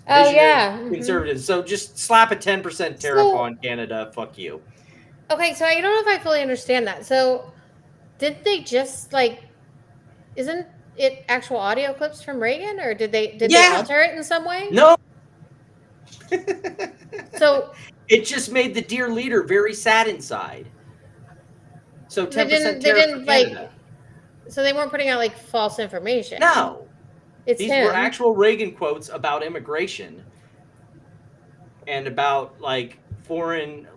conservatives. So just slap a 10% tariff on Canada. Fuck you. Okay, so I don't know if I fully understand that. So did they just isn't it actual audio clips from Reagan, or did they alter it in some way? No. So it just made the dear leader very sad inside. So 10% tariff for Canada. So they weren't putting out false information. No. These were actual Reagan quotes about immigration and about foreign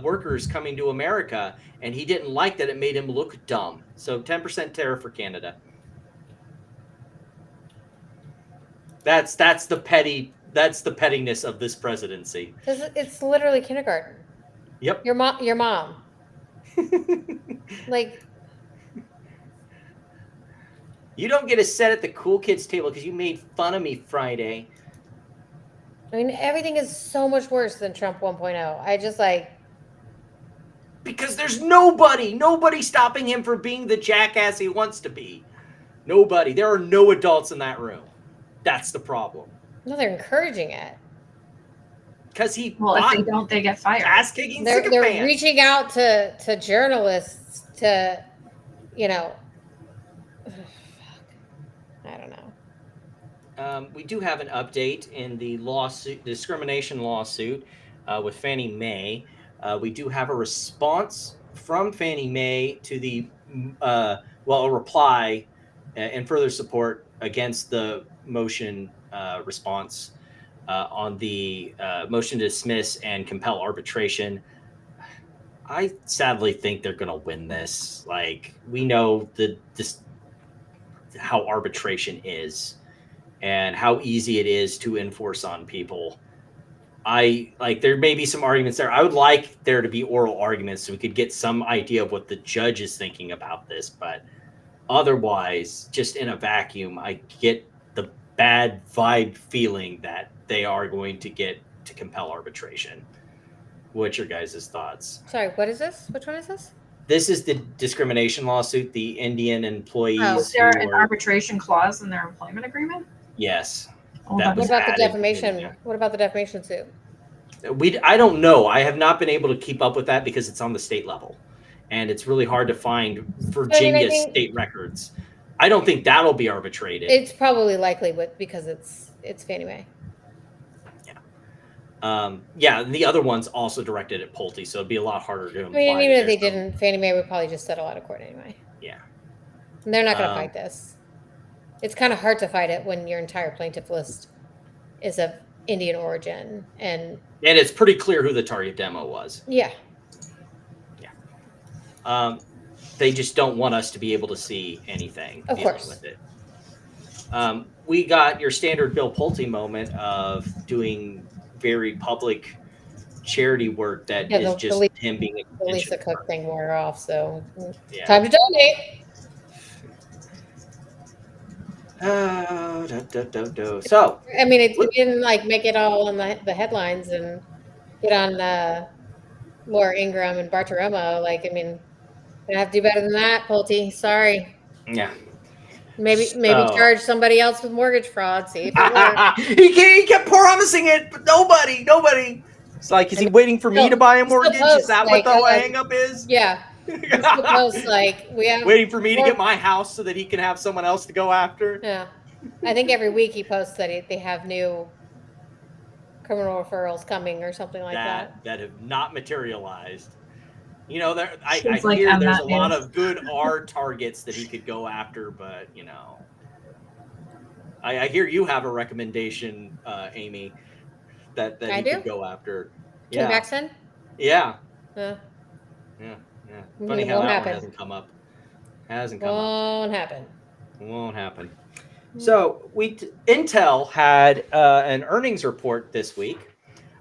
workers coming to America, and he didn't like that it made him look dumb. So 10% tariff for Canada. That's the pettiness of this presidency. It's literally kindergarten. Yep. Your mom. You don't get a set at the cool kids table because you made fun of me Friday. I mean, everything is so much worse than Trump 1.0. I just because there's nobody stopping him from being the jackass he wants to be. Nobody. There are no adults in that room. That's the problem. No, they're encouraging it. Because if they don't, they get fired. Ass kicking They're reaching out to journalists to, I don't know. We do have an update in the discrimination lawsuit with Fannie Mae. We do have a response from Fannie Mae to the, a reply and further support against the motion response on the motion to dismiss and compel arbitration. I sadly think they're going to win this. We know how arbitration is and how easy it is to enforce on people. There may be some arguments there. I would like there to be oral arguments so we could get some idea of what the judge is thinking about this. But otherwise, just in a vacuum, I get the bad vibe feeling that they are going to get to compel arbitration. What's your guys' thoughts? Sorry, what is this? Which one is this? This is the discrimination lawsuit, the Indian employees. Is there an arbitration clause in their employment agreement? Yes. What about the defamation? What about the defamation suit? I don't know. I have not been able to keep up with that because it's on the state level, and it's really hard to find Virginia state records. I don't think that'll be arbitrated. It's probably likely because it's Fannie Mae. Yeah. The other one's also directed at Pulte, so it'd be a lot harder to imply. I mean, even if they didn't, Fannie Mae would probably just settle out of court anyway. Yeah. And they're not going to fight this. It's kind of hard to fight it when your entire plaintiff list is of Indian origin, and it's pretty clear who the target demo was. Yeah. They just don't want us to be able to see anything Of dealing course. with it. We got your standard Bill Pulte moment of doing very public charity work that is just him being a the Lisa Cook thing wore off, so time to donate. So I mean, it didn't like make it all on the headlines and get on Laura Ingraham and Bartiromo. Like, I mean, gonna have to do better than that, Pulte. Sorry. Yeah. Maybe charge somebody else with mortgage fraud. See if it works. He kept promising it, but nobody. It's like, is he waiting for me to buy a mortgage? Is that what the hang up is? Yeah. Post, like, we have waiting for me to get my house so that he can have someone else to go after. Yeah. I think every week he posts that they have new criminal referrals coming or something like that. That have not materialized. You know, I like hear there's MMAT a lot news. of good R targets that he could go after, but you know, I hear you have a recommendation, Amy, that he could go after. Kim Baxton? Yeah. Yeah. Funny how that one hasn't come up. Won't happen. So Intel had an earnings report this week.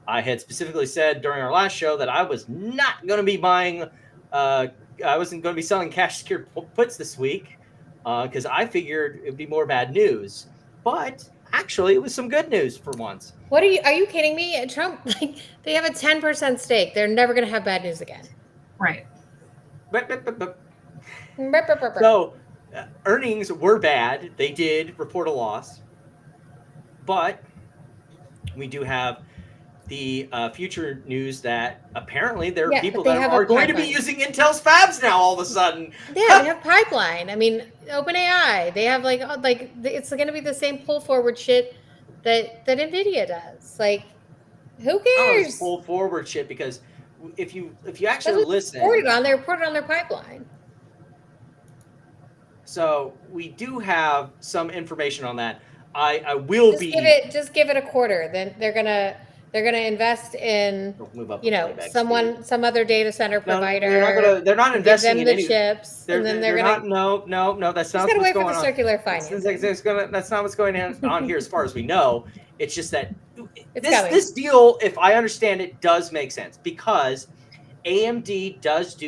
I had specifically said during our last show that I was not going to be buying. I wasn't going to be selling cash secured puts this week because I figured it'd be more bad news. But actually, it was some good news for once. What are you kidding me? Trump, like, they have a 10% stake. They're never going to have bad news again. Right. So earnings were bad. They did report a loss. But we do have the future news that apparently there are people that are going to be using Intel's fabs now all of a sudden. Yeah, they have pipeline. I mean, OpenAI, they have like it's going to be the same pull forward shit that NVIDIA does. Like, who cares? It's pull forward shit because if you actually listen, they reported on their pipeline. So we do have some information on that. I will just give it a quarter. Then they're gonna invest in some other data center provider. They're not investing in any chips. And then they're gonna no. That's not what's going on. Wait for the circular financing. That's not what's going on here, as far as we know. It's just that this deal, if I understand it, does make sense because AMD does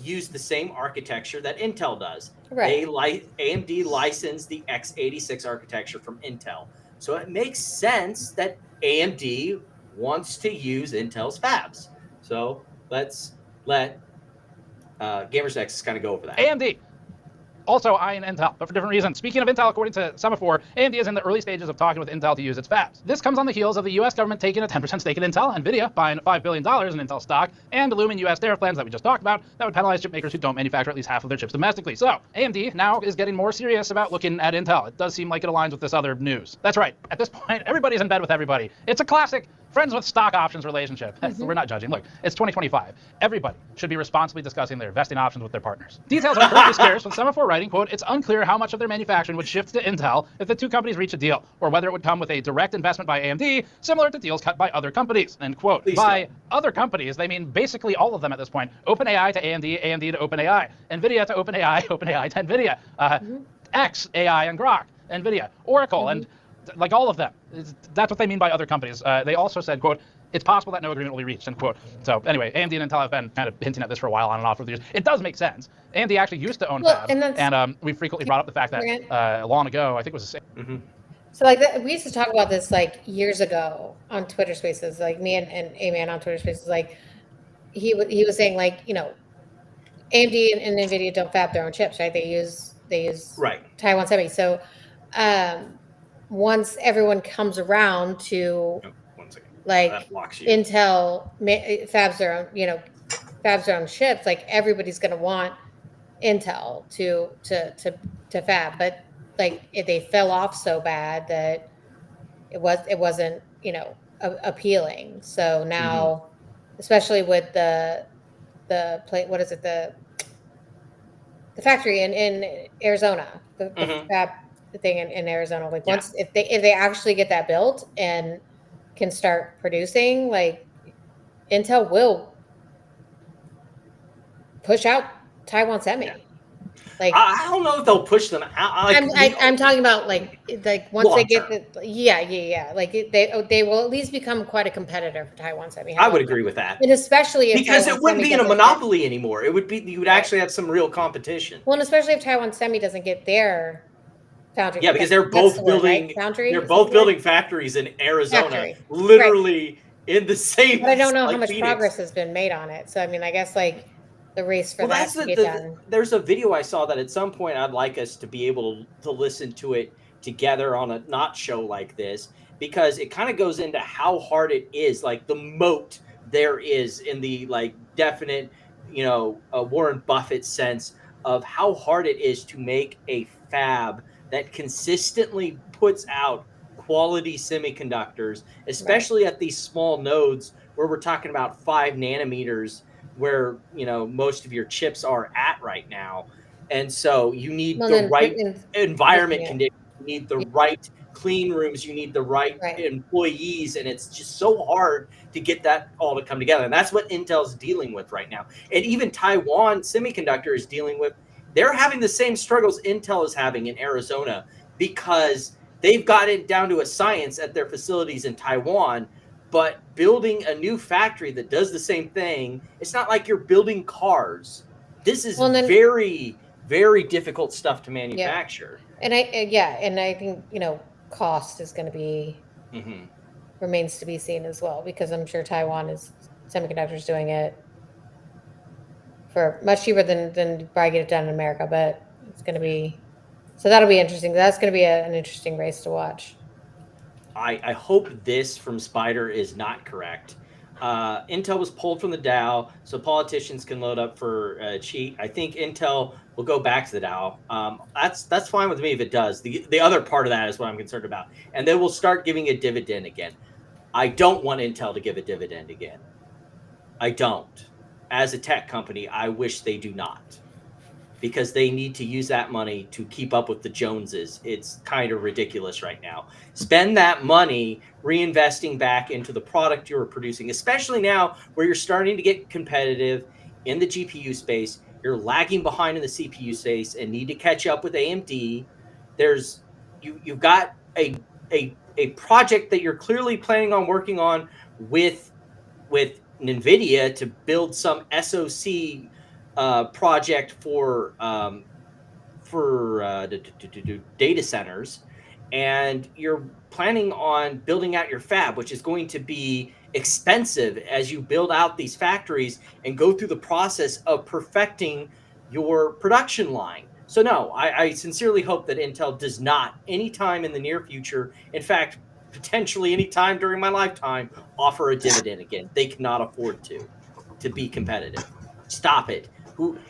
use the same architecture that Intel does. Right. AMD licensed the x86 architecture from Intel. So it makes sense that AMD wants to use Intel's fabs. So let's let GamersNext kind of go over that. AMD. Also eyeing Intel, but for different reasons. Speaking of Intel, according to Semaphore, AMD is in the early stages of talking with Intel to use its fabs. This comes on the heels of the U.S. government taking a 10% stake in Intel, NVIDIA buying $5 billion in Intel stock, and the looming U.S. tariff plans that we just talked about that would penalize chip makers who don't manufacture at least half of their chips domestically. So AMD now is getting more serious about looking at Intel. It does seem like it aligns with this other news. That's right. At this point, everybody's in bed with everybody. It's a classic friends with stock options relationship. We're not judging. Look, it's 2025. Everybody should be responsibly discussing their investing options with their partners. Details are currently scarce, with Semaphore writing, quote, "It's unclear how much of their manufacturing would shift to Intel if the two companies reach a deal, or whether it would come with a direct investment by AMD, similar to deals cut by other companies," end quote. By other companies, they mean basically all of them at this point. OpenAI to AMD, AMD to OpenAI, NVIDIA to OpenAI, OpenAI to NVIDIA, X, AI and Grok, NVIDIA, Oracle, and like all of them. That's what they mean by other companies. They also said, quote, "It's possible that no agreement will be reached," end quote. So anyway, AMD and Intel have been kind of hinting at this for a while on and off over the years. It does make sense. AMD actually used to own fabs, and we frequently brought up the fact that long ago, I think it was the same. So like we used to talk about this like years ago on Twitter Spaces, like me and A-Man on Twitter Spaces. Like he was saying, like, you know, AMD and NVIDIA don't fab their own chips, right? They use Taiwan Semi. So once everyone comes around to like Intel fabs their own chips, like everybody's going to want Intel to fab, but like if they fell off so bad that it wasn't appealing. So now, especially with the factory in Arizona, the fab thing in Arizona, like once if they actually get that built and can start producing, like Intel will push out Taiwan Semi. Like I don't know if they'll push them out. I'm talking about like once they get like they will at least become quite a competitor for Taiwan Semi. I would agree with that, and especially if because Taiwan it wouldn't Semi be in a doesn't monopoly anymore. It would be, you would actually have some real competition. Well, and especially if Taiwan Semi doesn't get their foundry. Yeah, because they're both building foundry. They're both building factories in Arizona, Factory. literally in the same. But I don't know how much Phoenix. progress has been made on it. So I mean, I guess like the race for that to get done. There's a video I saw that at some point I'd like us to be able to listen to it together on a not show like this, because it kind of goes into how hard it is, like the moat there is in the like definite, Warren Buffett sense of how hard it is to make a fab that consistently puts out quality semiconductors, especially at these small nodes where we're talking about 5 nanometers, where most of your chips are at right now. And so you need the right environment conditions, you need the right clean rooms, you need the right employees, and it's just so hard to get that all to come together. And that's what Intel's dealing with right now. And even Taiwan Semiconductor is dealing with, they're having the same struggles Intel is having in Arizona, because they've got it down to a science at their facilities in Taiwan. But building a new factory that does the same thing, it's not like you're building cars. This is very, very difficult stuff to manufacture. And I think cost is going to be remains to be seen as well, because I'm sure Taiwan Semiconductor's doing it for much cheaper than probably get it done in America. But it's going to be, so that'll be interesting. That's going to be an interesting race to watch. I hope this from Spider is not correct. Intel was pulled from the Dow, so politicians can load up for cheat. I think Intel will go back to the Dow. That's fine with me if it does. The other part of that is what I'm concerned about. And they will start giving a dividend again. I don't want Intel to give a dividend again. I don't. As a tech company, I wish they do not, because they need to use that money to keep up with the Joneses. It's kind of ridiculous right now. Spend that money reinvesting back into the product you're producing, especially now where you're starting to get competitive in the GPU space. You're lagging behind in the CPU space and need to catch up with AMD. You've got a project that you're clearly planning on working on with NVIDIA to build some SoC project for data centers, and you're planning on building out your fab, which is going to be expensive as you build out these factories and go through the process of perfecting your production line. So no, I sincerely hope that Intel does not, anytime in the near future, in fact, potentially any time during my lifetime, offer a dividend again. They cannot afford to be competitive. Stop it.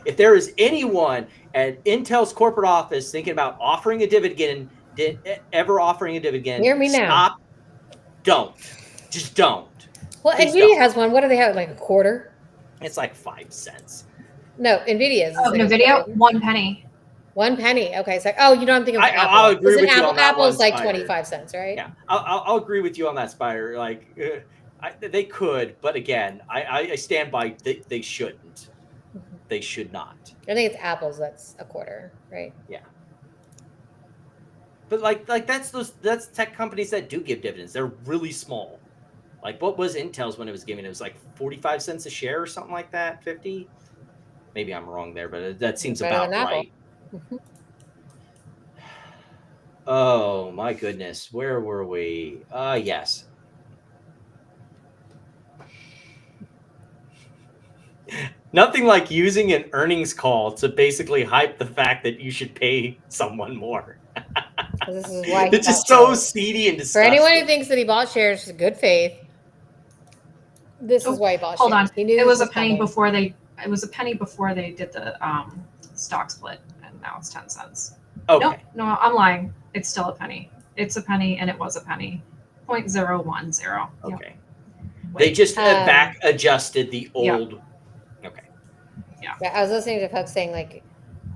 If there is anyone at Intel's corporate office thinking about offering a dividend, ever offering a dividend, hear me now. Stop. Don't. Just don't. Well, Please NVIDIA don't. has one. What do they have? Like a quarter? It's like 5 cents. No, NVIDIA is. NVIDIA, 1 penny. 1 penny. Okay, so I'm thinking of Apple. I'll agree with you on that Apple's one, like Spider. 25 cents, right? Yeah, I'll agree with you on that, Spider. Like, they could, but again, I stand by. They shouldn't. They should not. I think it's Apple's that's a quarter, right? Yeah. But like that's tech companies that do give dividends. They're really small. Like, what was Intel's when it was giving? It was like 45 cents a share or something like that. 50. Maybe I'm wrong there, but that seems about right. Oh my goodness, where were we? Yes. Nothing like using an earnings call to basically hype the fact that you should pay someone more. This is why it's just so seedy and disgusting. For anyone who thinks that he bought shares in good faith, this is why he bought shares. Hold on. He knew It was a this penny coming. before they. It was a penny before they did the stock split, and now it's 10 cents. Okay. No, I'm lying. It's still a penny. It's a penny, and it was a penny. 0.010. Okay. Yep. They just back adjusted the old. Yep. Okay. Yeah. I was listening to folks saying like,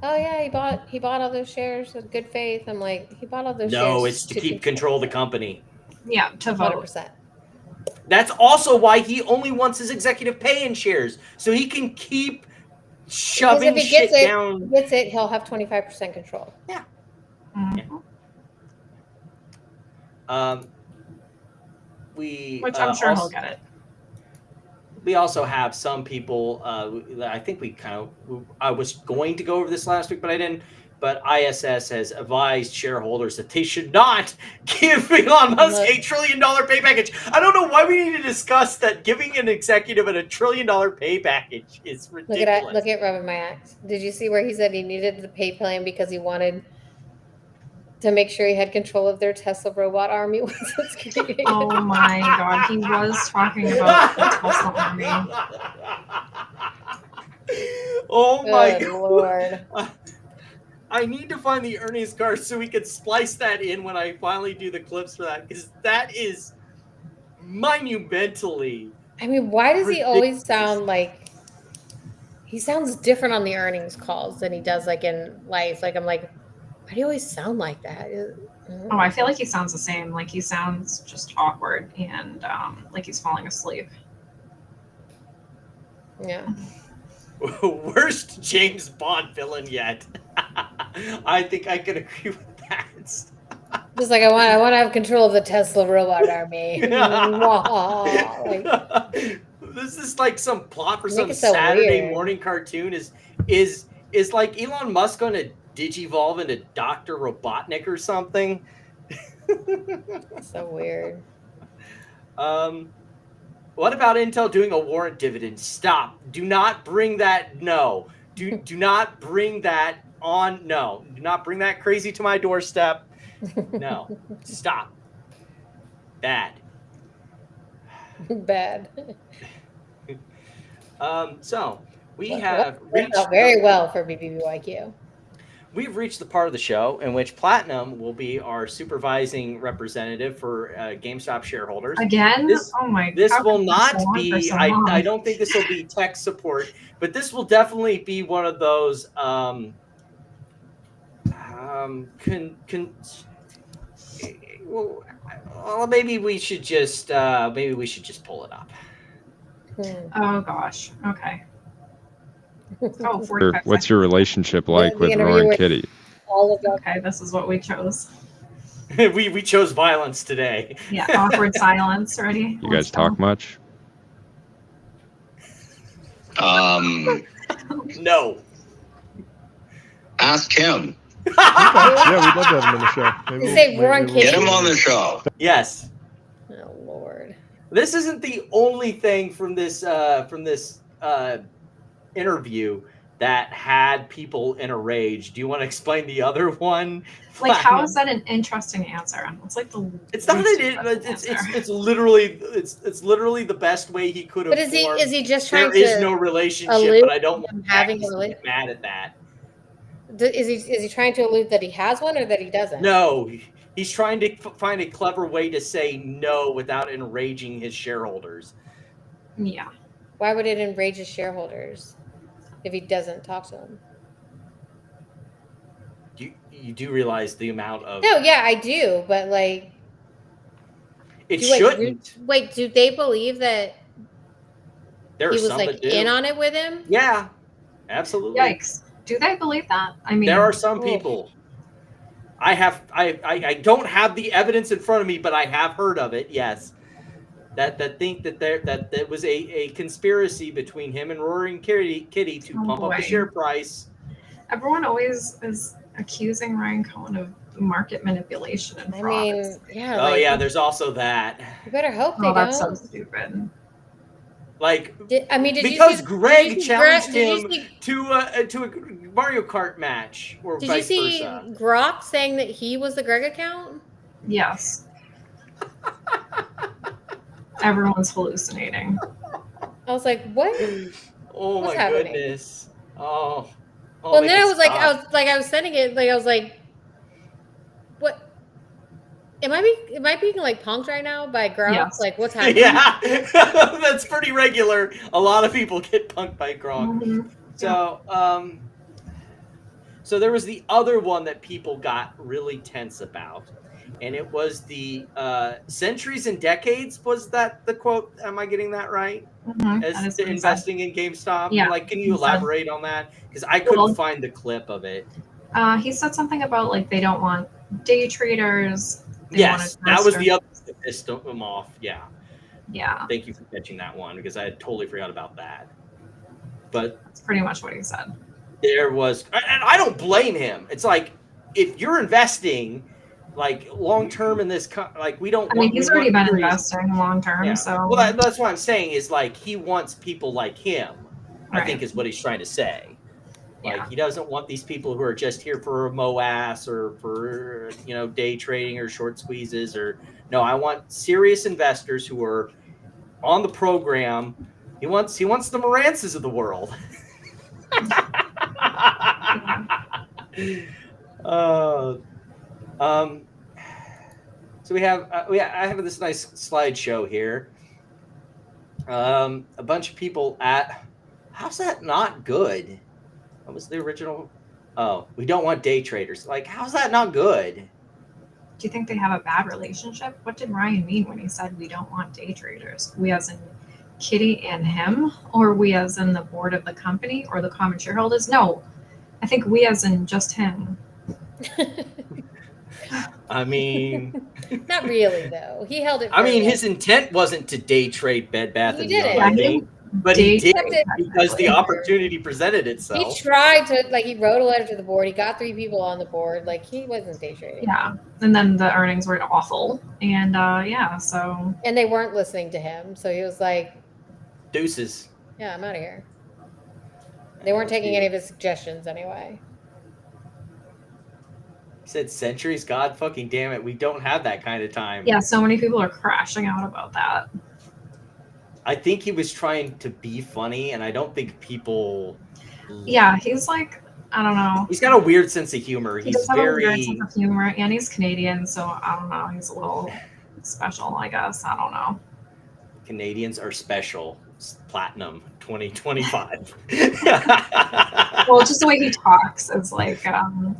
"Oh yeah, he bought all those shares with good faith." I'm like, he bought all those shares. No, it's to keep control of the company. Yeah, to vote. 100%. That's also why he only wants his executive pay in shares, so he can keep shoving if he shit gets down. He'll have 25% control. Yeah. Which I'm sure he'll get it. We also have some people. I think I was going to go over this last week, but I didn't. But ISS has advised shareholders that they should not give Elon Musk $1 trillion pay package. I don't know why we need to discuss that giving an executive a $1 trillion pay package is ridiculous. Look at Robin Max. Did you see where he said he needed the pay plan because he wanted to make sure he had control of their Tesla robot army once it's created? Oh my God, he was talking about the Tesla army. Oh my Good Lord. I need to find the earnings card so we can splice that in when I finally do the clips for that, because that is monumentally. I mean, why does he ridiculous. always sound like he sounds different on the earnings calls than he does like in life? Like I'm like, why do you always sound like that? Oh, I feel like he sounds the same. Like he sounds just awkward and like he's falling asleep. Yeah. Worst James Bond villain yet. I think I can agree with that. Just like I want to have control of the Tesla robot army. This is like some plot for some so Saturday weird. morning cartoon. Is like Elon Musk going to digivolve into Dr. Robotnik or something? So weird. What about Intel doing a warrant dividend? Stop. Do not bring that. No. Do not bring that on. No. Do not bring that crazy to my doorstep. No. Stop. Bad. Bad. So we have reached very well for BBYQ. We've reached the part of the show in which Platinum will be our supervising representative for GameStop shareholders. Again? This will not be, I don't think this will be tech support, but this will definitely be one of those well, maybe we should just pull it up. Oh gosh. Okay. Oh, 45 What's your relationship like with Roaring Kitty? Okay, this is what we chose. we chose violence today. Yeah, awkward silence. Ready? You guys talk much? No. Ask him. Yeah, we'd love to have him on the show. Maybe You say Roaring Kitty? Get him on the show. Yes. Oh Lord. This isn't the only thing from this interview that had people in a rage. Do you want to explain the other one? Like, how is that an interesting answer? It's like the. It's not it's literally the best way he could have. But is he just trying to? There is no relationship, but I don't want having to get mad at that. Is he trying to allude that he has one or that he doesn't? No, he's trying to find a clever way to say no without enraging his shareholders. Yeah. Why would it enrage his shareholders if he doesn't talk to them? You do realize the amount of... No, yeah, I do, but like... It shouldn't. Do they believe that he was like in on it with him? Yeah, absolutely. Yikes. Do they believe that? I mean... There are some people. I don't have the evidence in front of me, but I have heard of it, yes. That think that there was a conspiracy between him and Roaring Kitty to pump up the share price. Everyone always is accusing Ryan Cohen of market manipulation and fraud. Yeah. Oh yeah, there's also that. You better hope they don't. That's so stupid. Like, because Greg challenged him to a Mario Kart match, or did you see Grok saying that he was the Greg account? Yes. Everyone's hallucinating. I was like, what? Oh What's my happening? goodness. Oh. Well, and then I was sending it, like I was like, what? Am I being like punked right now by Gronk? Yes. Like, what's happening? Yeah, that's pretty regular. A lot of people get punked by Gronk. Mm-hmm. So there was the other one that people got really tense about, and it was the centuries and decades. Was that the quote? Am I getting that right? As to investing in GameStop? Yeah. Like, can you elaborate on that? Because I couldn't find the clip of it. He said something about like they don't want day traders. Yes, that was the other that pissed them off. Yeah. Yeah. Thank you for catching that one because I had totally forgot about that. But that's pretty much what he said. There was, and I don't blame him. It's like if you're investing like long term in this, like we don't. I mean, he's already been investing long term, yeah. so. Well, that's what I'm saying is like he wants people like him. I think is what he's trying to say. Like he doesn't want these people who are just here for a MOAS or for day trading or short squeezes or no. I want serious investors who are on the program. He wants the Morances of the world. So I have this nice slideshow here. A bunch of people at. How's that not good? What was the original? Oh, we don't want day traders. Like, how's that not good? Do you think they have a bad relationship? What did Ryan mean when he said we don't want day traders? We as in Kitty and him, or we as in the board of the company or the common shareholders? No, I think we as in just him. I mean, not really though. He held it. I mean, his intent wasn't to day trade Bed Bath and Beyond, I think, but he did because the opportunity presented itself. He tried to, like, he wrote a letter to the board. He got 3 people on the board. Like, he wasn't day trading. Yeah, and then the earnings were awful, and so. And they weren't listening to him, so he was like, "Deuces." Yeah, I'm out of here. They weren't taking any of his suggestions anyway. He said, "Centuries, God fucking damn it, we don't have that kind of time." Yeah, so many people are crashing out about that. I think he was trying to be funny, and I don't think people. Yeah, he's like, I don't know. He's got a weird sense of humor. He does have a weird sense of humor, and he's Canadian, so I don't know. He's a little special, I guess. I don't know. Canadians are special. Platinum 2025. Well, just the way he talks is like,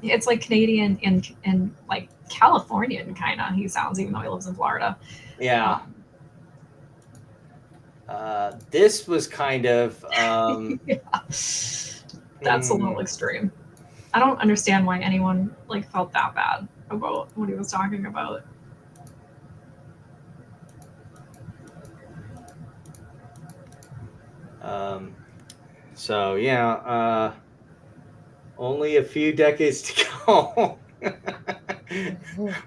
it's like Canadian and like Californian kind of. He sounds, even though he lives in Florida. Yeah. This was kind of yeah. That's a little extreme. I don't understand why anyone like felt that bad about what he was talking about. So yeah, only a few decades to go.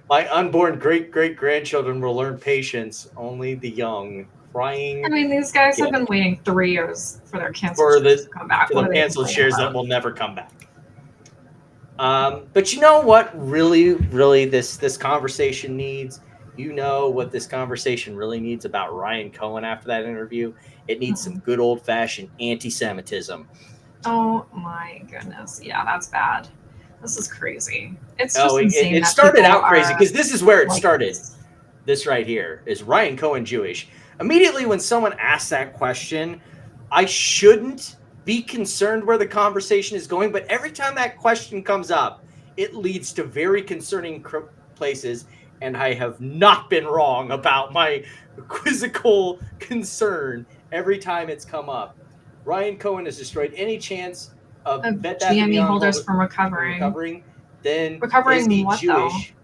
My unborn great-great-grandchildren will learn patience. Only the young. Crying. I mean, these guys have been waiting 3 years for their canceled shares to come back. For the canceled shares that will never come back. But you know what really this conversation needs? You know what this conversation really needs about Ryan Cohen after that interview? It needs some good old-fashioned anti-Semitism. Oh my goodness. Yeah, that's bad. This is crazy. It's just insane. It started out crazy because this is where it started. This right here is Ryan Cohen Jewish. Immediately when someone asks that question, I shouldn't be concerned where the conversation is going, but every time that question comes up, it leads to very concerning places, and I have not been wrong about my quizzical concern every time it's come up. Ryan Cohen has destroyed any chance of GME holders from recovering. Then recovering is he what, Jewish? Though?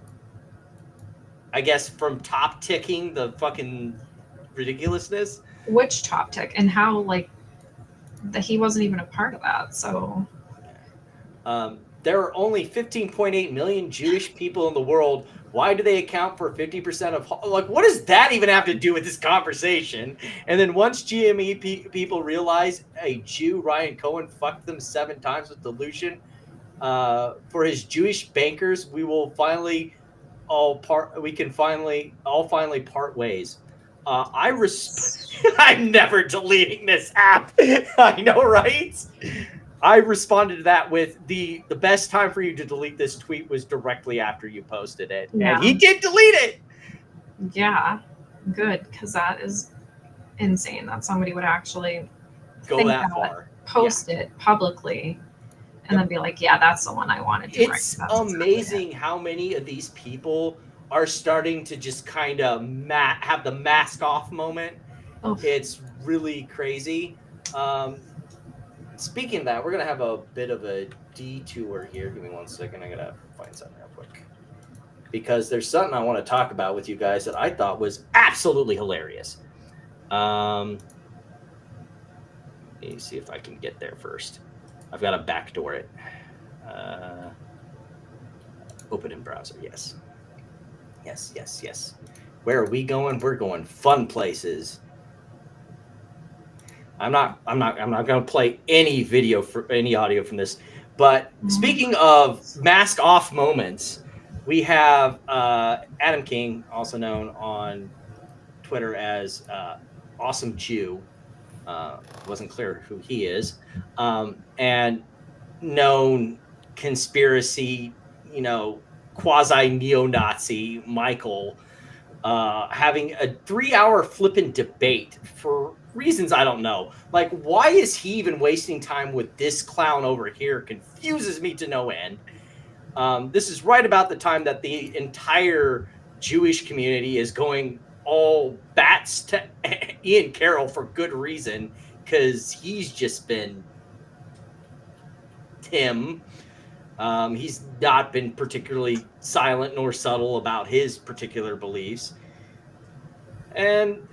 I guess from top ticking the fucking ridiculousness. Which top tick and how, like, that he wasn't even a part of that. So there are only 15.8 million Jewish people in the world. Why do they account for 50% of, like, what does that even have to do with this conversation? And then once GME people realize a Jew, Ryan Cohen, fucked them 7 times with delusion, for his Jewish bankers, we will finally finally part ways. I'm never deleting this app. I know, right? I responded to that with the best time for you to delete this tweet was directly after you posted it. Yeah. And he did delete it. Yeah, good, because that is insane that somebody would actually go that far, post it publicly, and then be like, yeah, that's the one I wanted to. It's amazing how many of these people are starting to just kind of have the mask off moment. It's really crazy. Speaking of that, we're going to have a bit of a detour here. Give me 1 second. I got to find something real quick. Because there's something I want to talk about with you guys that I thought was absolutely hilarious. Let me see if I can get there first. I've got to backdoor it. Open in browser. Yes. Yes. Where are we going? We're going fun places. I'm not going to play any audio from this. But speaking of mask off moments, we have Adam King, also known on Twitter as Awesome Jew. Wasn't clear who he is. And known conspiracy, quasi neo-Nazi Michael, having a 3-hour flippin' debate for reasons I don't know. Like, why is he even wasting time with this clown over here? Confuses me to no end. This is right about the time that the entire Jewish community is going all bats to Ian Carroll for good reason, because he's just been Tim. He's not been particularly silent nor subtle about his particular beliefs. And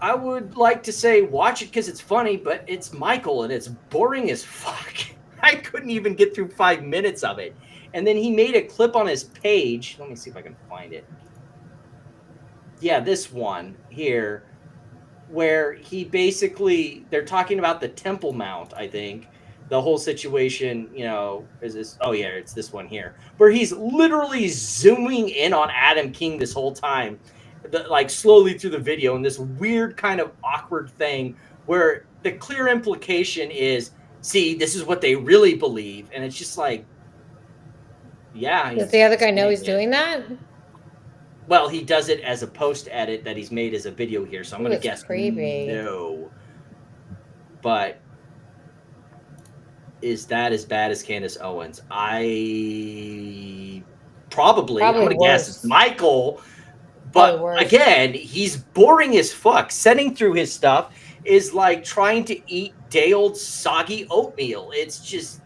I would like to say watch it because it's funny, but it's Michael and it's boring as fuck. I couldn't even get through 5 minutes of it. And then he made a clip on his page. Let me see if I can find it. Yeah, this one here, where he basically, they're talking about the Temple Mount, I think. The whole situation, is this? Oh, yeah, it's this one here, where he's literally zooming in on Adam King this whole time, like slowly through the video, in this weird kind of awkward thing where the clear implication is, see, this is what they really believe. And it's just like, yeah. Does the other guy know he's doing that? Well, he does it as a post edit that he's made as a video here. So I'm going to guess creepy. No. But is that as bad as Candace Owens? Probably I'm going to guess it's Michael. But again, he's boring as fuck. Sending through his stuff is like trying to eat day-old soggy oatmeal. It's just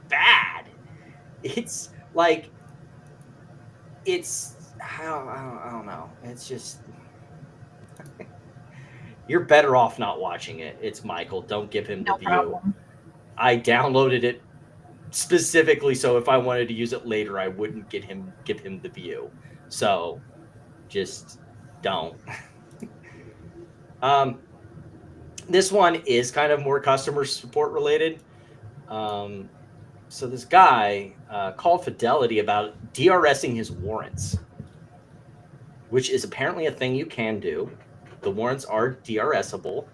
bad. It's like, I don't know. It's just, you're better off not watching it. It's Michael. Don't give him the view. Problem. I downloaded it specifically so if I wanted to use it later, I wouldn't give him the view. So just don't. This one is kind of more customer support related. So this guy called Fidelity about DRSing his warrants, which is apparently a thing you can do. The warrants are DRSable.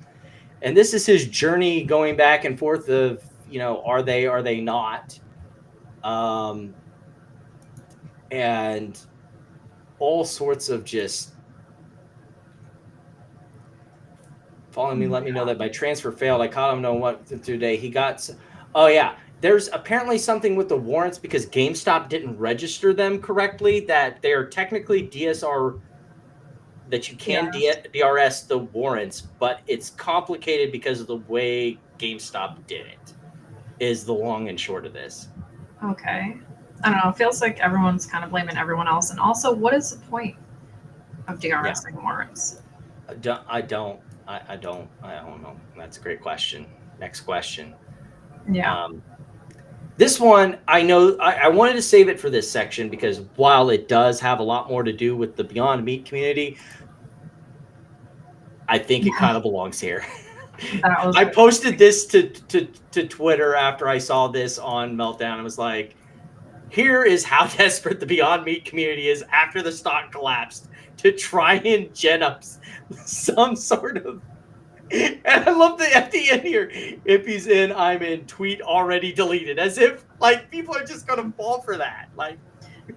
And this is his journey going back and forth of, are they not? And all sorts of just following me, let me know that my transfer failed. I caught him knowing what today. He got, oh yeah, there's apparently something with the warrants because GameStop didn't register them correctly, that they're technically DSR, that you can DRS the warrants, but it's complicated because of the way GameStop did it, is the long and short of this. Okay. I don't know. It feels like everyone's kind of blaming everyone else. And also, what is the point of DRSing warrants? I don't know. That's a great question. Next question. Yeah. This one, I know I wanted to save it for this section because while it does have a lot more to do with the Beyond Meat community, I think it kind of belongs here. I posted this to Twitter after I saw this on Meltdown. I was like, here is how desperate the Beyond Meat community is after the stock collapsed to try and gen up some sort of. And I love the at the end here. If he's in, I'm in. Tweet already deleted. As if like people are just gonna fall for that. Like,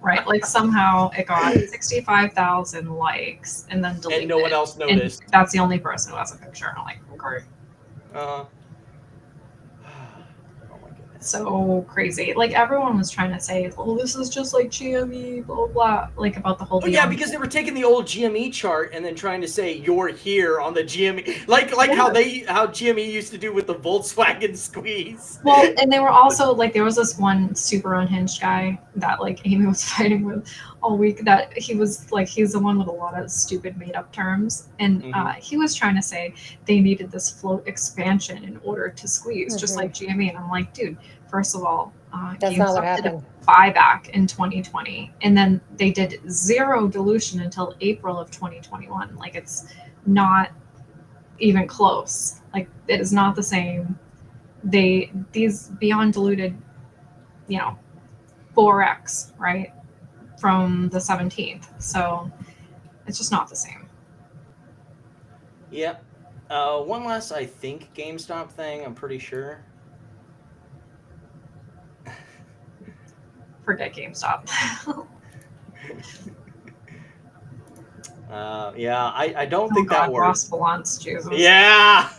right? Like somehow it got 65,000 likes and then deleted. And no one else noticed. And that's the only person who has a picture. And I'm like, great. Oh my so crazy. Like everyone was trying to say, "Oh, this is just like GME," blah blah, blah, like about the whole. Oh yeah, because they were taking the old GME chart and then trying to say you're here on the GME, like how GME used to do with the Volkswagen squeeze. Well, and they were also like, there was this one super unhinged guy that like Amy was fighting with all week. That he was like, he's the one with a lot of stupid made up terms, and he was trying to say they needed this float expansion in order to squeeze, just like GME. And I'm like, dude, first of all, That's not what GameStop did a happened. buyback in 2020, and then they did zero dilution until April of 2021. Like it's not even close. Like it is not the same. These beyond diluted, 4x, right, from the 17th. So it's just not the same. Yep. One last, I think, GameStop thing. I'm pretty sure. Forget GameStop. Yeah, I don't think that works. Balance, Jesus. Yeah.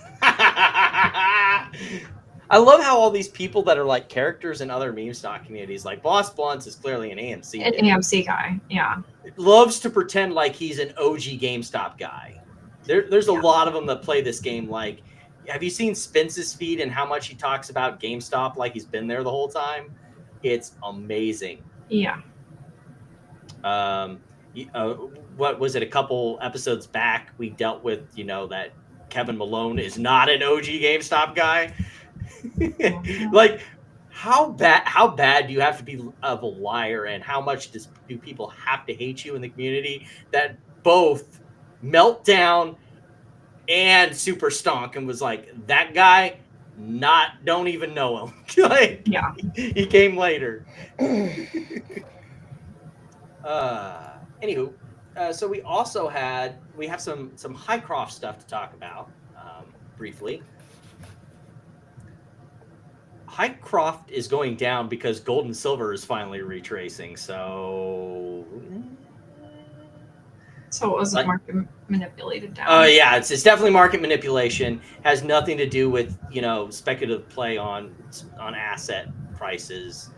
I love how all these people that are like characters in other meme stock communities, like Boss Blunts is clearly an AMC. An AMC guy, yeah. Loves to pretend like he's an OG GameStop guy. There's a lot of them that play this game. Like, have you seen Spence's feed and how much he talks about GameStop like he's been there the whole time? It's amazing. Yeah. What was it? A couple episodes back, we dealt with, that Kevin Malone is not an OG GameStop guy. Like, how bad do you have to be of a liar, and how much do people have to hate you in the community that both melt down and super stonk and was like, that guy, don't even know him. Like, yeah, he came later. Anywho, so we also have some Highcroft stuff to talk about briefly. Highcroft is going down because gold and silver is finally retracing. So it was market manipulated down. Oh yeah, it's definitely market manipulation. Has nothing to do with speculative play on asset prices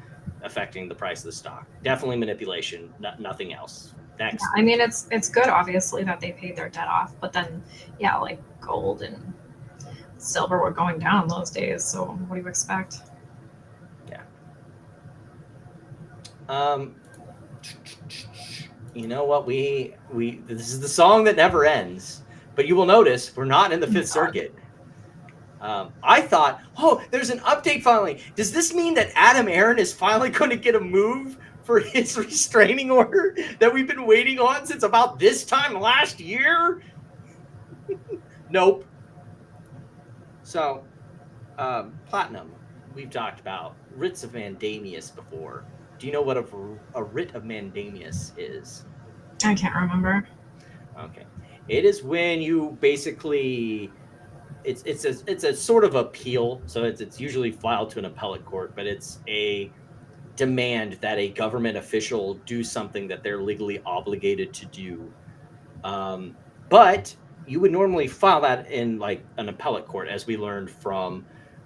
affecting the price of the stock. Definitely manipulation, nothing else. Next. Yeah, I mean, it's good, obviously, that they paid their debt off, but then, like gold and silver were going down those days. So what do you expect? Yeah. You know what? We this is the song that never ends. But you will notice we're not in the Fifth Circuit. I thought, there's an update finally. Does this mean that Adam Aaron is finally going to get a move for his restraining order that we've been waiting on since about this time last year? Nope. So, Platinum, we've talked about writs of mandamus before. Do you know what a writ of mandamus is? I can't remember. Okay. It is when you basically... It's a sort of appeal, so it's usually filed to an appellate court, but it's a demand that a government official do something that they're legally obligated to do. But you would normally file that in like an appellate court, as we learned from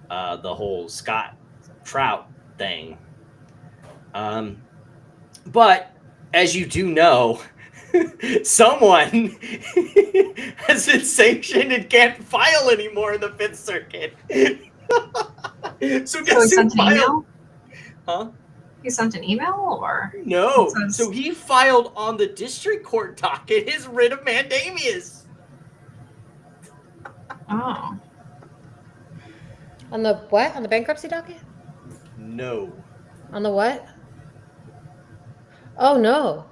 the whole Scott Trout thing. But as you do know, someone has been sanctioned and can't file anymore in the Fifth Circuit. So guess who filed? Huh? He sent an email, or no? So he filed on the district court docket his writ of mandamus. Oh. On the what? On the bankruptcy docket? No. On the what? Oh no.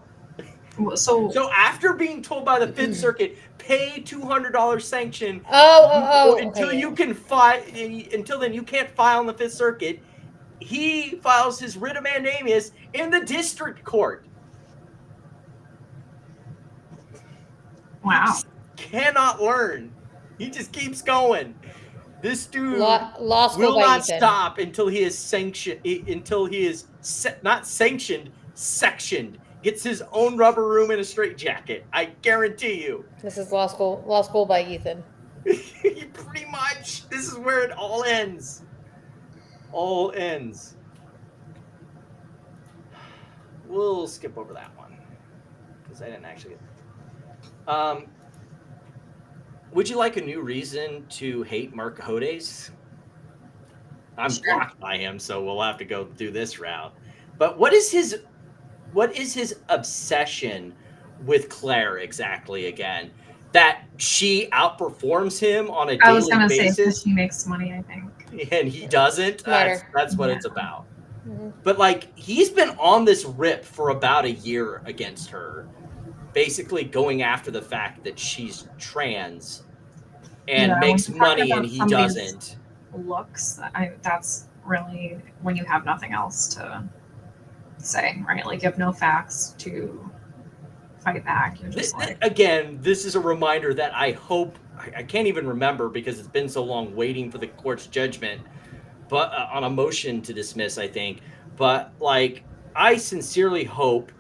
So after being told by the Fifth Circuit, pay $200 sanction. Until okay. you can file. Until then, you can't file in the Fifth Circuit. He files his writ of mandamus in the district court. Wow. He cannot learn. He just keeps going. This dude law school will by not Ethan. stop until he is sanctioned. Until he is not sanctioned, sectioned. Gets his own rubber room and a straitjacket. I guarantee you. This is law school by Ethan. Pretty much. This is where it all ends. All ends. We'll skip over that one because I didn't actually. Would you like a new reason to hate Mark Hodes? I'm blocked by him, so we'll have to go through this route. But what is his obsession with Claire exactly again? That she outperforms him on a I was daily gonna say basis, because she makes money, I think. and he doesn't. That's what Yeah. it's about. But like, he's been on this rip for about a year against her, basically going after the fact that she's trans and Yeah, makes when you talk money and about he somebody's doesn't. Looks, that's really when you have nothing else to say, right? Like you have no facts to fight back. You're just like, Again, this is a reminder that I hope I can't even remember because it's been so long waiting for the court's judgment, but on a motion to dismiss, I think. But like, I sincerely hope,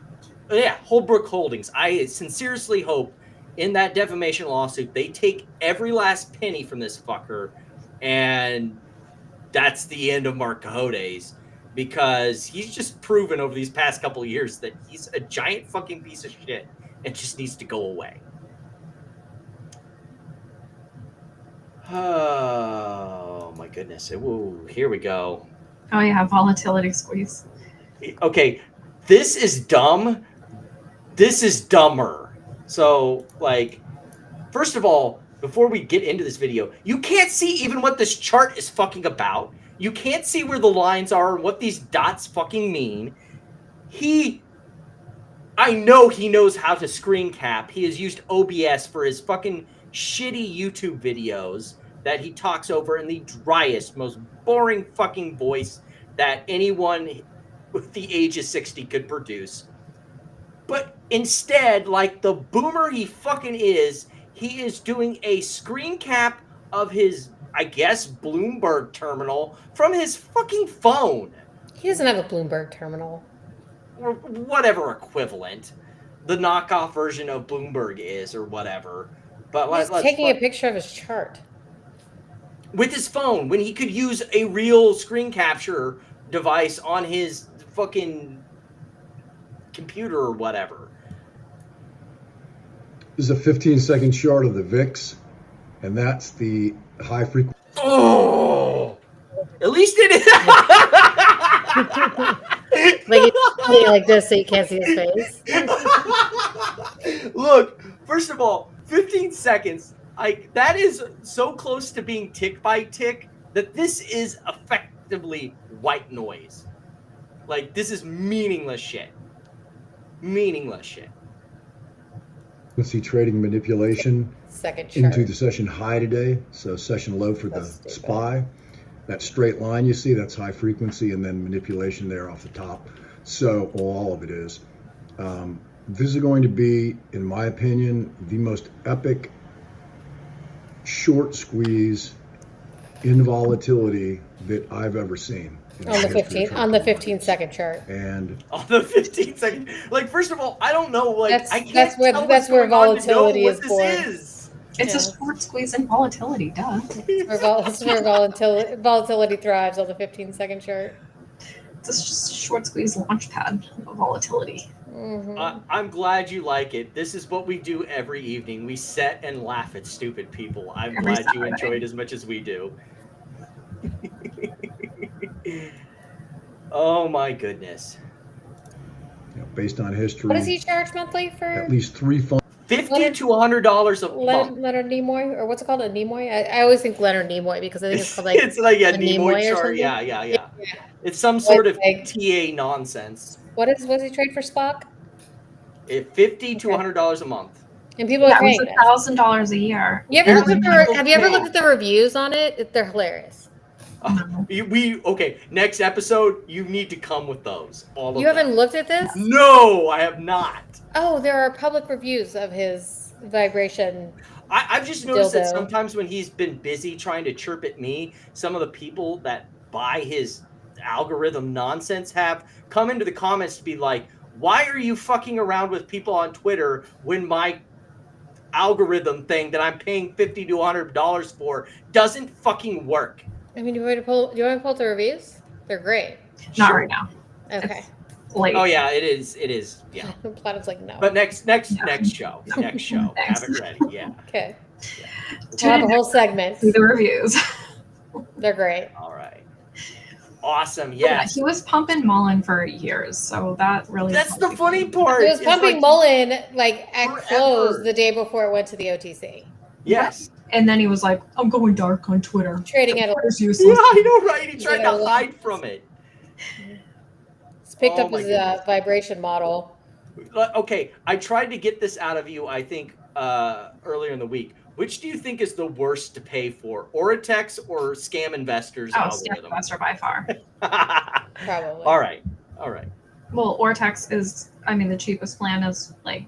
Holbrook Holdings. I sincerely hope in that defamation lawsuit they take every last penny from this fucker, and that's the end of Mark Hodes, because he's just proven over these past couple of years that he's a giant fucking piece of shit and just needs to go away. Oh my goodness. Ooh, here we go. oh yeah, volatility squeeze. Okay, this is dumb. This is dumber. So, like, first of all, before we get into this video, you can't see even what this chart is fucking about. You can't see where the lines are and what these dots fucking mean. I know he knows how to screen cap. He has used OBS for his fucking shitty YouTube videos that he talks over in the driest, most boring fucking voice that anyone with the age of 60 could produce. But instead, like the boomer he fucking is, he is doing a screen cap of his, I guess, Bloomberg terminal from his fucking phone. He doesn't have a Bloomberg terminal. Or whatever equivalent the knockoff version of Bloomberg is, or whatever. But He's taking a picture of his chart with his phone when he could use a real screen capture device on his fucking computer or whatever. This is a 15-second chart of the VIX, and that's the high frequency. Oh, at least it is. Like he's putting it like this so you can't see his face. Look, first of all, 15 seconds. That is so close to being tick by tick that this is effectively white noise. Like, this is meaningless shit. Meaningless shit. Frequency trading manipulation into the session high today. So session low for the SPY. That straight line you see, that's high frequency, and then manipulation there off the top. So all of it is. This is going to be, in my opinion, the most epic short squeeze in volatility that I've ever seen. On the 15-second chart. And on the 15-second, like, first of all, I don't know, like, that's where volatility is born. It's a short squeeze in volatility, duh. That's where volatility thrives on the 15-second chart. It's just a short squeeze launch pad of volatility. I'm glad you like it. This is what we do every evening. We sit and laugh at stupid people. I'm glad you enjoy it as much as we do. Oh my goodness. Based on history. What does he charge monthly for? At least 3 funds. $50 to $100 a month. Leonard Nimoy, or what's it called? A Nimoy? I always think Leonard Nimoy because I think it's called like it's like a Nimoy chart. Yeah. It's some sort of TA nonsense. What does he trade for Spock? $50 to $100 a month. And people are paying $1,000 a year. Have you ever looked at the reviews on it? They're hilarious. Okay, next episode, you need to come with those. All of You haven't looked at this? No, I have not. Oh, there are public reviews of his vibration. I've just noticed that sometimes when he's been busy trying to chirp at me, some of the people that buy his algorithm nonsense have come into the comments to be like, why are you fucking around with people on Twitter when my algorithm thing that I'm paying $50 to $100 for doesn't fucking work? I mean, do you want to pull the reviews? They're great. Not Sure. right now. Okay. It's late. Oh yeah, it is. It is. Yeah. Platinum's like, no. But next show. Next show. Have it ready. Yeah. Okay. Yeah. We'll have a whole segment. See the reviews. They're great. All right. Awesome. Yeah, Yes. he was pumping Mullen for years, so that really. That's the funny part. It was It's pumping like- Mullen like at Forever. close the day before it went to the OTC. Yes. And then he was like, "I'm going dark on Twitter. Trading at a Twitter's Yeah, useless." I know, right? He tried Yeah. to hide from it. It's picked Oh up my his goodness. vibration model. Okay, I tried to get this out of you, I think, earlier in the week. Which do you think is the worst to pay for? Oritex or Scam Investors Oh, algorithm? Investor by far. Probably. All right. All right. Well, Ortex is, I mean, the cheapest plan is like,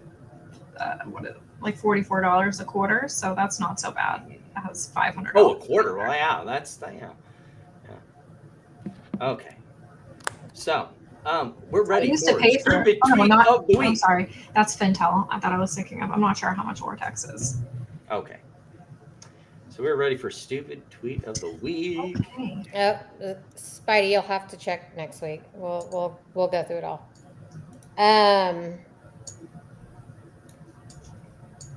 like $44 a quarter, so that's not so bad. It has $500. Oh, a quarter. Well, yeah, that's yeah. Okay. So, we're I ready used for to pay for stupid oh, no, tweet not, of the I'm week. sorry. That's Fintel. I thought I was thinking of. I'm not sure how much Ortex is. Okay. So we're ready for stupid tweet of the week. Okay. Yep. Spidey, you'll have to check next week. We'll go through it all. I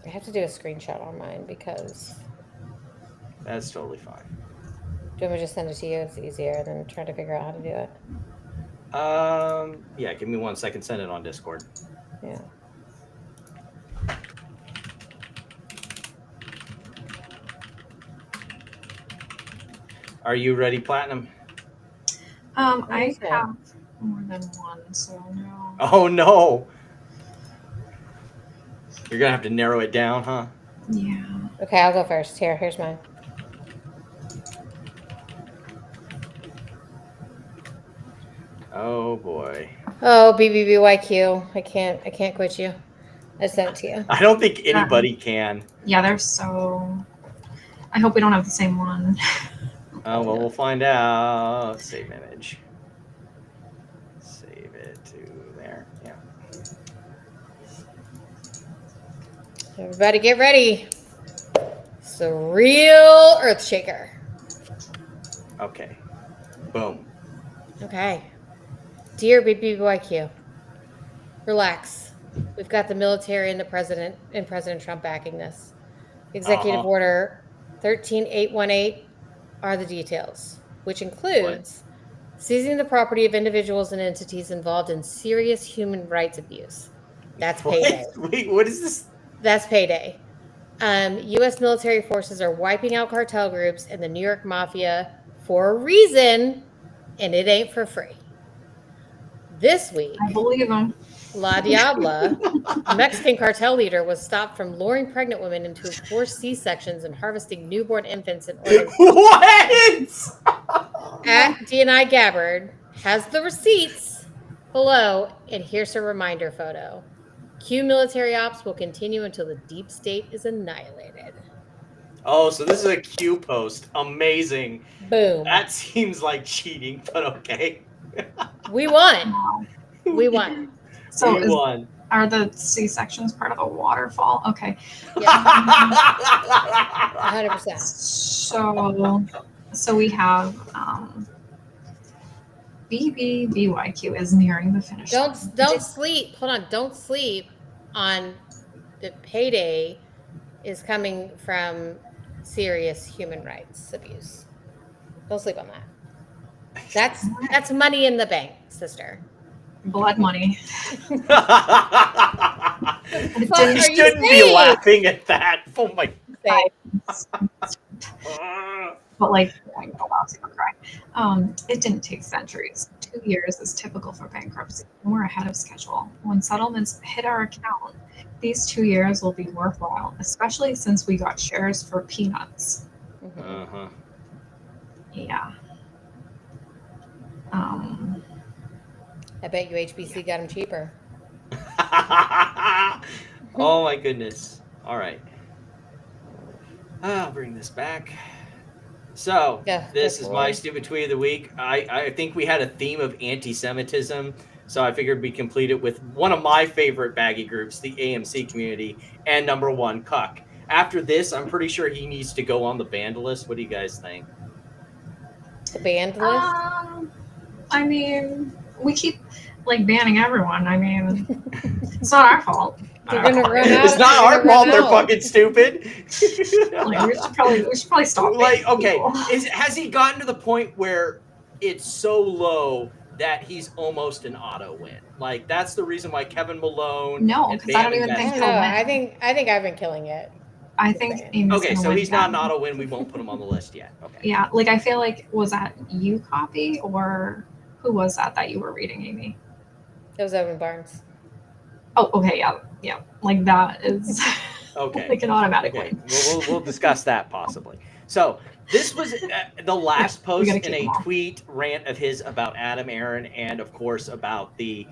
have to do a screenshot on mine because That's totally fine. do you want me to just send it to you? It's easier than trying to figure out how to do it. Yeah, give me 1 second. Send it on Discord. Yeah. Are you ready, Platinum? I have more than one, so no. Oh no. You're gonna have to narrow it down, huh? Yeah. Okay, I'll go first. Here's mine. Oh boy. Oh, BBBYQ. I can't quit you. I sent it to you. I don't think anybody can. Yeah, they're so. I hope we don't have the same one. Oh, well, we'll find out. Save image. Save it to there. Yeah. Everybody get ready. It's a real earth shaker. Okay. Boom. Okay. Dear BBYQ, relax. We've got the military and the president and President Trump backing this. Executive Order 13818 are the details, which includes seizing the property of individuals and entities involved in serious human rights abuse. That's payday. Wait, what is this? That's payday. U.S. military forces are wiping out cartel groups and the New York Mafia for a reason, and it ain't for free. This week, I believe them. La Diabla, a Mexican cartel leader, was stopped from luring pregnant women into forced C-sections and harvesting newborn infants in order. What? At DNI Gabbard has the receipts below, and here's her reminder photo. Q military ops will continue until the deep state is annihilated. Oh, so this is a Q post. Amazing. Boom. That seems like cheating, but okay. We won. We won. So We won. Are the C-sections part of a waterfall? Okay. Yeah. 100%. So we have BBBYQ is nearing the finish line. Don't sleep. Hold on. Don't sleep on the payday is coming from serious human rights abuse. Don't sleep on that. That's money in the bank, sister. Blood money. You shouldn't be laughing at that. Oh my God. But like, I'm allowed to cry. It didn't take centuries. 2 years is typical for bankruptcy, and we're ahead of schedule. When settlements hit our account, these 2 years will be worthwhile, especially since we got shares for peanuts. Uh-huh. Yeah. I bet you HBC got them cheaper. Oh my goodness. All right. I'll bring this back. So this is my stupid tweet of the week. I think we had a theme of anti-Semitism, so I figured we complete it with one of my favorite baggy groups, the AMC community, and number one, Cuck. After this, I'm pretty sure he needs to go on the banned list. What do you guys think? The banned list? I mean, we keep like banning everyone. I mean, it's not our fault. They're gonna run out. It's not our fault. They're fucking stupid. Like, we should probably stop. Like, okay, has he gotten to the point where it's so low that he's almost an auto win? Like, that's the reason why Kevin Malone. No, because I don't even think he'll win. I think I've been killing it. I think Amy's okay, so win he's not again. an auto win. We won't put him on the list yet. Okay. Yeah, like I feel like, was that you, Copy, or who was that you were reading, Amy? It was Evan Barnes. Oh, okay, yeah. Like that is okay, like an automatic win. We'll discuss that possibly. So this was the last post in a tweet rant of his about Adam Aaron and, of course, about the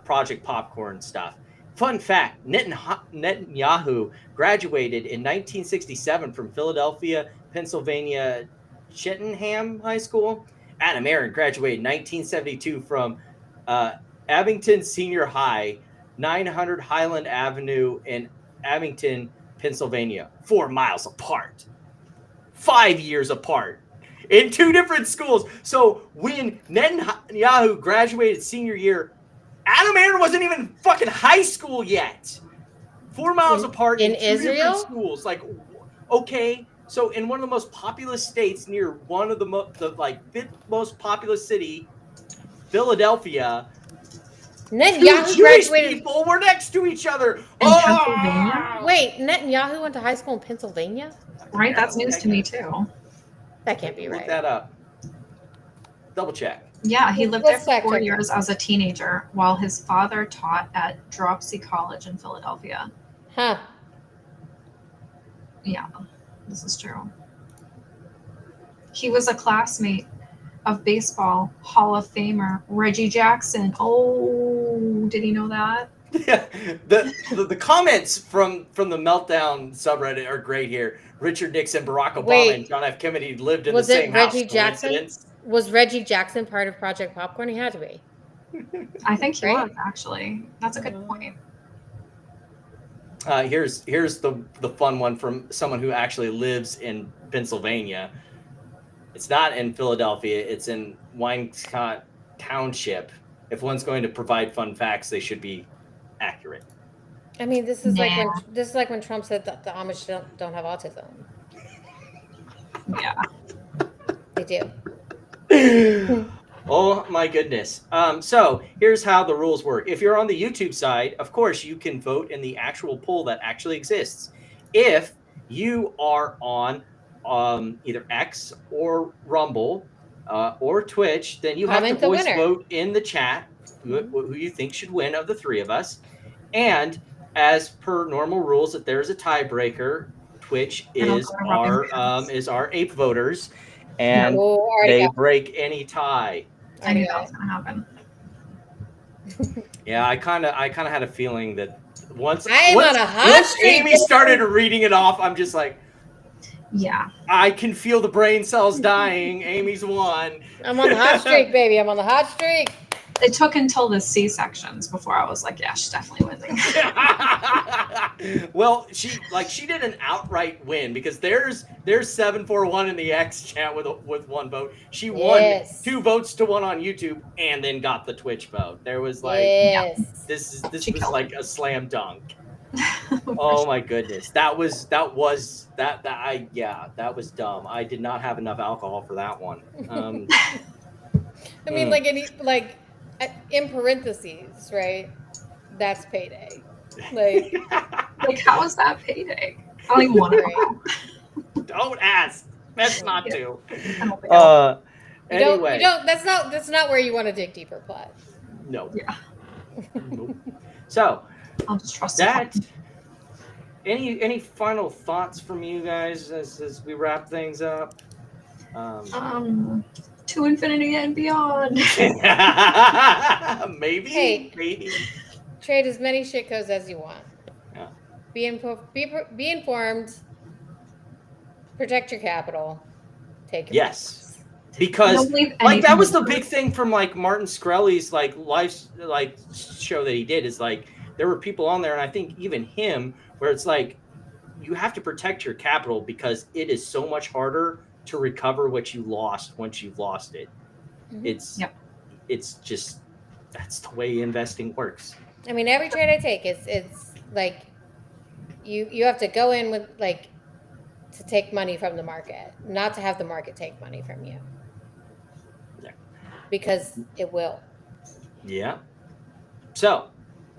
Project Popcorn stuff. Fun fact, Netanyahu graduated in 1967 from Philadelphia, Pennsylvania, Cheltenham High School. Adam Aaron graduated in 1972 from Abington Senior High, 900 Highland Avenue in Abington, Pennsylvania. 4 miles apart. 5 years apart. In 2 different schools. So when Netanyahu graduated senior year, Adam Aaron wasn't even fucking high school yet. 4 miles apart in 2 Israel? different schools. Like, okay, so in one of the most populous states near one of the 5th most populous city, Philadelphia, Netanyahu Jewish graduated. people were next to each other. Pennsylvania? Wait, Netanyahu went to high school in Pennsylvania? Right, that's news to me too. That can't be right. Look that up. Double check. Yeah, he lived there Let's for fact 4 check it. years as a teenager while his father taught at Dropsy College in Philadelphia. Huh. Yeah, this is true. He was a classmate of baseball Hall of Famer Reggie Jackson. Oh, did he know that? Yeah, the comments from the Meltdown subreddit are great here. Richard Nixon, Barack Obama, and John F. Kennedy lived in the same house. Was it Reggie Jackson? Was Reggie Jackson part of Project Popcorn? He had to be. I think he was, actually. That's a good point. Here's the fun one from someone who actually lives in Pennsylvania. It's not in Philadelphia. It's in Wyncote Township. If one's going to provide fun facts, they should be accurate. I mean, this is like when Trump said that the Amish don't have autism. Yeah, they do. Oh my goodness. So here's how the rules work. If you're on the YouTube side, of course, you can vote in the actual poll that actually exists. If you are on either X or Rumble or Twitch, then you have to voice vote in the chat who you think should win of the 3 of us. And as per normal rules, that there is a tiebreaker. Twitch is our ape voters, and they break any tie. I knew that was gonna happen. Yeah, I kind of had a feeling that once once Amy started reading it off, I'm just like, yeah, I can feel the brain cells dying. Amy's won. I'm on the hot streak, baby. I'm on the hot streak. It took until the C-sections before I was like, yeah, she's definitely winning. Well, she did an outright win because there's 741 in the X chat with 1 vote. She won 2 votes to 1 on YouTube and then got the Twitch vote. There was like this was like a slam dunk. Oh my goodness. That was dumb. I did not have enough alcohol for that one. I mean, in parentheses, right? That's payday. Like how is that payday? I don't even want to know. Don't ask. Best not to. Anyway, that's not where you want to dig deeper, Platt. No. Yeah. Nope. So I'll just trust that. Any final thoughts from you guys as we wrap things up? To infinity and beyond. Maybe. Trade as many shit codes as you want. Yeah. Be informed. Protect your capital. Take your yes. Because that was the big thing from Martin Shkreli's live show that he did is there were people on there, and I think even him, where it's you have to protect your capital because it is so much harder to recover what you lost once you've lost it. Mm-hmm. It's it's just, that's the way investing works. I mean, every trade I take it's like you have to go in with like to take money from the market, not to have the market take money from you. Yeah. Because it will. Yeah. So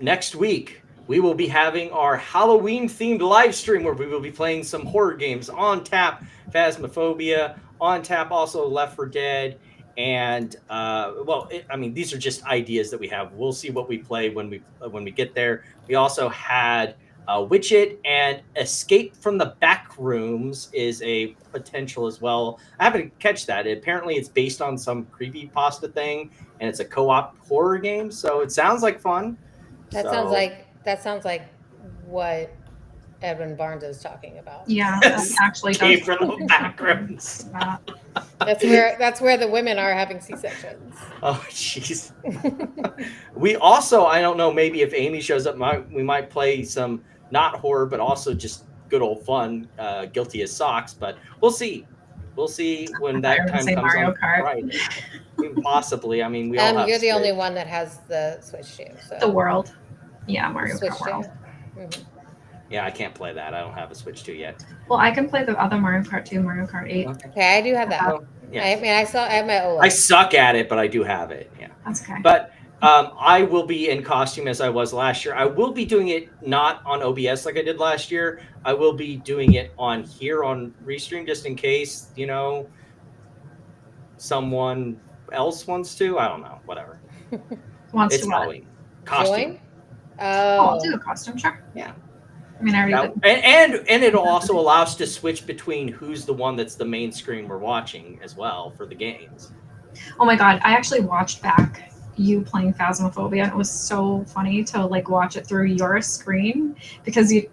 next week, we will be having our Halloween-themed live stream where we will be playing some horror games. On tap, Phasmophobia. On tap, also Left 4 Dead. And, these are just ideas that we have. We'll see what we play when we get there. We also had Witch It, and Escape from the Back Rooms is a potential as well. I happened to catch that. Apparently, it's based on some creepypasta thing, and it's a co-op horror game. So it sounds like fun. That sounds like what Edwin Barnes is talking about. Yeah, that actually does. From the backgrounds. That's where the women are having C-sections. Oh, jeez. We also, I don't know, maybe if Amy shows up, we might play some not horror, but also just good old fun, Guilty as Socks. But we'll see. We'll see when that time comes Mario on Kart. Friday. Possibly. I mean, we all have you're the Switch. only one that has the Switch too. So. The World. Yeah, Mario Switch Kart World. Mm-hmm. Yeah, I can't play that. I don't have a Switch 2 yet. Well, I can play the other Mario Kart 2, Mario Kart 8. Okay, I do have that. Yeah. I have my OLED. I suck at it, but I do have it. Yeah. That's okay. But I will be in costume as I was last year. I will be doing it not on OBS like I did last year. I will be doing it on Restream just in case, someone else wants to. I don't know. Whatever. Wants to Halloween. Costume. Join? I'll do the costume, sure. Yeah. I mean, I already did. And it'll also allow us to switch between who's the one that's the main screen we're watching as well for the games. Oh my god, I actually watched back you playing Phasmophobia, and it was so funny to watch it through your screen because you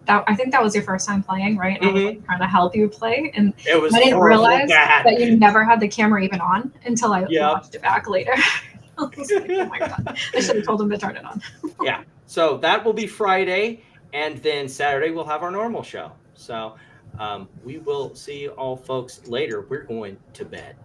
that. I think that was your first time playing, right? And I was trying to help you play, and it was I didn't realize bad. that you never had the camera even on until I watched it back later. I was like, oh my god, I should have told him to turn it on. Yeah, so that will be Friday, and then Saturday we'll have our normal show. So we will see you all folks later. We're going to bed.